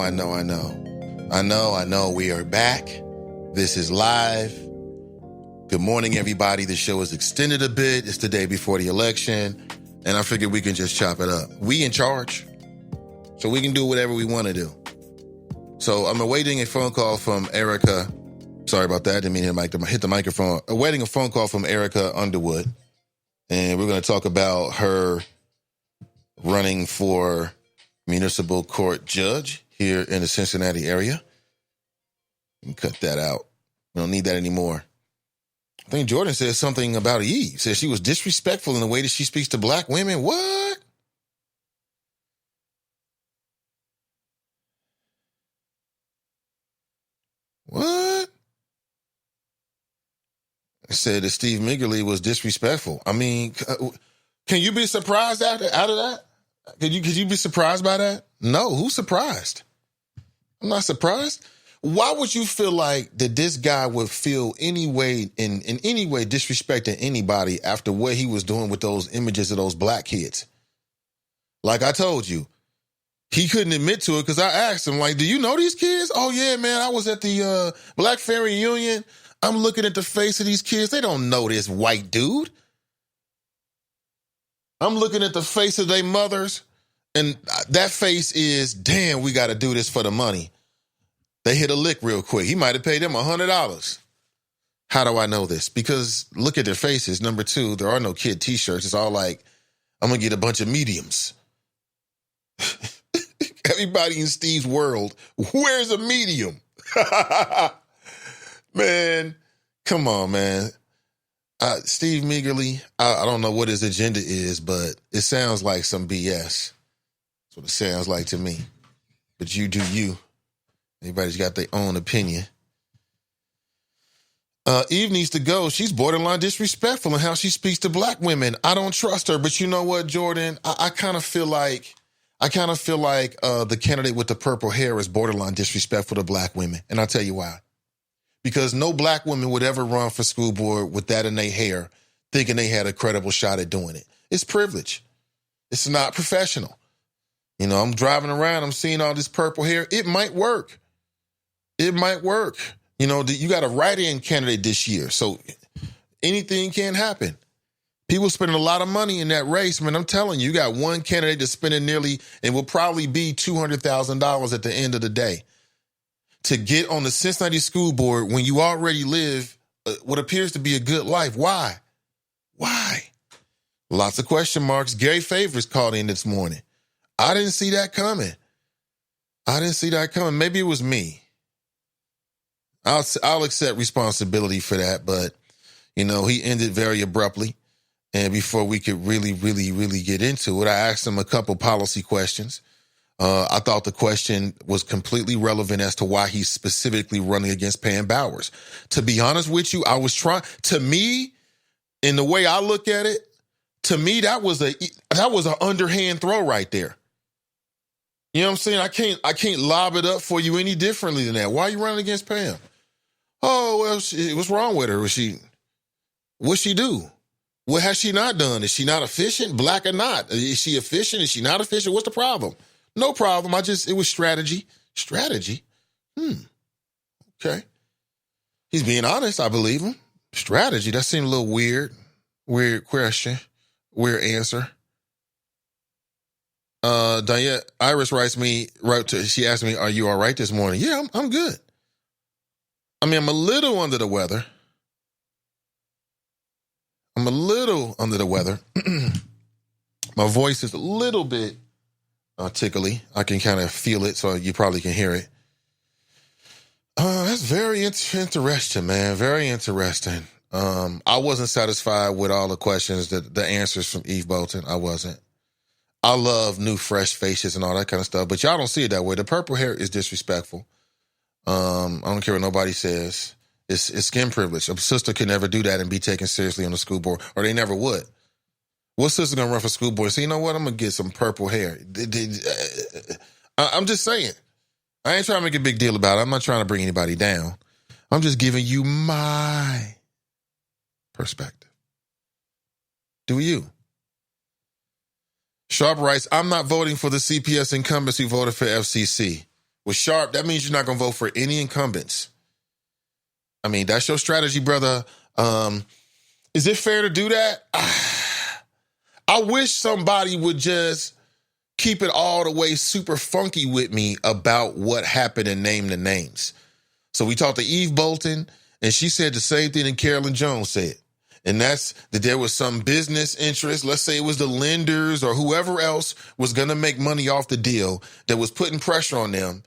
We are back. This is live. Good morning, everybody. The show is extended a bit. It's the day before the election, and I figured we can just chop it up. We in charge, so we can do whatever we want to do. So I'm awaiting a phone call from Arica. Sorry about that. Didn't mean to hit the microphone. Awaiting a phone call from Arica Underwood, and we're going to talk about her running for municipal court judge here in the Cincinnati area. Cut that out. We don't need that anymore. I think Jordan said something about Eve. Said she was disrespectful in the way that she speaks to black women. What? What? Said that Steve Migley was disrespectful. I mean, can you be surprised out of that? Could you be surprised by that? No. Who's surprised? I'm not surprised. Why would you feel like that this guy would feel any way in any way disrespecting anybody after what he was doing with those images of those black kids? Like I told you, he couldn't admit to it because I asked him, like, do you know these kids? Oh, yeah, man, I was at the Black Family Reunion. I'm looking at the face of these kids. They don't know this white dude. I'm looking at the face of their mothers, and that face is, damn, we got to do this for the money. They hit a lick real quick. He might have paid them $100. How do I know this? Because look at their faces. Number two, there are no kid T-shirts. It's all like, I'm going to get a bunch of mediums. Everybody in Steve's world, where's a medium? Man, come on, man. Steve Meagerly, I don't know what his agenda is, but it sounds like some BS. That's what it sounds like to me. But you do you. Everybody's got their own opinion. Eve needs to go. She's borderline disrespectful in how she speaks to black women. I don't trust her, but you know what, Jordan? I kind of feel like the candidate with the purple hair is borderline disrespectful to black women, and I'll tell you why. Because no black woman would ever run for school board with that in their hair, thinking they had a credible shot at doing it. It's privilege. It's not professional. You know, I'm driving around, I'm seeing all this purple hair. It might work. It might work. You know, you got a write-in candidate this year, so anything can happen. People spending a lot of money in that race. Man, I'm telling you, you got one candidate that's spending nearly, and will probably be $200,000 at the end of the day to get on the Cincinnati School Board when you already live what appears to be a good life. Why? Why? Lots of question marks. Gary Favors called in this morning. I didn't see that coming. Maybe it was me. I'll accept responsibility for that, but, you know, he ended very abruptly. And before we could really get into it, I asked him a couple policy questions. I thought the question was completely relevant as to why he's specifically running against Pam Bowers. To be honest with you, to me, in the way I look at it, to me, that was an underhand throw right there. You know what I'm saying? I can't lob it up for you any differently than that. Why are you running against Pam? Oh, well, what's wrong with her? What's she do? What has she not done? Is she not efficient, black or not? Is she efficient? Is she not efficient? What's the problem? No problem. It was strategy. Strategy? Okay. He's being honest. I believe him. Strategy. That seemed a little weird. Weird question. Weird answer. Diane Iris she asked me, are you all right this morning? Yeah, I'm good. I'm a little under the weather. My voice is a little bit tickly. I can kind of feel it, so you probably can hear it. That's very interesting, man. Very interesting. I wasn't satisfied with all the questions, the answers from Eve Bolton. I wasn't. I love new, fresh faces and all that kind of stuff, but y'all don't see it that way. The purple hair is disrespectful. I don't care what nobody says. It's skin privilege. A sister could never do that and be taken seriously on the school board, or they never would. What sister gonna run for school board and say, you know what, I'm gonna get some purple hair? I'm just saying. I ain't trying to make a big deal about it. I'm not trying to bring anybody down. I'm just giving you my perspective. Do you? Sharp writes, I'm not voting for the CPS incumbents who voted for FCC. With Sharp, that means you're not going to vote for any incumbents. I mean, that's your strategy, brother. Is it fair to do that? I wish somebody would just keep it all the way super funky with me about what happened and name the names. So we talked to Eve Bolton, and she said the same thing that Carolyn Jones said. And that's that there was some business interest. Let's say it was the lenders or whoever else was going to make money off the deal that was putting pressure on them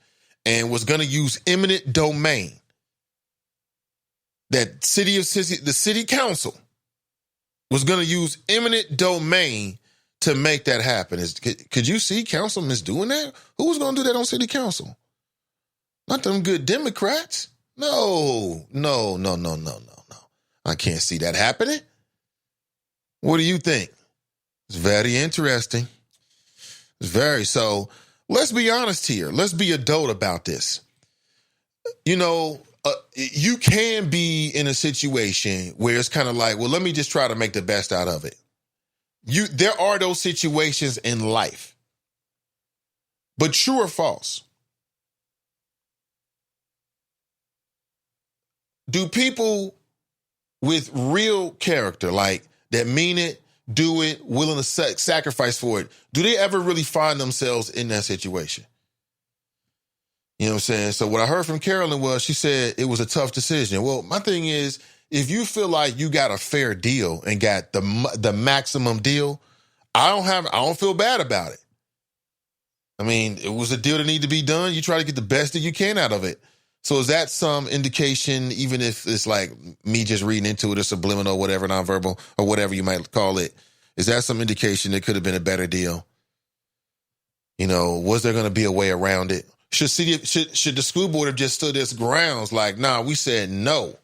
and was going to use eminent domain. That the city council was going to use eminent domain to make that happen. Could you see councilmen doing that? Who was going to do that on city council? Not them good Democrats. No. I can't see that happening. What do you think? It's very interesting. So let's be honest here. Let's be adult about this. You know, you can be in a situation where it's kind of like, well, let me just try to make the best out of it. There are those situations in life. But true or false? Do people with real character, like that mean it, do it, willing to sacrifice for it, do they ever really find themselves in that situation? You know what I'm saying? So what I heard from Carolyn was she said it was a tough decision. Well, my thing is, if you feel like you got a fair deal and got the maximum deal, I don't feel bad about it. I mean, it was a deal that needed to be done. You try to get the best that you can out of it. So is that some indication, even if it's like me just reading into it or subliminal or whatever, nonverbal or whatever you might call it, is that some indication it could have been a better deal? You know, was there going to be a way around it? Should the school board have just stood its grounds like, nah, we said no,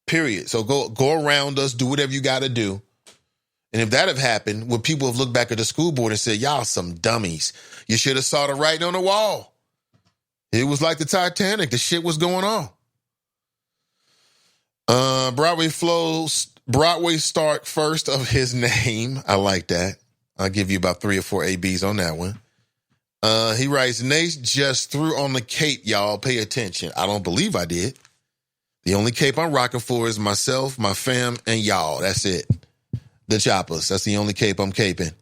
period. So go around us, do whatever you got to do. And if that have happened, would people have looked back at the school board and said, y'all some dummies. You should have saw the writing on the wall. It was like the Titanic. The shit was going on. Broadway Stark first of his name. I like that. I'll give you about 3 or 4 ABs on that one. He writes, Nate just threw on the cape, y'all. Pay attention. I don't believe I did. The only cape I'm rocking for is myself, my fam, and y'all. That's it. The choppers. That's the only cape I'm caping.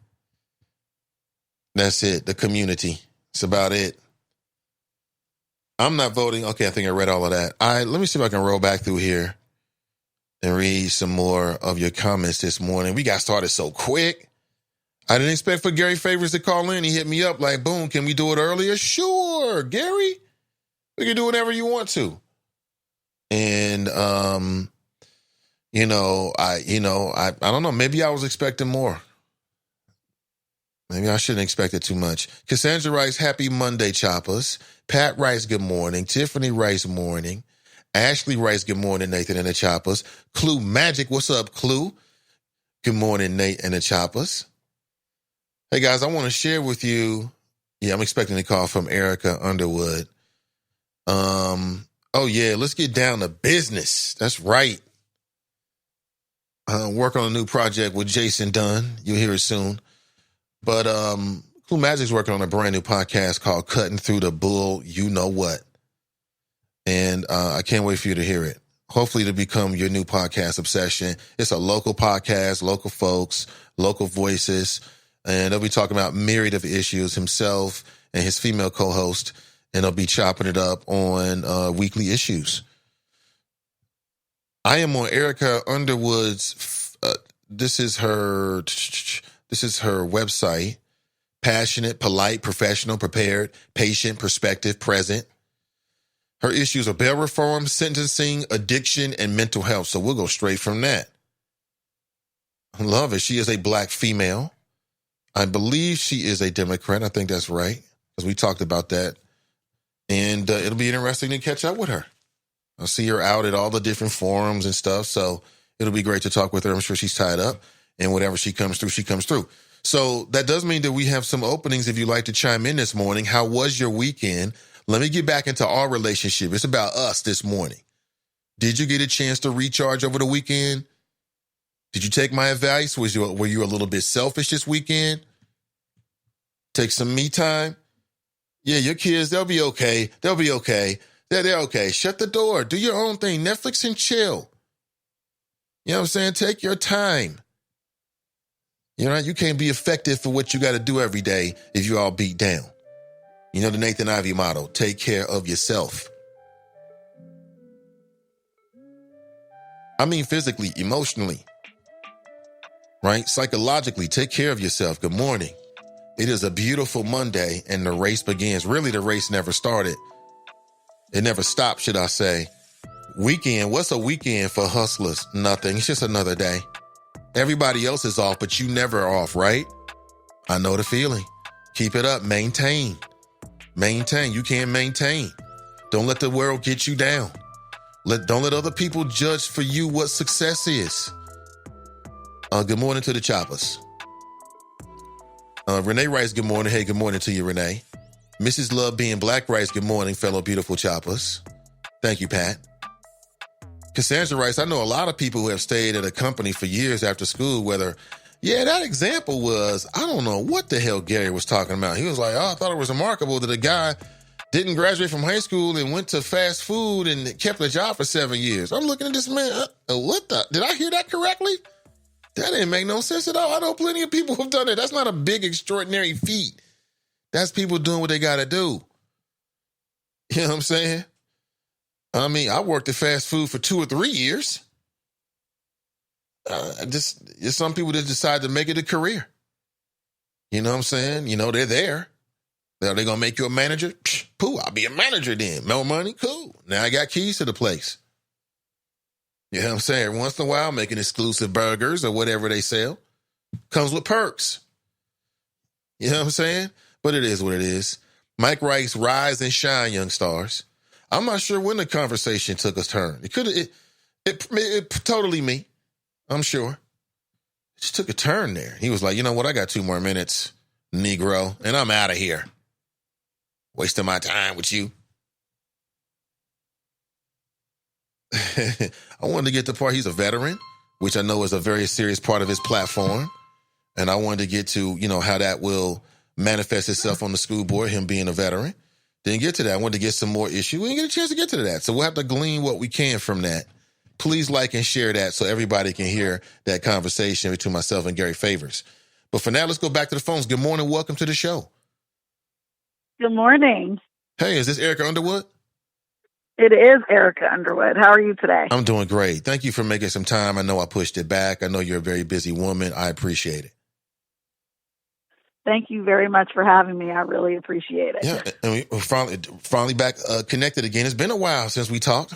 That's it. The community. That's about it. I'm not voting. Okay, I think I read all of that. Let me see if I can roll back through here and read some more of your comments this morning. We got started so quick. I didn't expect for Gary Favors to call in. He hit me up like, boom, can we do it earlier? Sure, Gary. We can do whatever you want to. And, I don't know. Maybe I was expecting more. Maybe I shouldn't expect it too much. Cassandra writes, happy Monday, choppers. Pat writes, good morning. Tiffany writes, morning. Ashley writes, good morning, Nathan and the choppers. Clue Magic, what's up, Clue? Good morning, Nate and the choppers. Hey, guys, I want to share with you. Yeah, I'm expecting a call from Arica, Underwood. Let's get down to business. That's right. Work on a new project with Jason Dunn. You'll hear it soon. But Clue Magic's working on a brand new podcast called Cutting Through the Bull, You Know What. And I can't wait for you to hear it. Hopefully it'll become your new podcast obsession. It's a local podcast, local folks, local voices. And they'll be talking about myriad of issues, himself and his female co-host. And they'll be chopping it up on weekly issues. I am on Arica Underwood's. This is her website. Passionate, polite, professional, prepared, patient, perspective, present. Her issues are bail reform, sentencing, addiction, and mental health. So we'll go straight from that. I love it. She is a black female. I believe she is a Democrat. I think that's right, because we talked about that. And it'll be interesting to catch up with her. I'll see her out at all the different forums and stuff. So it'll be great to talk with her. I'm sure she's tied up. And whatever she comes through, she comes through. So that does mean that we have some openings if you'd like to chime in this morning. How was your weekend? Let me get back into our relationship. It's about us this morning. Did you get a chance to recharge over the weekend? Did you take my advice? Were you a little bit selfish this weekend? Take some me time? Yeah, your kids, they'll be okay. They'll be okay. They're okay. Shut the door. Do your own thing. Netflix and chill. You know what I'm saying? Take your time. You know, you can't be effective for what you got to do every day if you're all beat down. You know the Nathan Ivey motto, take care of yourself. I mean physically, emotionally, right? Psychologically, take care of yourself. Good morning. It is a beautiful Monday and the race begins. Really, the race never started. It never stopped, should I say. Weekend, what's a weekend for hustlers? Nothing. It's just another day. Everybody else is off, but you never are off, right? I know the feeling. Keep it up. Maintain. Maintain. You can't maintain. Don't let the world get you down. Don't let other people judge for you what success is. Good morning to the choppers. Renee writes, good morning. Hey, good morning to you, Renee. Mrs. Love Being Black writes, good morning, fellow beautiful choppers. Thank you, Pat. Cassandra writes, I know a lot of people who have stayed at a company for years after school, that example was, I don't know what the hell Gary was talking about. He was like, I thought it was remarkable that a guy didn't graduate from high school and went to fast food and kept a job for 7 years. I'm looking at this man, did I hear that correctly? That didn't make no sense at all. I know plenty of people who've done it. That's not a big, extraordinary feat. That's people doing what they got to do. You know what I'm saying? I mean, I worked at fast food for 2 or 3 years. There's some people that decide to make it a career. You know what I'm saying? You know, they're there. Are they going to make you a manager? Pooh, I'll be a manager then. More money? Cool. Now I got keys to the place. You know what I'm saying? Every once in a while, making exclusive burgers or whatever they sell. Comes with perks. You know what I'm saying? But it is what it is. Mike writes, rise and shine, young stars. I'm not sure when the conversation took a turn. It totally me. I'm sure. It just took a turn there. He was like, you know what? I got 2 more minutes, Negro, and I'm out of here. Wasting my time with you. I wanted to get to the part, he's a veteran, which I know is a very serious part of his platform. And I wanted to get to, how that will manifest itself on the school board, him being a veteran. Didn't get to that. I wanted to get some more issue. We didn't get a chance to get to that. So we'll have to glean what we can from that. Please like and share that so everybody can hear that conversation between myself and Gary Favors. But for now, let's go back to the phones. Good morning. Welcome to the show. Good morning. Hey, is this Arica Underwood? It is Arica Underwood. How are you today? I'm doing great. Thank you for making some time. I know I pushed it back. I know you're a very busy woman. I appreciate it. Thank you very much for having me. I really appreciate it. Yeah, and we're finally back connected again. It's been a while since we talked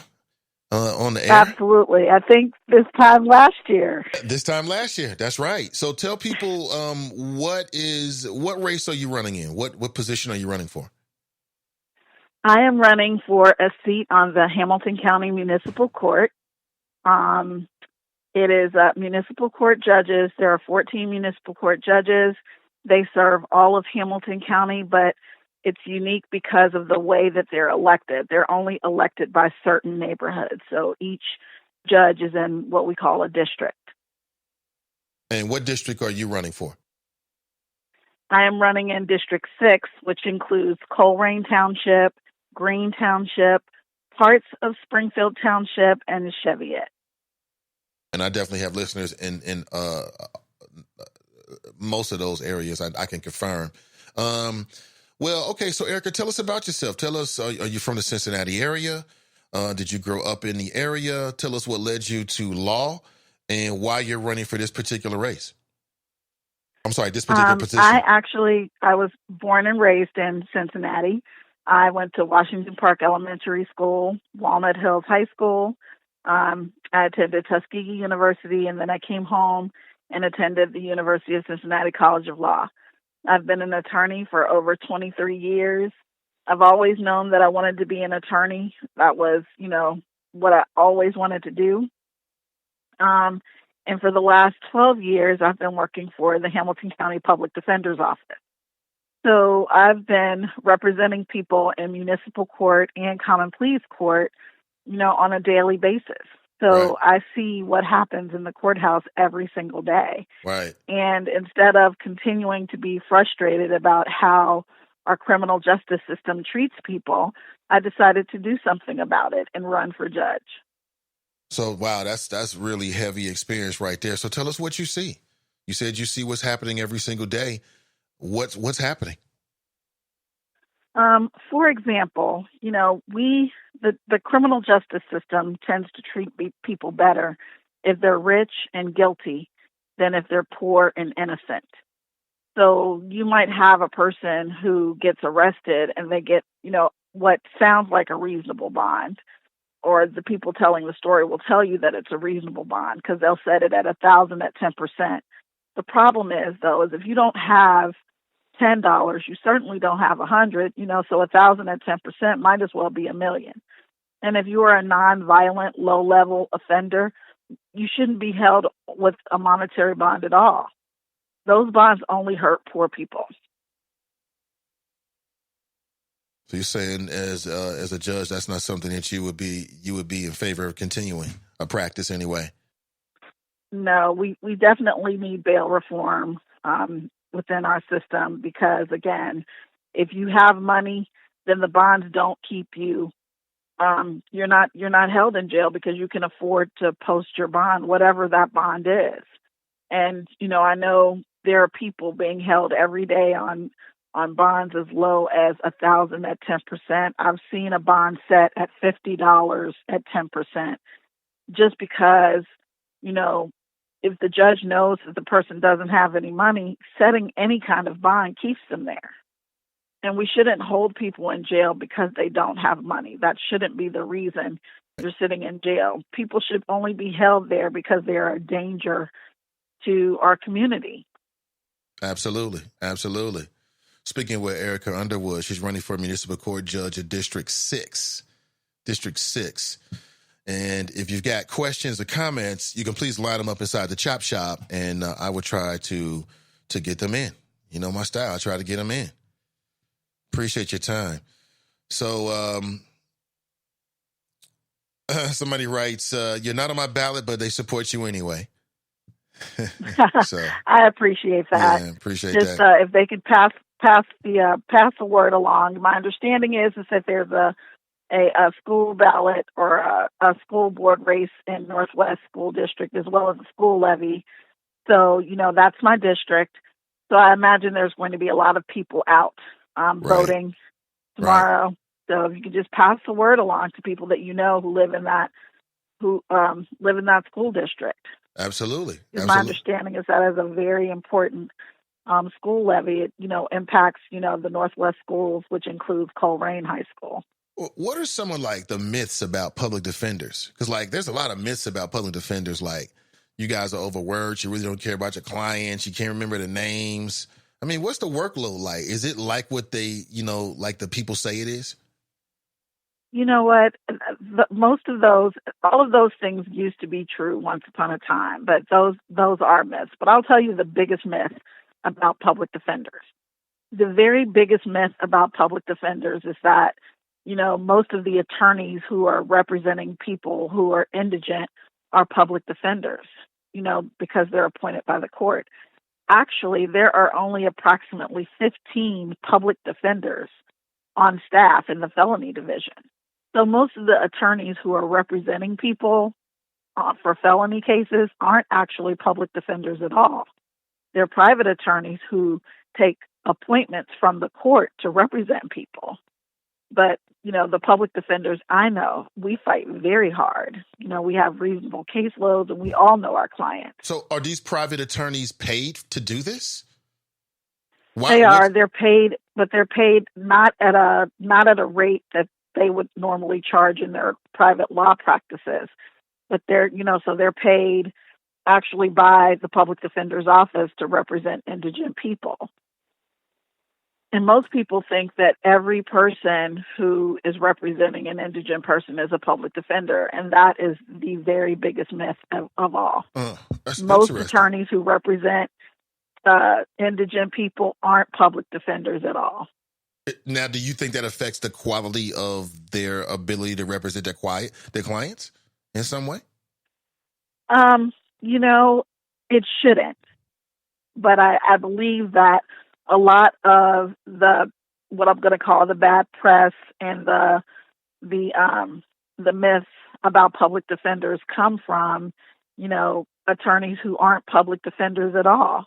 on the air. Absolutely. I think this time last year. This time last year. That's right. So tell people what race are you running in? What position are you running for? I am running for a seat on the Hamilton County Municipal Court. It is municipal court judges. There are 14 municipal court judges. They serve all of Hamilton County, but it's unique because of the way that they're elected. They're only elected by certain neighborhoods. So each judge is in what we call a district. And what district are you running for? I am running in District 6, which includes Coleraine Township, Green Township, parts of Springfield Township, and Cheviot. And I definitely have listeners in most of those areas. I can confirm. Well, okay. So Arica, tell us about yourself. Tell us, are you from the Cincinnati area? Did you grow up in the area? Tell us what led you to law and why you're running for this particular race. I'm sorry, this particular position. I was born and raised in Cincinnati. I went to Washington Park Elementary School, Walnut Hills High School. I attended Tuskegee University, and then I came home and attended the University of Cincinnati College of Law. I've been an attorney for over 23 years. I've always known that I wanted to be an attorney. That was, what I always wanted to do. And for the last 12 years, I've been working for the Hamilton County Public Defender's Office. So I've been representing people in municipal court and common pleas court, on a daily basis. So I see what happens in the courthouse every single day. Right. And instead of continuing to be frustrated about how our criminal justice system treats people, I decided to do something about it and run for judge. So, wow, that's really heavy experience right there. So tell us what you see. You said you see what's happening every single day. What's happening? For example, the criminal justice system tends to treat people better if they're rich and guilty than if they're poor and innocent. So you might have a person who gets arrested and they get, what sounds like a reasonable bond, or the people telling the story will tell you that it's a reasonable bond because they'll set it at 1,000 at 10%. The problem is, though, is if you don't have $10, you certainly don't have 100, so 1,000 at 10% might as well be $1 million. And if you are a nonviolent, low-level offender, you shouldn't be held with a monetary bond at all. Those bonds only hurt poor people. So you're saying, as a judge, that's not something that you would be in favor of continuing a practice anyway? No, we definitely need bail reform within our system because, again, if you have money, then the bonds don't keep you. You're not held in jail because you can afford to post your bond, whatever that bond is. And I know there are people being held every day on bonds as low as 1,000 at 10%. I've seen a bond set at $50 at 10%, just because if the judge knows that the person doesn't have any money, setting any kind of bond keeps them there. And we shouldn't hold people in jail because they don't have money. That shouldn't be the reason you're sitting in jail. People should only be held there because they're a danger to our community. Absolutely. Absolutely. Speaking with Arica Underwood, she's running for municipal court judge at District 6. District 6. And if you've got questions or comments, you can please line them up inside the chop shop, and I will try to get them in. You know my style. I try to get them in. Appreciate your time. So somebody writes, you're not on my ballot, but they support you anyway. So I appreciate that. Yeah, appreciate that. If they could pass the word along. My understanding is that there's a school ballot or a school board race in Northwest School District as well as a school levy. So, that's my district. So I imagine there's going to be a lot of people out voting tomorrow. Right. So if you could just pass the word along to people that who live in that school district. Absolutely. My understanding is that is a very important school levy. It, impacts, the Northwest schools, which includes Coleraine High School. What are some of the myths about public defenders? Because there's a lot of myths about public defenders. You guys are overworked. You really don't care about your clients. You can't remember the names. I mean, what's the workload like? Is it like what they, like the people say it is? You know what? All of those things used to be true once upon a time, but those are myths. But I'll tell you the biggest myth about public defenders. The very biggest myth about public defenders is that, most of the attorneys who are representing people who are indigent are public defenders, because they're appointed by the court. Actually, there are only approximately 15 public defenders on staff in the felony division. So most of the attorneys who are representing people for felony cases aren't actually public defenders at all. They're private attorneys who take appointments from the court to represent people. But, the public defenders I know, we fight very hard. We have reasonable caseloads, and we all know our clients. So are these private attorneys paid to do this? They are. They're paid, but they're paid not at a rate that they would normally charge in their private law practices. But they're paid actually by the public defender's office to represent indigent people. And most people think that every person who is representing an indigent person is a public defender, and that is the very biggest myth of all. Most attorneys who represent indigent people aren't public defenders at all. Now, do you think that affects the quality of their ability to represent their clients in some way? It shouldn't. But I believe that a lot of what I'm going to call the bad press and the myths about public defenders come from, attorneys who aren't public defenders at all.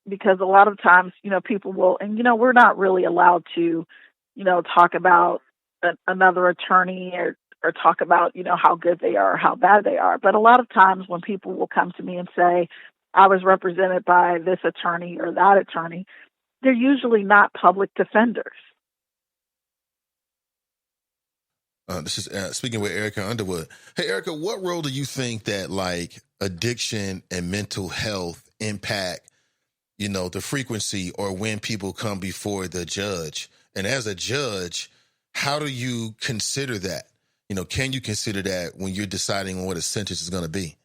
Because a lot of times, people will, and, we're not really allowed to, talk about another attorney or talk about, how good they are or how bad they are. But a lot of times when people will come to me and say, I was represented by this attorney or that attorney, they're usually not public defenders. This is speaking with Arica Underwood. Hey, Arica, what role do you think that addiction and mental health impact, the frequency or when people come before the judge? And as a judge, how do you consider that? Can you consider that when you're deciding on what a sentence is going to be?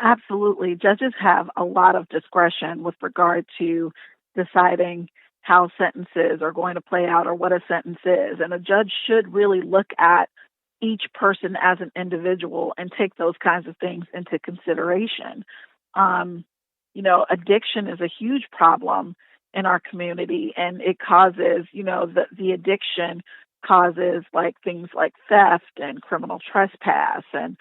Absolutely. Judges have a lot of discretion with regard to deciding how sentences are going to play out or what a sentence is. And a judge should really look at each person as an individual and take those kinds of things into consideration. Addiction is a huge problem in our community, and it causes, the addiction causes things like theft and criminal trespass and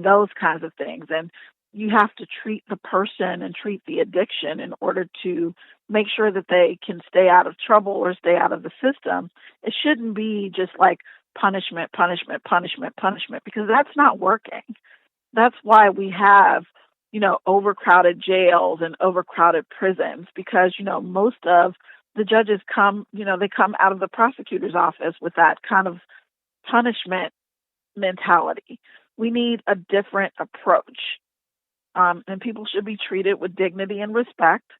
those kinds of things. And you have to treat the person and treat the addiction in order to make sure that they can stay out of trouble or stay out of the system. It shouldn't be just punishment, punishment, punishment, punishment, because that's not working. That's why we have, overcrowded jails and overcrowded prisons, because, most of the judges come out of the prosecutor's office with that kind of punishment mentality. We need a different approach. And people should be treated with dignity and respect,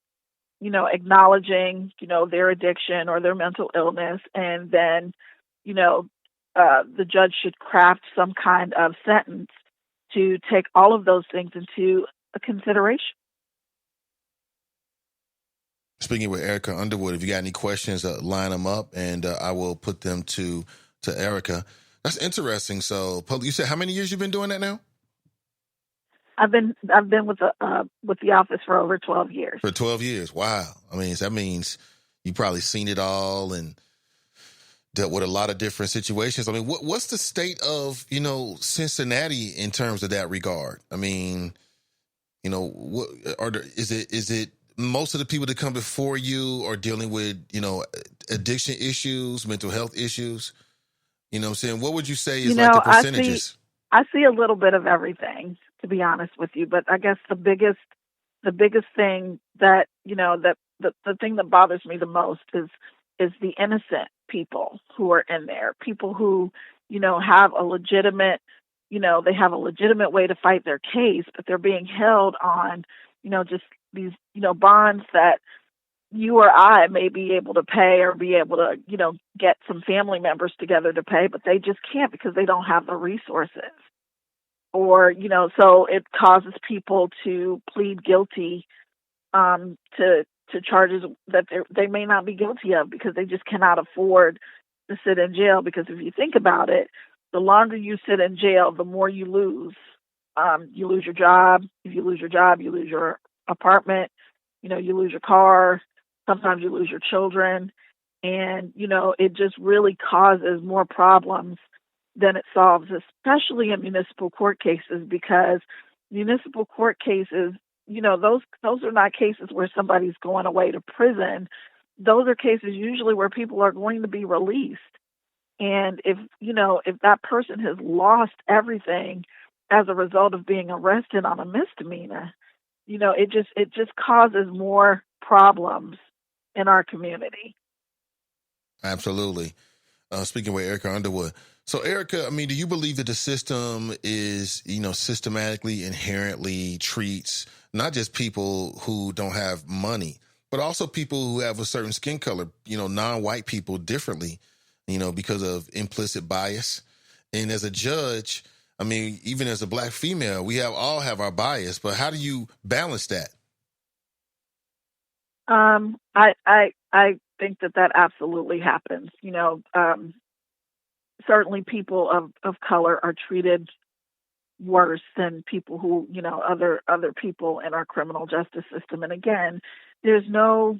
acknowledging, their addiction or their mental illness. And then, the judge should craft some kind of sentence to take all of those things into consideration. Speaking with Arica Underwood, if you got any questions, line them up and I will put them to Arica. That's interesting. So you said how many years you've been doing that now? I've been with the office for over 12 years. For 12 years. Wow. I mean, that means you've probably seen it all and dealt with a lot of different situations. I mean, what's the state of, Cincinnati in terms of that regard? I mean, is it most of the people that come before you are dealing with, addiction issues, mental health issues? You know what I'm saying? What would you say is the percentages? I see a little bit of everything, to be honest with you. But I guess the biggest thing that, the thing that bothers me the most is the innocent people who are in there, people who, have a legitimate, they have a legitimate way to fight their case, but they're being held on, just these, bonds that you or I may be able to pay or be able to, get some family members together to pay, but they just can't because they don't have the resources. Or, so it causes people to plead guilty to charges that they may not be guilty of because they just cannot afford to sit in jail. Because if you think about it, the longer you sit in jail, the more you lose. You lose your job. If you lose your job, you lose your apartment. You lose your car. Sometimes you lose your children. And, it just really causes more problems than it solves, especially in municipal court cases, because municipal court cases, those are not cases where somebody's going away to prison. those are cases usually where people are going to be released. And if that person has lost everything as a result of being arrested on a misdemeanor, it just causes more problems in our community. Absolutely. Speaking with Arica Underwood. So, Arica, I mean, do you believe that the system is, systematically, inherently treats not just people who don't have money, but also people who have a certain skin color, non-white people differently, because of implicit bias? And as a judge, I mean, even as a black female, we all have our bias, but how do you balance that? I think that absolutely happens. Certainly people of color are treated worse than people who, other people in our criminal justice system. And again, there's no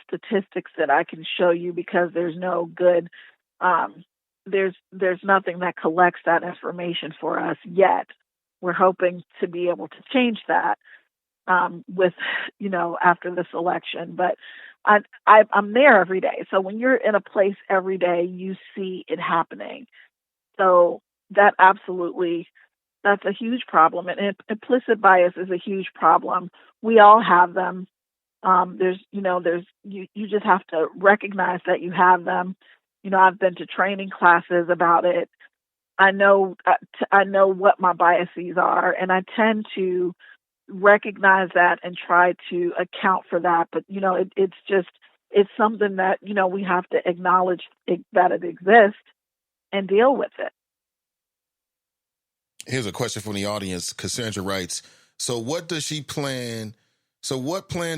statistics that I can show you because there's no good, there's nothing that collects that information for us yet. We're hoping to be able to change that with, after this election. But I'm there every day. So when you're in a place every day, you see it happening. So that's a huge problem. And implicit bias is a huge problem. We all have them. You just have to recognize that you have them. I've been to training classes about it. I know what my biases are, and I tend to recognize that and try to account for that. But, it's something that, we have to acknowledge that it exists and deal with it. Here's a question from the audience. Cassandra writes, what plan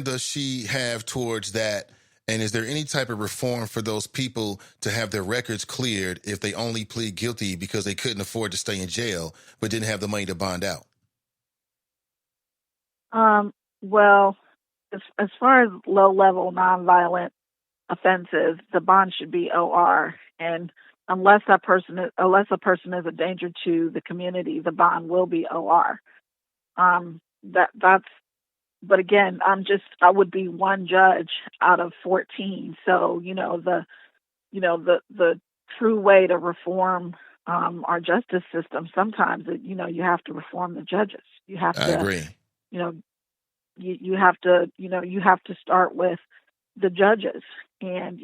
does she have towards that? And is there any type of reform for those people to have their records cleared if they only plead guilty because they couldn't afford to stay in jail but didn't have the money to bond out? Well, as far as low-level nonviolent offenses, the bond should be OR, and unless a person is a danger to the community, the bond will be OR. But again, I would be one judge out of 14. So the true way to reform our justice system, sometimes you have to reform the judges. You have to. I agree. You have to start with the judges. And,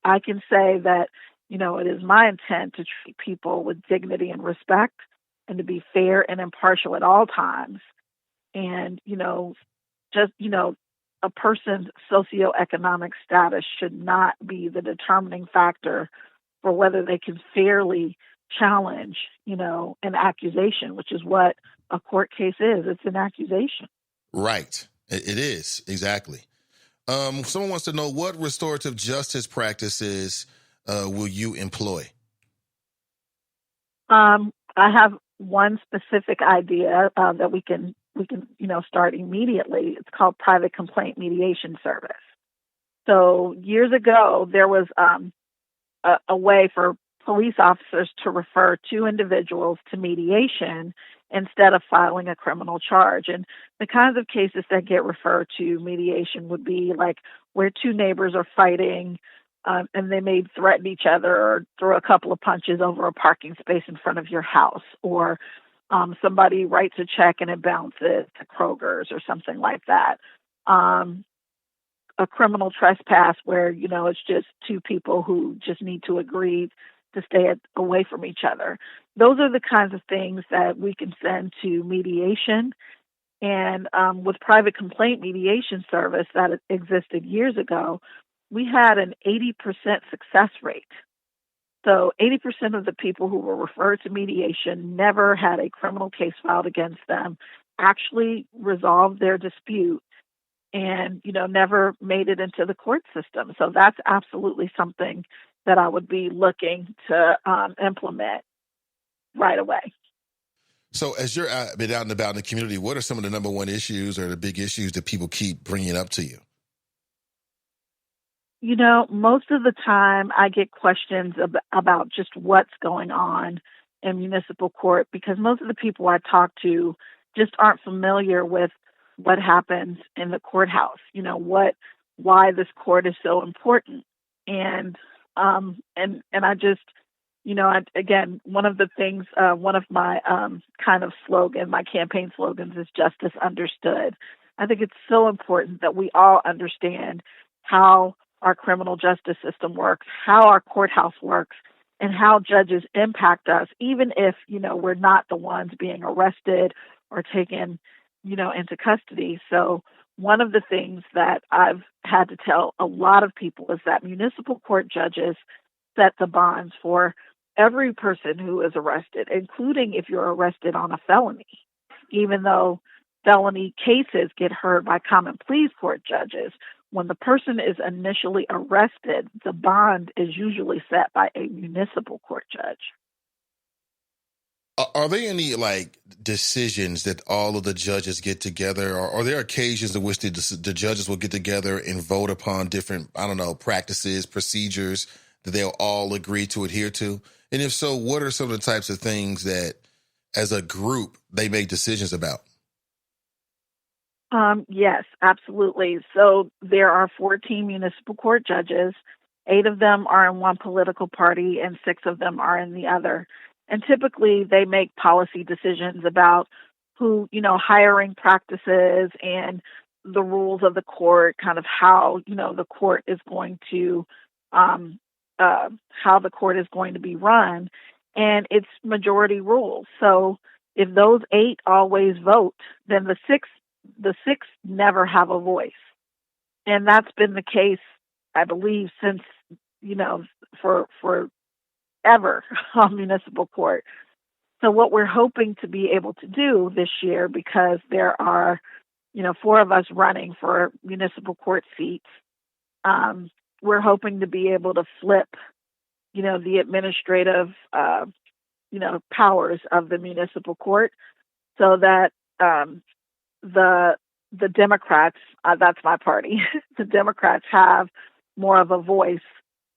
I can say that, it is my intent to treat people with dignity and respect and to be fair and impartial at all times. And, a person's socioeconomic status should not be the determining factor for whether they can fairly challenge, an accusation, which is what a court case is. It's an accusation. Right. It is. Exactly. Someone wants to know, what restorative justice practices will you employ? I have one specific idea that we can start immediately. It's called private complaint mediation service. So years ago, there was a way for police officers to refer two individuals to mediation instead of filing a criminal charge. And the kinds of cases that get referred to mediation would be like where two neighbors are fighting and they may threaten each other or throw a couple of punches over a parking space in front of your house, or somebody writes a check and it bounces to Kroger's or something like that. A criminal trespass where, it's just two people who just need to agree to stay away from each other. Those are the kinds of things that we can send to mediation. And with private complaint mediation service that existed years ago, we had an 80% success rate. So 80% of the people who were referred to mediation never had a criminal case filed against them, actually resolved their dispute, and, never made it into the court system. So that's absolutely something that I would be looking to implement right away. So as you're been out and about in the community, what are some of the number one issues or the big issues that people keep bringing up to you? Most of the time I get questions about just what's going on in municipal court, because most of the people I talk to just aren't familiar with what happens in the courthouse. why this court is so important. And I just, again, one of the things, one of my my campaign slogans is justice understood. I think it's so important that we all understand how our criminal justice system works, how our courthouse works, and how judges impact us, even if, we're not the ones being arrested or taken, into custody. So one of the things that I've had to tell a lot of people is that municipal court judges set the bonds for every person who is arrested, including if you're arrested on a felony, even though felony cases get heard by common pleas court judges. When the person is initially arrested, the bond is usually set by a municipal court judge. Are there any decisions that all of the judges get together, or are there occasions in which the judges will get together and vote upon different, practices, procedures that they'll all agree to adhere to? And if so, what are some of the types of things that, as a group, they make decisions about? Yes, absolutely. So there are 14 municipal court judges. 8 of them are in one political party and 6 of them are in the other. And typically they make policy decisions about who, hiring practices and the rules of the court, kind of how, the court is going to, be run. And it's majority rules. So if those 8 always vote, then the six never have a voice. And that's been the case, I believe, since, for ever on municipal court. So what we're hoping to be able to do this year, because there are, 4 of us running for municipal court seats, we're hoping to be able to flip, the administrative, powers of the municipal court so that the Democrats, that's my party, the Democrats have more of a voice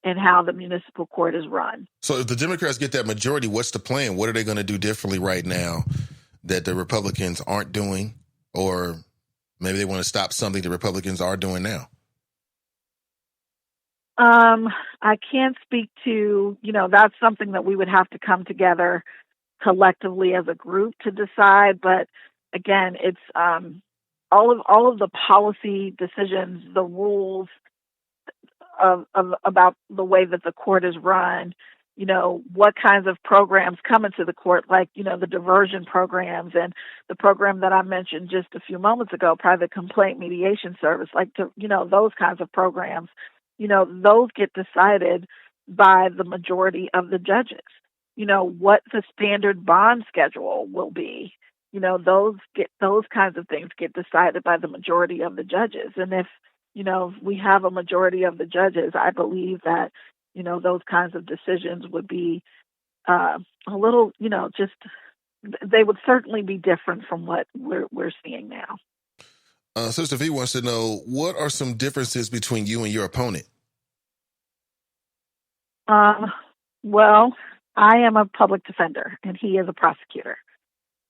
in how the municipal court is run. So if the Democrats get that majority, what's the plan? What are they going to do differently right now that the Republicans aren't doing? Or maybe they want to stop something the Republicans are doing now? I can't speak to, that's something that we would have to come together collectively as a group to decide. But again, it's all of the policy decisions, the rules about the way that the court is run, what kinds of programs come into the court, like, the diversion programs and the program that I mentioned just a few moments ago, private complaint mediation service, those kinds of programs, those get decided by the majority of the judges. What the standard bond schedule will be, those kinds of things get decided by the majority of the judges. And if we have a majority of the judges, I believe that, those kinds of decisions would be a little, they would certainly be different from what we're seeing now. Sister V wants to know, what are some differences between you and your opponent? Well, I am a public defender and he is a prosecutor.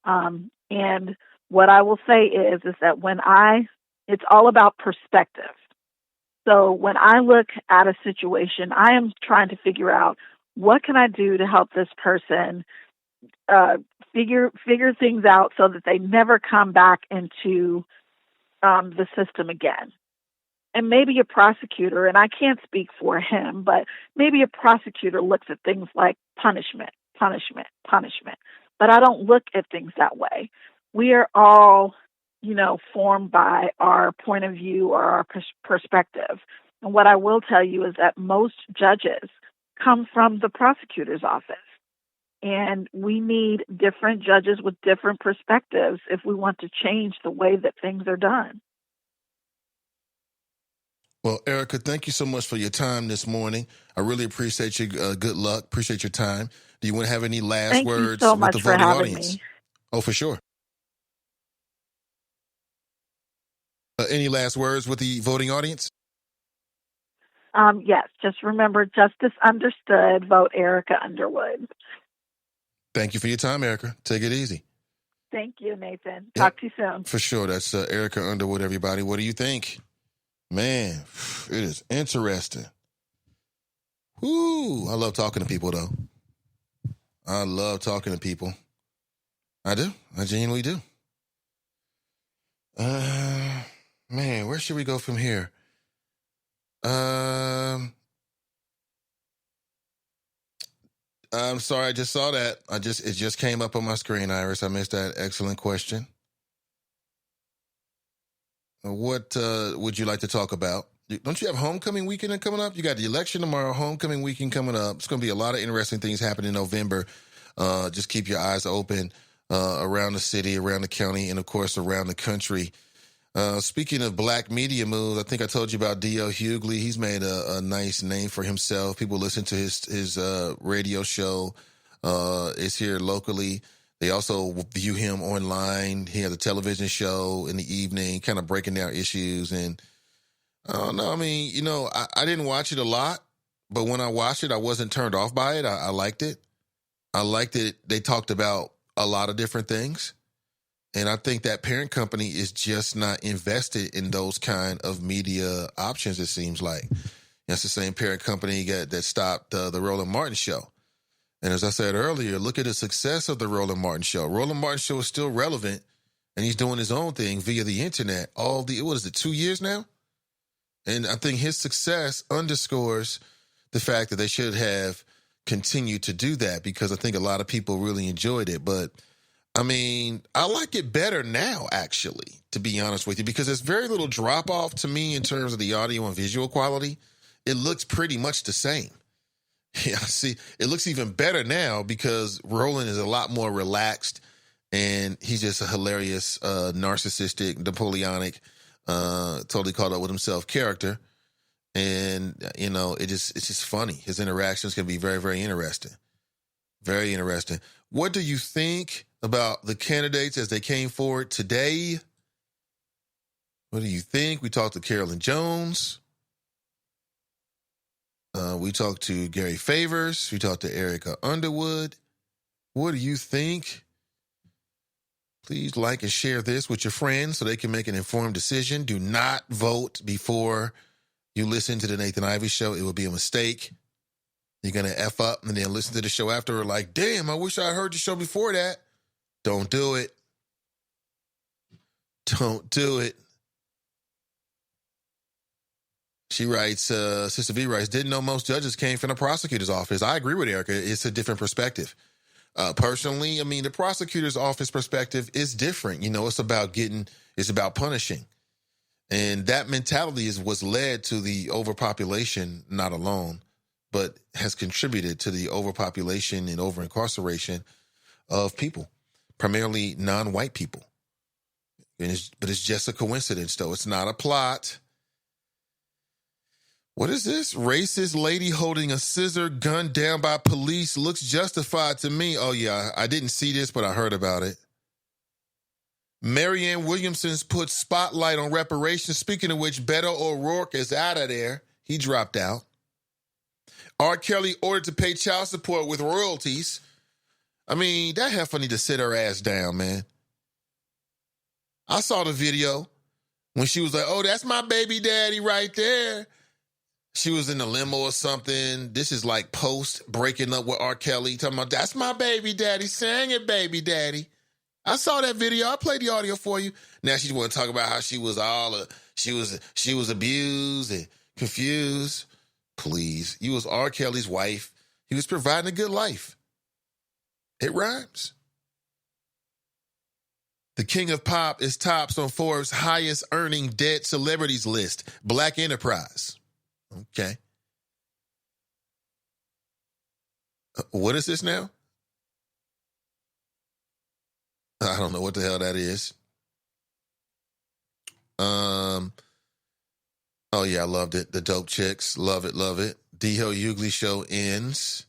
And what I will say is that it's all about perspective. So when I look at a situation, I am trying to figure out what can I do to help this person figure things out so that they never come back into the system again. And maybe a prosecutor, and I can't speak for him, but maybe a prosecutor looks at things like punishment. But I don't look at things that way. We are all, formed by our point of view or our perspective. And what I will tell you is that most judges come from the prosecutor's office. And we need different judges with different perspectives if we want to change the way that things are done. Well, Arica, thank you so much for your time this morning. I really appreciate you. Good luck. Appreciate your time. Do you want to have any last words so with the voting audience? Me. Oh, for sure. Any last words with the voting audience? Yes, just remember, justice understood, vote Arica Underwood. Thank you for your time, Arica. Take it easy. Thank you, Nathan. Talk to you soon. For sure. That's Arica Underwood, everybody. What do you think? Man, it is interesting. Whoo, I love talking to people, though. I love talking to people. I do. I genuinely do. Man, where should we go from here? I'm sorry, I just saw that. It just came up on my screen, Iris. I missed that. Excellent question. What would you like to talk about? Don't you have homecoming weekend coming up? You got the election tomorrow, homecoming weekend coming up. It's going to be a lot of interesting things happening in November. Just keep your eyes open around the city, around the county, and, of course, around the country. Speaking of black media moves, I think I told you about D.L. Hughley. He's made a nice name for himself. People listen to his radio show. It's here locally. They also view him online. He has a television show in the evening, kind of breaking down issues. And I don't know. I mean, I didn't watch it a lot, but when I watched it, I wasn't turned off by it. I liked it. I liked it. They talked about a lot of different things. And I think that parent company is just not invested in those kind of media options, it seems like. That's the same parent company that stopped the Roland Martin show. And as I said earlier, look at the success of the Roland Martin show. Roland Martin show is still relevant, and he's doing his own thing via the internet. What is it, 2 years now? And I think his success underscores the fact that they should have continued to do that, because I think a lot of people really enjoyed it. But, I mean, I like it better now, actually, to be honest with you, because there's very little drop-off to me in terms of the audio and visual quality. It looks pretty much the same. Yeah, see, it looks even better now because Roland is a lot more relaxed, and he's just a hilarious, narcissistic, Napoleonic, totally caught up with himself character. And, it's just funny. His interactions can be very, very interesting. Very interesting. What do you think about the candidates as they came forward today? What do you think? We talked to Carolyn Jones. We talked to Gary Favors. We talked to Arica Underwood. What do you think? Please like and share this with your friends so they can make an informed decision. Do not vote before you listen to the Nathan Ivey Show. It will be a mistake. You're going to F up and then listen to the show after, like, damn, I wish I heard the show before that. Don't do it. Don't do it. She writes, Sister V writes, didn't know most judges came from the prosecutor's office. I agree with Erica. It's a different perspective. Personally, I mean, the prosecutor's office perspective is different. It's about punishing. And that mentality was led to the overpopulation, not alone, but has contributed to the overpopulation and over-incarceration of people, primarily non-white people. But it's just a coincidence, though. It's not a plot. What is this? Racist lady holding a scissor gunned down by police looks justified to me. Oh, yeah, I didn't see this, but I heard about it. Marianne Williamson's put spotlight on reparations. Speaking of which, Beto O'Rourke is out of there. He dropped out. R. Kelly ordered to pay child support with royalties. I mean, that heifer need to sit her ass down, man. I saw the video when she was like, oh, that's my baby daddy right there. She was in the limo or something. This is like post breaking up with R. Kelly, talking about, that's my baby daddy. Sang it, baby daddy. I saw that video. I played the audio for you. Now she want to talk about how she was she was abused and confused. Please. You was R. Kelly's wife. He was providing a good life. It rhymes. The king of pop is tops on Forbes' highest earning dead celebrities list. Black Enterprise. Okay. What is this now? I don't know what the hell that is. Oh yeah, I loved it. The dope chicks. Love it, love it. D-Hill Hughley show ends.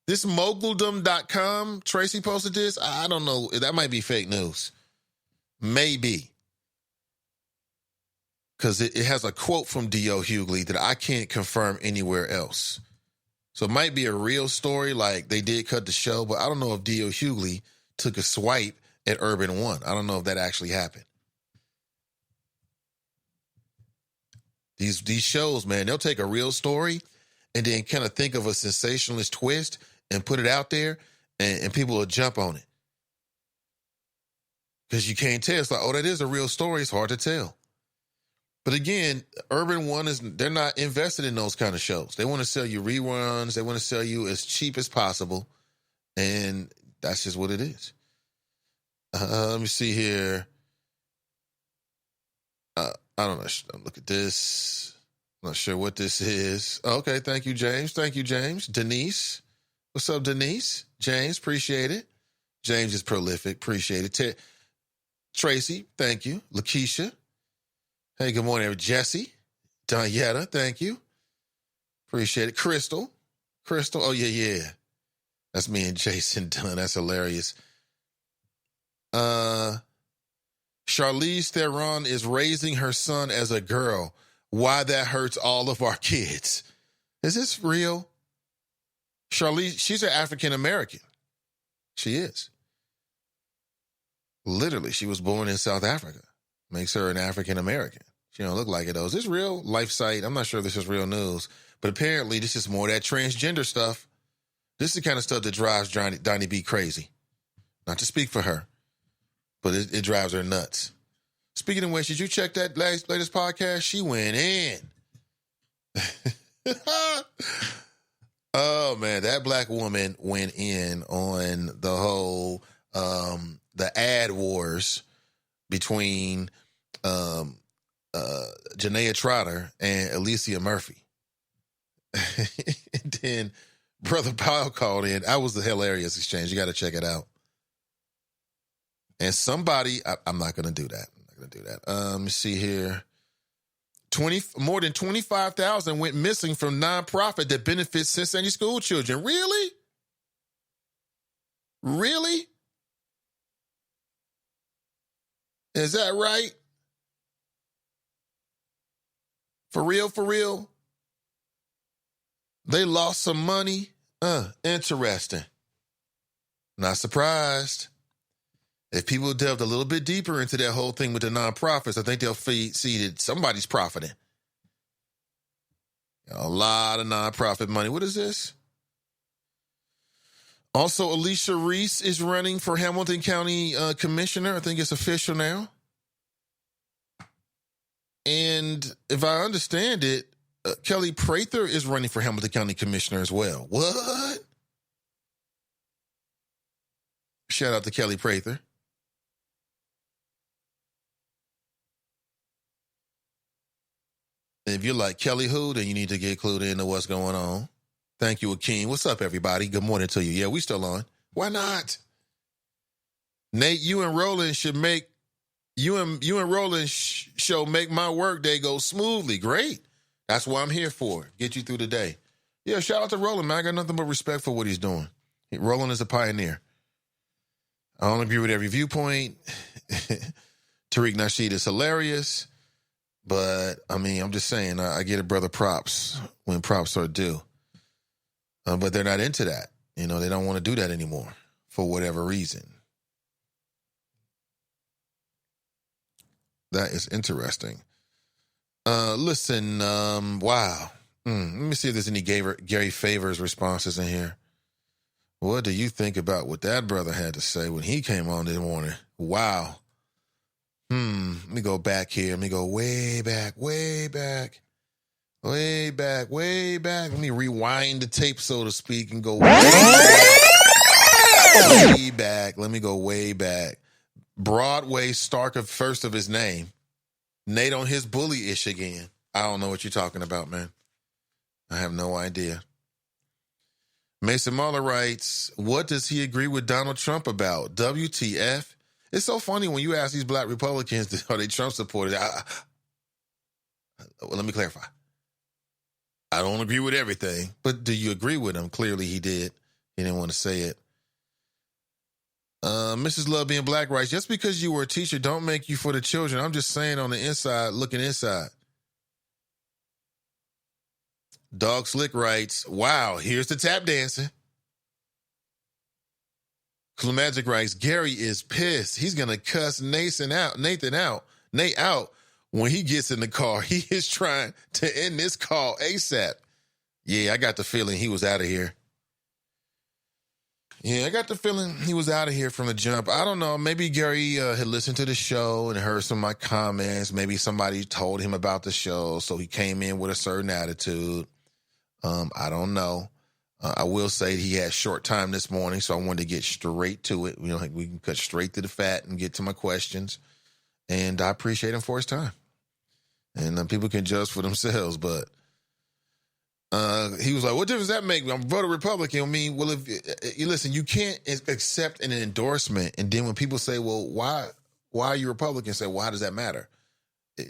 This moguldom.com, Tracy posted this. I don't know. That might be fake news. Maybe. Because it has a quote from D.O. Hughley that I can't confirm anywhere else. So it might be a real story, like they did cut the show, but I don't know if D.O. Hughley took a swipe at Urban One. I don't know if that actually happened. These shows, man, they'll take a real story and then kind of think of a sensationalist twist and put it out there, and people will jump on it. Because you can't tell. It's like, oh, that is a real story. It's hard to tell. But again, Urban One they're not invested in those kind of shows. They want to sell you reruns. They want to sell you as cheap as possible. And that's just what it is. Let me see here. I don't know. Look at this. I'm not sure what this is. Okay, thank you, James. Thank you, James. Denise. What's up, Denise? James, appreciate it. James is prolific. Appreciate it. Tracy, thank you. Lakeisha. Hey, good morning, Jesse. Danietta, thank you. Appreciate it. Crystal. Oh, yeah. That's me and Jason Dunn. That's hilarious. Charlize Theron is raising her son as a girl. Why that hurts all of our kids. Is this real? Charlize, she's an African-American. She is. Literally, she was born in South Africa. Makes her an African-American. She don't look like it, though. Is this real? Life site? I'm not sure this is real news. But apparently, this is more of that transgender stuff. This is the kind of stuff that drives Donnie B crazy. Not to speak for her, but it drives her nuts. Speaking of which, did you check that latest podcast? She went in. Oh, man, that black woman went in on the whole, the ad wars between Janaea Trotter and Alicia Murphy. And then Brother Powell called in. That was a hilarious exchange. You got to check it out. And somebody, I'm not going to do that. Let me see here. More than 25,000 went missing from nonprofit that benefits Cincinnati school children. Really? Really? Is that right? For real? They lost some money? Interesting. Not surprised. If people delved a little bit deeper into that whole thing with the nonprofits, I think they'll see that somebody's profiting. A lot of nonprofit money. What is this? Also, Alicia Reese is running for Hamilton County Commissioner. I think it's official now. And if I understand it, Kelly Prather is running for Hamilton County Commissioner as well. What? Shout out to Kelly Prather. If you're like Kelly who, then you need to get clued into what's going on. Thank you, Akeem. What's up, everybody? Good morning to you. Yeah, we still on. Why not? Nate, you and Roland should make show make my work day go smoothly. Great. That's what I'm here for. Get you through the day. Yeah, shout out to Roland, man. I got nothing but respect for what he's doing. Roland is a pioneer. I don't agree with every viewpoint. Tariq Nasheed is hilarious. But, I mean, I'm just saying, I get a brother props when props are due. But they're not into that. You know, they don't want to do that anymore for whatever reason. That is interesting. Listen, wow. Let me see if there's any Gary Favors responses in here. What do you think about what that brother had to say when he came on this morning? Wow. Let me go back here. Let me go way back. Let me rewind the tape, so to speak, and go way back. Let me go way back. Broadway Stark of first of his name. Nate on his bully-ish again. I don't know what you're talking about, man. I have no idea. Mason Mahler writes, what does he agree with Donald Trump about? WTF? It's so funny when you ask these black Republicans, are they Trump supporters? Well, let me clarify. I don't agree with everything, but do you agree with him? Clearly he did. He didn't want to say it. Mrs. Love Being Black writes, just because you were a teacher don't make you for the children. I'm just saying on the inside, looking inside. Dog Slick writes, wow, here's the tap dancing. Clumagic writes, Gary is pissed. He's going to cuss Nate out when he gets in the car, he is trying to end this call ASAP. Yeah, I got the feeling he was out of here. Yeah, I got the feeling he was out of here from the jump. I don't know. Maybe Gary had listened to the show and heard some of my comments. Maybe somebody told him about the show, so he came in with a certain attitude. I don't know. I will say he had short time this morning, so I wanted to get straight to it. You know, like we can cut straight to the fat and get to my questions. And I appreciate him for his time. And people can judge for themselves, but he was like, what difference does that make? I'm voting Republican. I mean, well, if you listen, you can't accept an endorsement. And then when people say, well, why are you Republican? Say, well, how does that matter?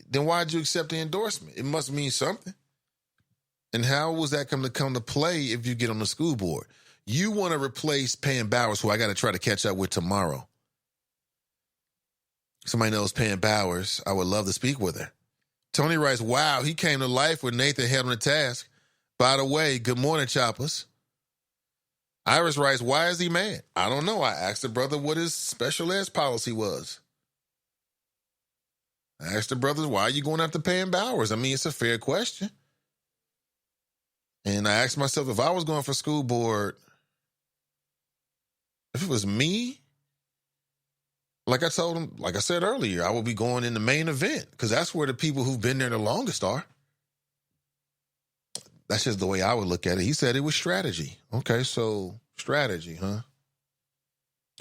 Then why did you accept the endorsement? It must mean something. And how was that come to play if you get on the school board? You want to replace Pam Bowers, who I got to try to catch up with tomorrow. Somebody knows Pam Bowers. I would love to speak with her. Tony writes, wow, he came to life with Nathan held on the task. By the way, good morning, Choppers. Iris writes, why is he mad? I don't know. I asked the brother what his special ed policy was. I asked the brother, why are you going after Pam Bowers? I mean, it's a fair question. And I asked myself, if I was going for school board, if it was me, like I told him, like I said earlier, I would be going in the main event because that's where the people who've been there the longest are. That's just the way I would look at it. He said it was strategy. Okay, so strategy, huh?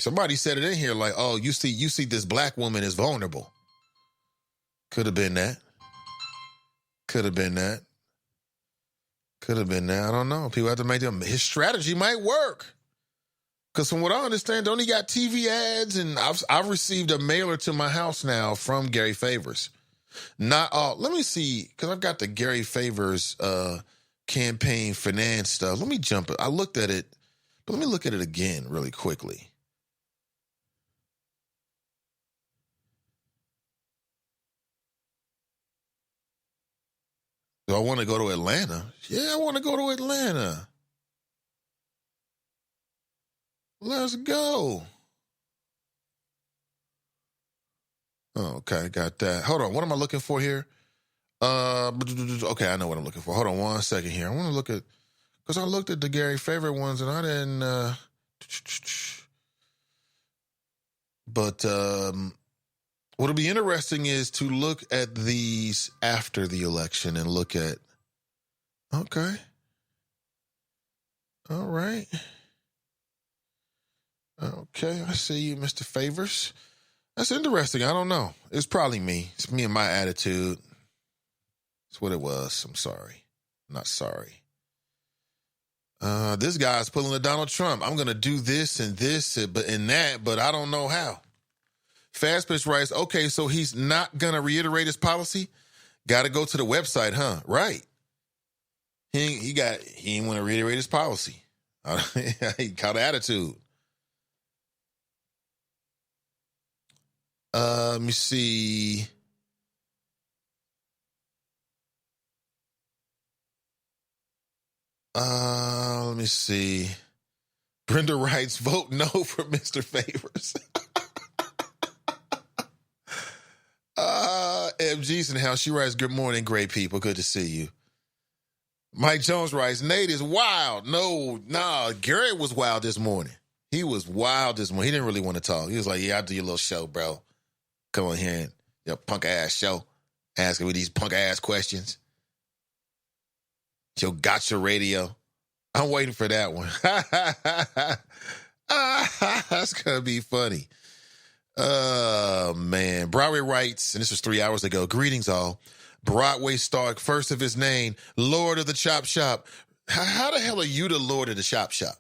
Somebody said it in here like, oh, you see this black woman is vulnerable. Could have been that. Could have been that. Could have been that. I don't know. People have to make them. His strategy might work. Because from what I understand, don't he got TV ads? And I've received a mailer to my house now from Gary Favors. Not all. Let me see, because I've got the Gary Favors campaign finance stuff. Let me jump it. I looked at it, but let me look at it again really quickly. Do I want to go to Atlanta? Yeah, I want to go to Atlanta. Let's go. Oh, okay, got that. Hold on, what am I looking for here? Okay, I know what I'm looking for. Hold on 1 second here. I want to look at, because I looked at the Gary favorite ones and I didn't, but what'll be interesting is to look at these after the election and look at, okay. All right. Okay, I see you, Mr. Favors. That's interesting. I don't know. It's probably me. It's me and my attitude. That's what it was. I'm sorry. I'm not sorry. This guy's pulling a Donald Trump. I'm going to do this and that, but I don't know how. Fast Pitch writes, okay, so he's not going to reiterate his policy? Got to go to the website, huh? Right. He didn't want to reiterate his policy. He caught attitude. Let me see. Let me see. Brenda writes, vote no for Mr. Favors. MG's in the house. She writes, good morning, great people. Good to see you. Mike Jones writes, Nate is wild. No, Gary was wild this morning. He was wild this morning. He didn't really want to talk. He was like, yeah, I'll do your little show, bro. Come on here and your punk ass show. Asking me these punk ass questions. Your gotcha radio. I'm waiting for that one. That's going to be funny. Man. Broadway writes, and this was 3 hours ago, greetings all. Broadway star, first of his name, Lord of the Chop Shop. How the hell are you the Lord of the Chop Shop?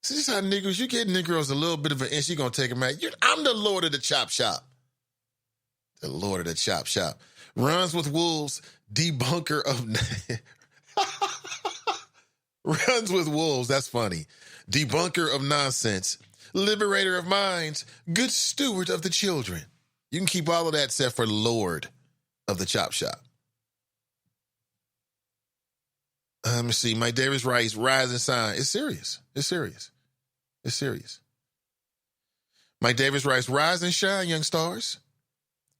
See, this is how Negroes, you get Negroes a little bit of an inch, you're going to take them out. I'm the Lord of the Chop Shop. The Lord of the Chop Shop. Runs with Wolves, debunker of... Runs with Wolves, that's funny. Debunker of nonsense. Liberator of minds. Good steward of the children. You can keep all of that except for Lord of the Chop Shop. Let me see. Mike Davis writes, rise and shine. It's serious. It's serious. It's serious. Mike Davis writes, rise and shine, young stars.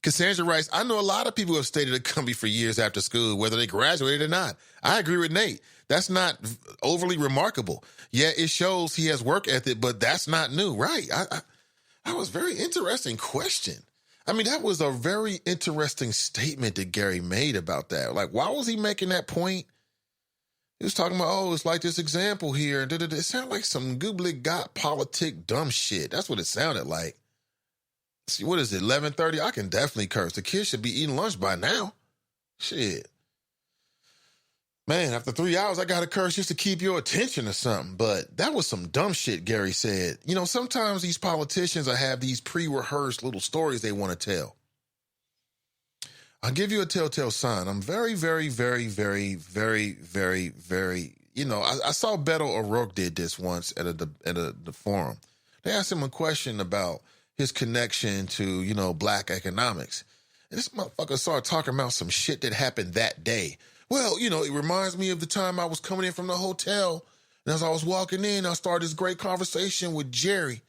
Cassandra writes, I know a lot of people who have stayed at a company for years after school, whether they graduated or not. I agree with Nate. That's not overly remarkable. Yeah, it shows he has work ethic, but that's not new, right? That was a very interesting question. I mean, that was a very interesting statement that Gary made about that. Like, why was he making that point? He was talking about, oh, it's like this example here. It sounded like some googly got politic dumb shit. That's what it sounded like. See, what is it, 11:30? I can definitely curse. The kids should be eating lunch by now. Shit. Man, after 3 hours, I got to curse just to keep your attention or something. But that was some dumb shit Gary said. You know, sometimes these politicians have these pre-rehearsed little stories they want to tell. I'll give you a telltale sign. I'm very, very, very, very, very, very, very, you know, I saw Beto O'Rourke did this once at the forum. They asked him a question about his connection to, you know, black economics. And this motherfucker started talking about some shit that happened that day. Well, you know, it reminds me of the time I was coming in from the hotel. And as I was walking in, I started this great conversation with Jerry.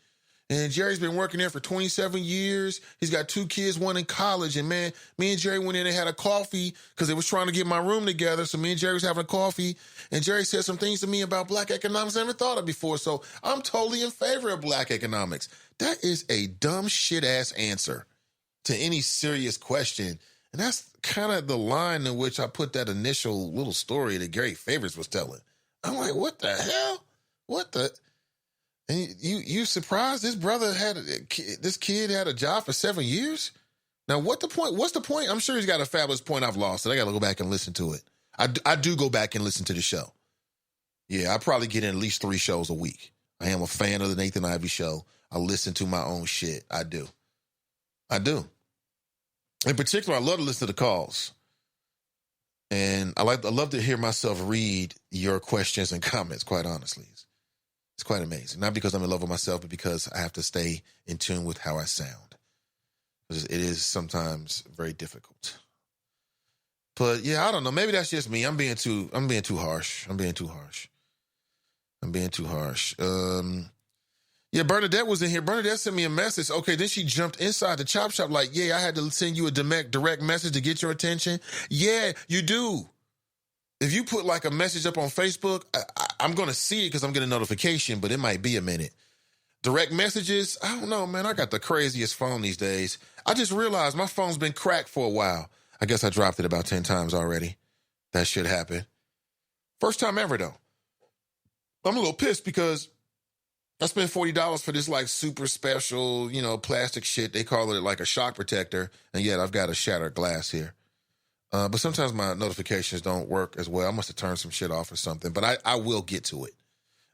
And Jerry's been working there for 27 years. He's got 2 kids, one in college. And man, me and Jerry went in and had a coffee because they was trying to get my room together. So me and Jerry was having a coffee. And Jerry said some things to me about black economics I never thought of before. So I'm totally in favor of black economics. That is a dumb shit-ass answer to any serious question. And that's kind of the line in which I put that initial little story that Gary Favors was telling. I'm like, what the hell? What the... And you surprised this brother this kid had a job for 7 years? Now, what's the point? I'm sure he's got a fabulous point I've lost, and I got to go back and listen to it. I do go back and listen to the show. Yeah, I probably get in at least 3 shows a week. I am a fan of the Nathan Ivey Show. I listen to my own shit. I do. In particular, I love to listen to the calls. And I love to hear myself read your questions and comments, quite honestly. It's quite amazing. Not because I'm in love with myself, but because I have to stay in tune with how I sound. It is sometimes very difficult. But yeah, I don't know. Maybe that's just me. I'm being too harsh. Yeah, Bernadette was in here. Bernadette sent me a message. Okay, then she jumped inside the chop shop like, yeah, I had to send you a direct message to get your attention. Yeah, you do. If you put like a message up on Facebook, I'm going to see it because I'm getting a notification, but it might be a minute. Direct messages, I don't know, man. I got the craziest phone these days. I just realized my phone's been cracked for a while. I guess I dropped it about 10 times already. That should happen. First time ever, though. I'm a little pissed because I spent $40 for this like super special, you know, plastic shit. They call it like a shock protector. And yet I've got a shattered glass here. But sometimes my notifications don't work as well. I must have turned some shit off or something, but I will get to it.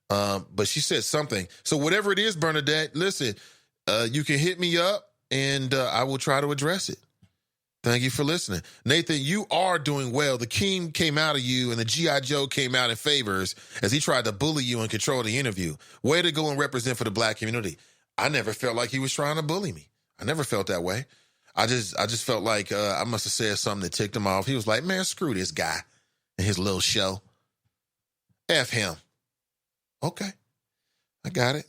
But she said something. So whatever it is, Bernadette, listen, you can hit me up and I will try to address it. Thank you for listening. Nathan, you are doing well. The king came out of you and the G.I. Joe came out in favors as he tried to bully you and control the interview. Way to go and represent for the black community. I never felt like he was trying to bully me. I never felt that way. I just felt like I must have said something that ticked him off. He was like, man, screw this guy and his little show. F him. Okay, I got it.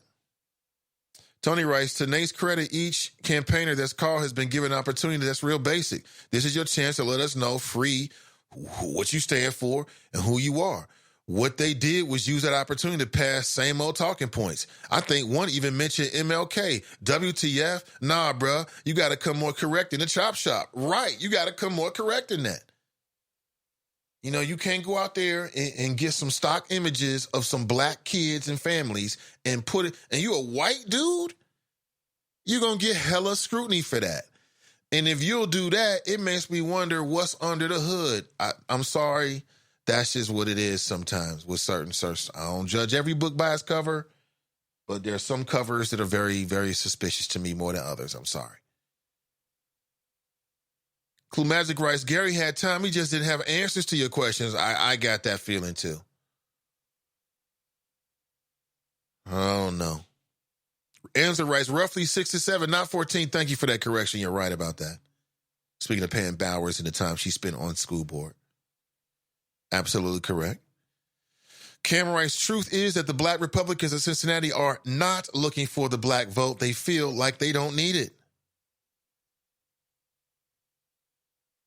Tony writes, to Nate's credit, each campaigner that's called has been given an opportunity that's real basic. This is your chance to let us know free what you stand for and who you are. What they did was use that opportunity to pass same old talking points. I think one even mentioned MLK. WTF? Nah, bruh. You got to come more correct in the chop shop. Right. You got to come more correct in that. You know, you can't go out there and get some stock images of some black kids and families and put it, and you a white dude, you're going to get hella scrutiny for that. And if you'll do that, it makes me wonder what's under the hood. I'm sorry. That's just what it is sometimes with certain search. I don't judge every book by its cover, but there are some covers that are very, very suspicious to me more than others. I'm sorry. Clue Magic writes, Gary had time. He just didn't have answers to your questions. I got that feeling too. I don't know. Answer writes, roughly 6 to 7, not 14. Thank you for that correction. You're right about that. Speaking of Pam Bowers and the time she spent on school board. Absolutely correct. Cameron writes, truth is that the black Republicans of Cincinnati are not looking for the black vote. They feel like they don't need it.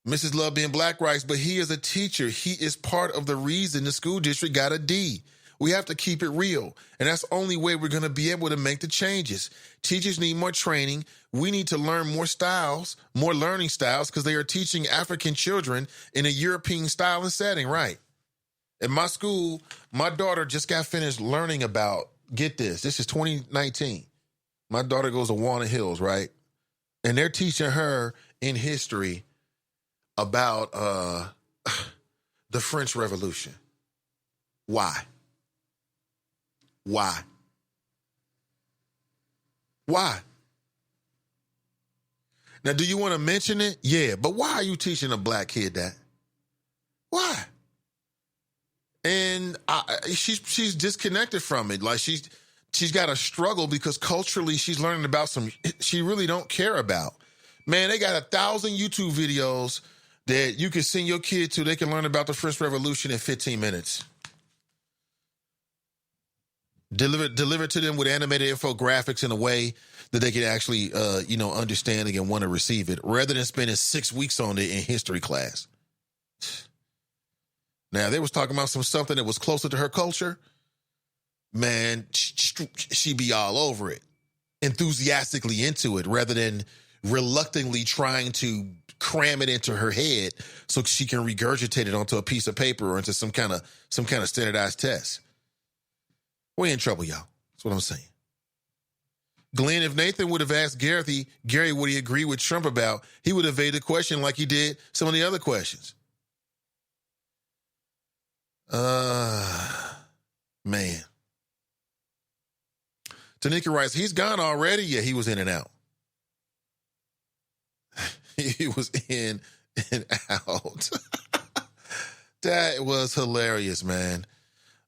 Mrs. Love being black rights, but he is a teacher. He is part of the reason the school district got a D. We have to keep it real. And that's the only way we're going to be able to make the changes. Teachers need more training. We need to learn more styles, more learning styles, because they are teaching African children in a European style and setting, right? At my school, my daughter just got finished learning about, get this is 2019. My daughter goes to Walnut Hills, right? And they're teaching her in history about the French Revolution. Why? Why? Why? Now, do you want to mention it? Yeah, but why are you teaching a black kid that? Why? And she's disconnected from it. Like she's got a struggle because culturally she's learning about some she really don't care about. Man, they got 1,000 YouTube videos that you can send your kid to. They can learn about the French Revolution in 15 minutes. Deliver to them with animated infographics in a way that they can actually, understand and want to receive it, rather than spending 6 weeks on it in history class. Now, they was talking about something that was closer to her culture. Man, she be all over it, enthusiastically into it, rather than reluctantly trying to cram it into her head so she can regurgitate it onto a piece of paper or into some kind of standardized test. We're in trouble, y'all. That's what I'm saying. Glenn, if Nathan would have asked Gary would he agree with Trump about, he would have evaded the question like he did some of the other questions. Man. Tanika writes, he's gone already? Yeah, he was in and out. He was in and out. That was hilarious, man.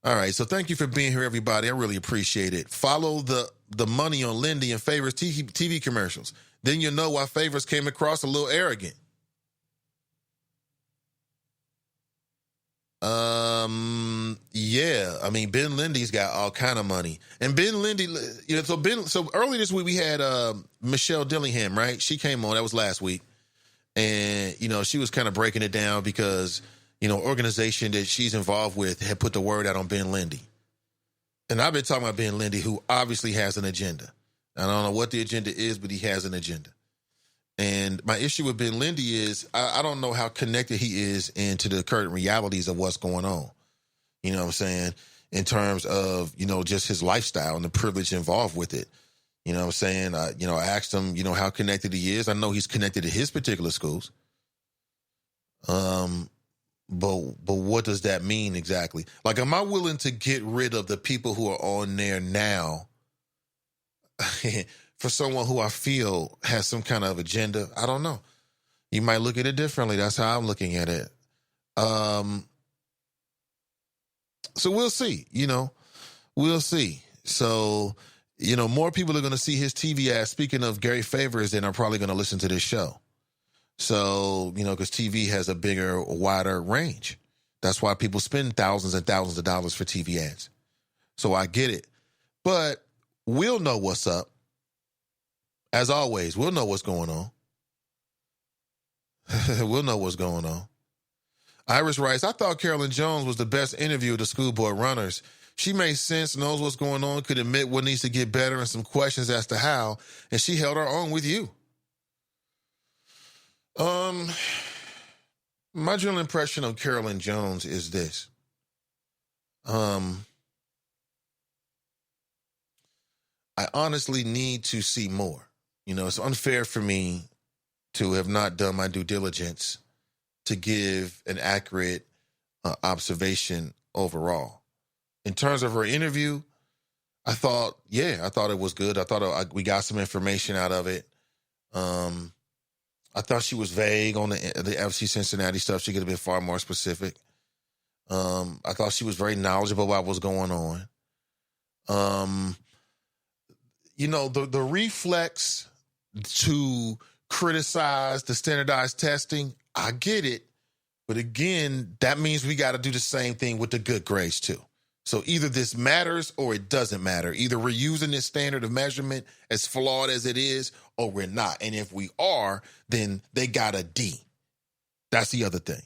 All right, so thank you for being here, everybody. I really appreciate it. Follow the money on Lindy and Favors TV commercials. Then you'll know why Favors came across a little arrogant. Yeah, I mean, Ben Lindy's got all kind of money. And Ben Lindy, so earlier this week we had Michelle Dillingham, right? She came on, that was last week. And, she was kind of breaking it down because, organization that she's involved with had put the word out on Ben Lindy. And I've been talking about Ben Lindy, who obviously has an agenda. I don't know what the agenda is, but he has an agenda. And my issue with Ben Lindy is I don't know how connected he is into the current realities of what's going on. You know what I'm saying? In terms of, just his lifestyle and the privilege involved with it. You know what I'm saying? I asked him, how connected he is. I know he's connected to his particular schools. But what does that mean exactly? Like, am I willing to get rid of the people who are on there now for someone who I feel has some kind of agenda? I don't know. You might look at it differently. That's how I'm looking at it. So we'll see, we'll see. So, more people are going to see his TV ads. Speaking of Gary Favors, then are probably going to listen to this show. So, because TV has a bigger, wider range. That's why people spend thousands and thousands of dollars for TV ads. So I get it. But we'll know what's up. As always, we'll know what's going on. We'll know what's going on. Iris writes, I thought Carolyn Jones was the best interview of the school board runners. She makes sense, knows what's going on, could admit what needs to get better and some questions as to how, and she held her own with you. My general impression of Carolyn Jones is this. I honestly need to see more. It's unfair for me to have not done my due diligence to give an accurate observation overall. In terms of her interview, I thought it was good. I thought we got some information out of it. I thought she was vague on the FC Cincinnati stuff. She could have been far more specific. I thought she was very knowledgeable about what's going on. The reflex to criticize the standardized testing, I get it. But again, that means we got to do the same thing with the good grades too. So either this matters or it doesn't matter. Either we're using this standard of measurement as flawed as it is, or we're not. And if we are, then they got a D. That's the other thing.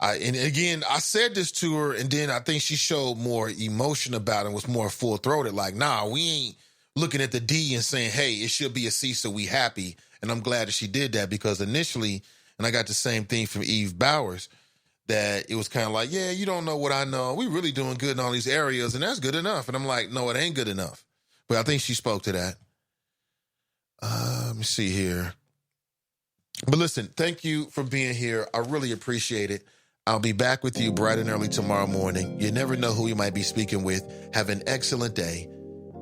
And again, I said this to her, and then I think she showed more emotion about it and was more full-throated. Like, nah, we ain't looking at the D and saying, hey, it should be a C, so we happy. And I'm glad that she did that, because initially, and I got the same thing from Eve Bowers, that it was kind of like, yeah, you don't know what I know. We really doing good in all these areas, and that's good enough. And I'm like, no, it ain't good enough. But I think she spoke to that. Let me see here. But listen, thank you for being here. I really appreciate it. I'll be back with you bright and early tomorrow morning. You never know who you might be speaking with. Have an excellent day.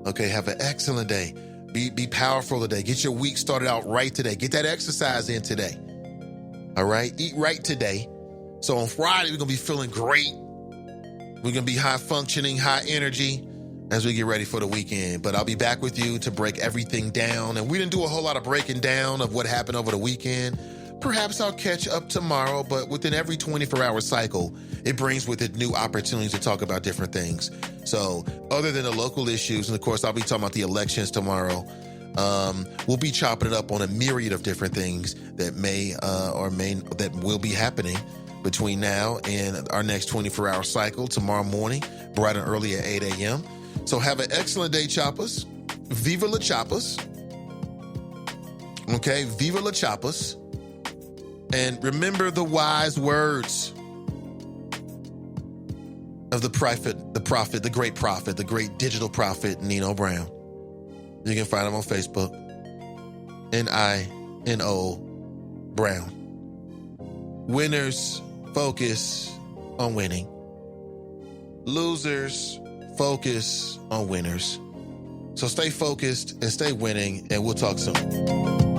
Okay, have an excellent day. Be powerful today. Get your week started out right today. Get that exercise in today. All right? Eat right today. So on Friday, we're going to be feeling great. We're going to be high functioning, high energy as we get ready for the weekend. But I'll be back with you to break everything down. And we didn't do a whole lot of breaking down of what happened over the weekend. Perhaps I'll catch up tomorrow, but within every 24-hour cycle, it brings with it new opportunities to talk about different things. So other than the local issues, and of course, I'll be talking about the elections tomorrow, we'll be chopping it up on a myriad of different things that that will be happening between now and our next 24-hour cycle tomorrow morning, bright and early at 8 a.m. So have an excellent day, Choppers. Viva la Choppers. Okay, Viva la Choppers. And remember the wise words of the great digital prophet, Nino Brown. You can find him on Facebook, Nino Brown. Winners focus on winning. Losers focus on winners. So stay focused and stay winning, and we'll talk soon.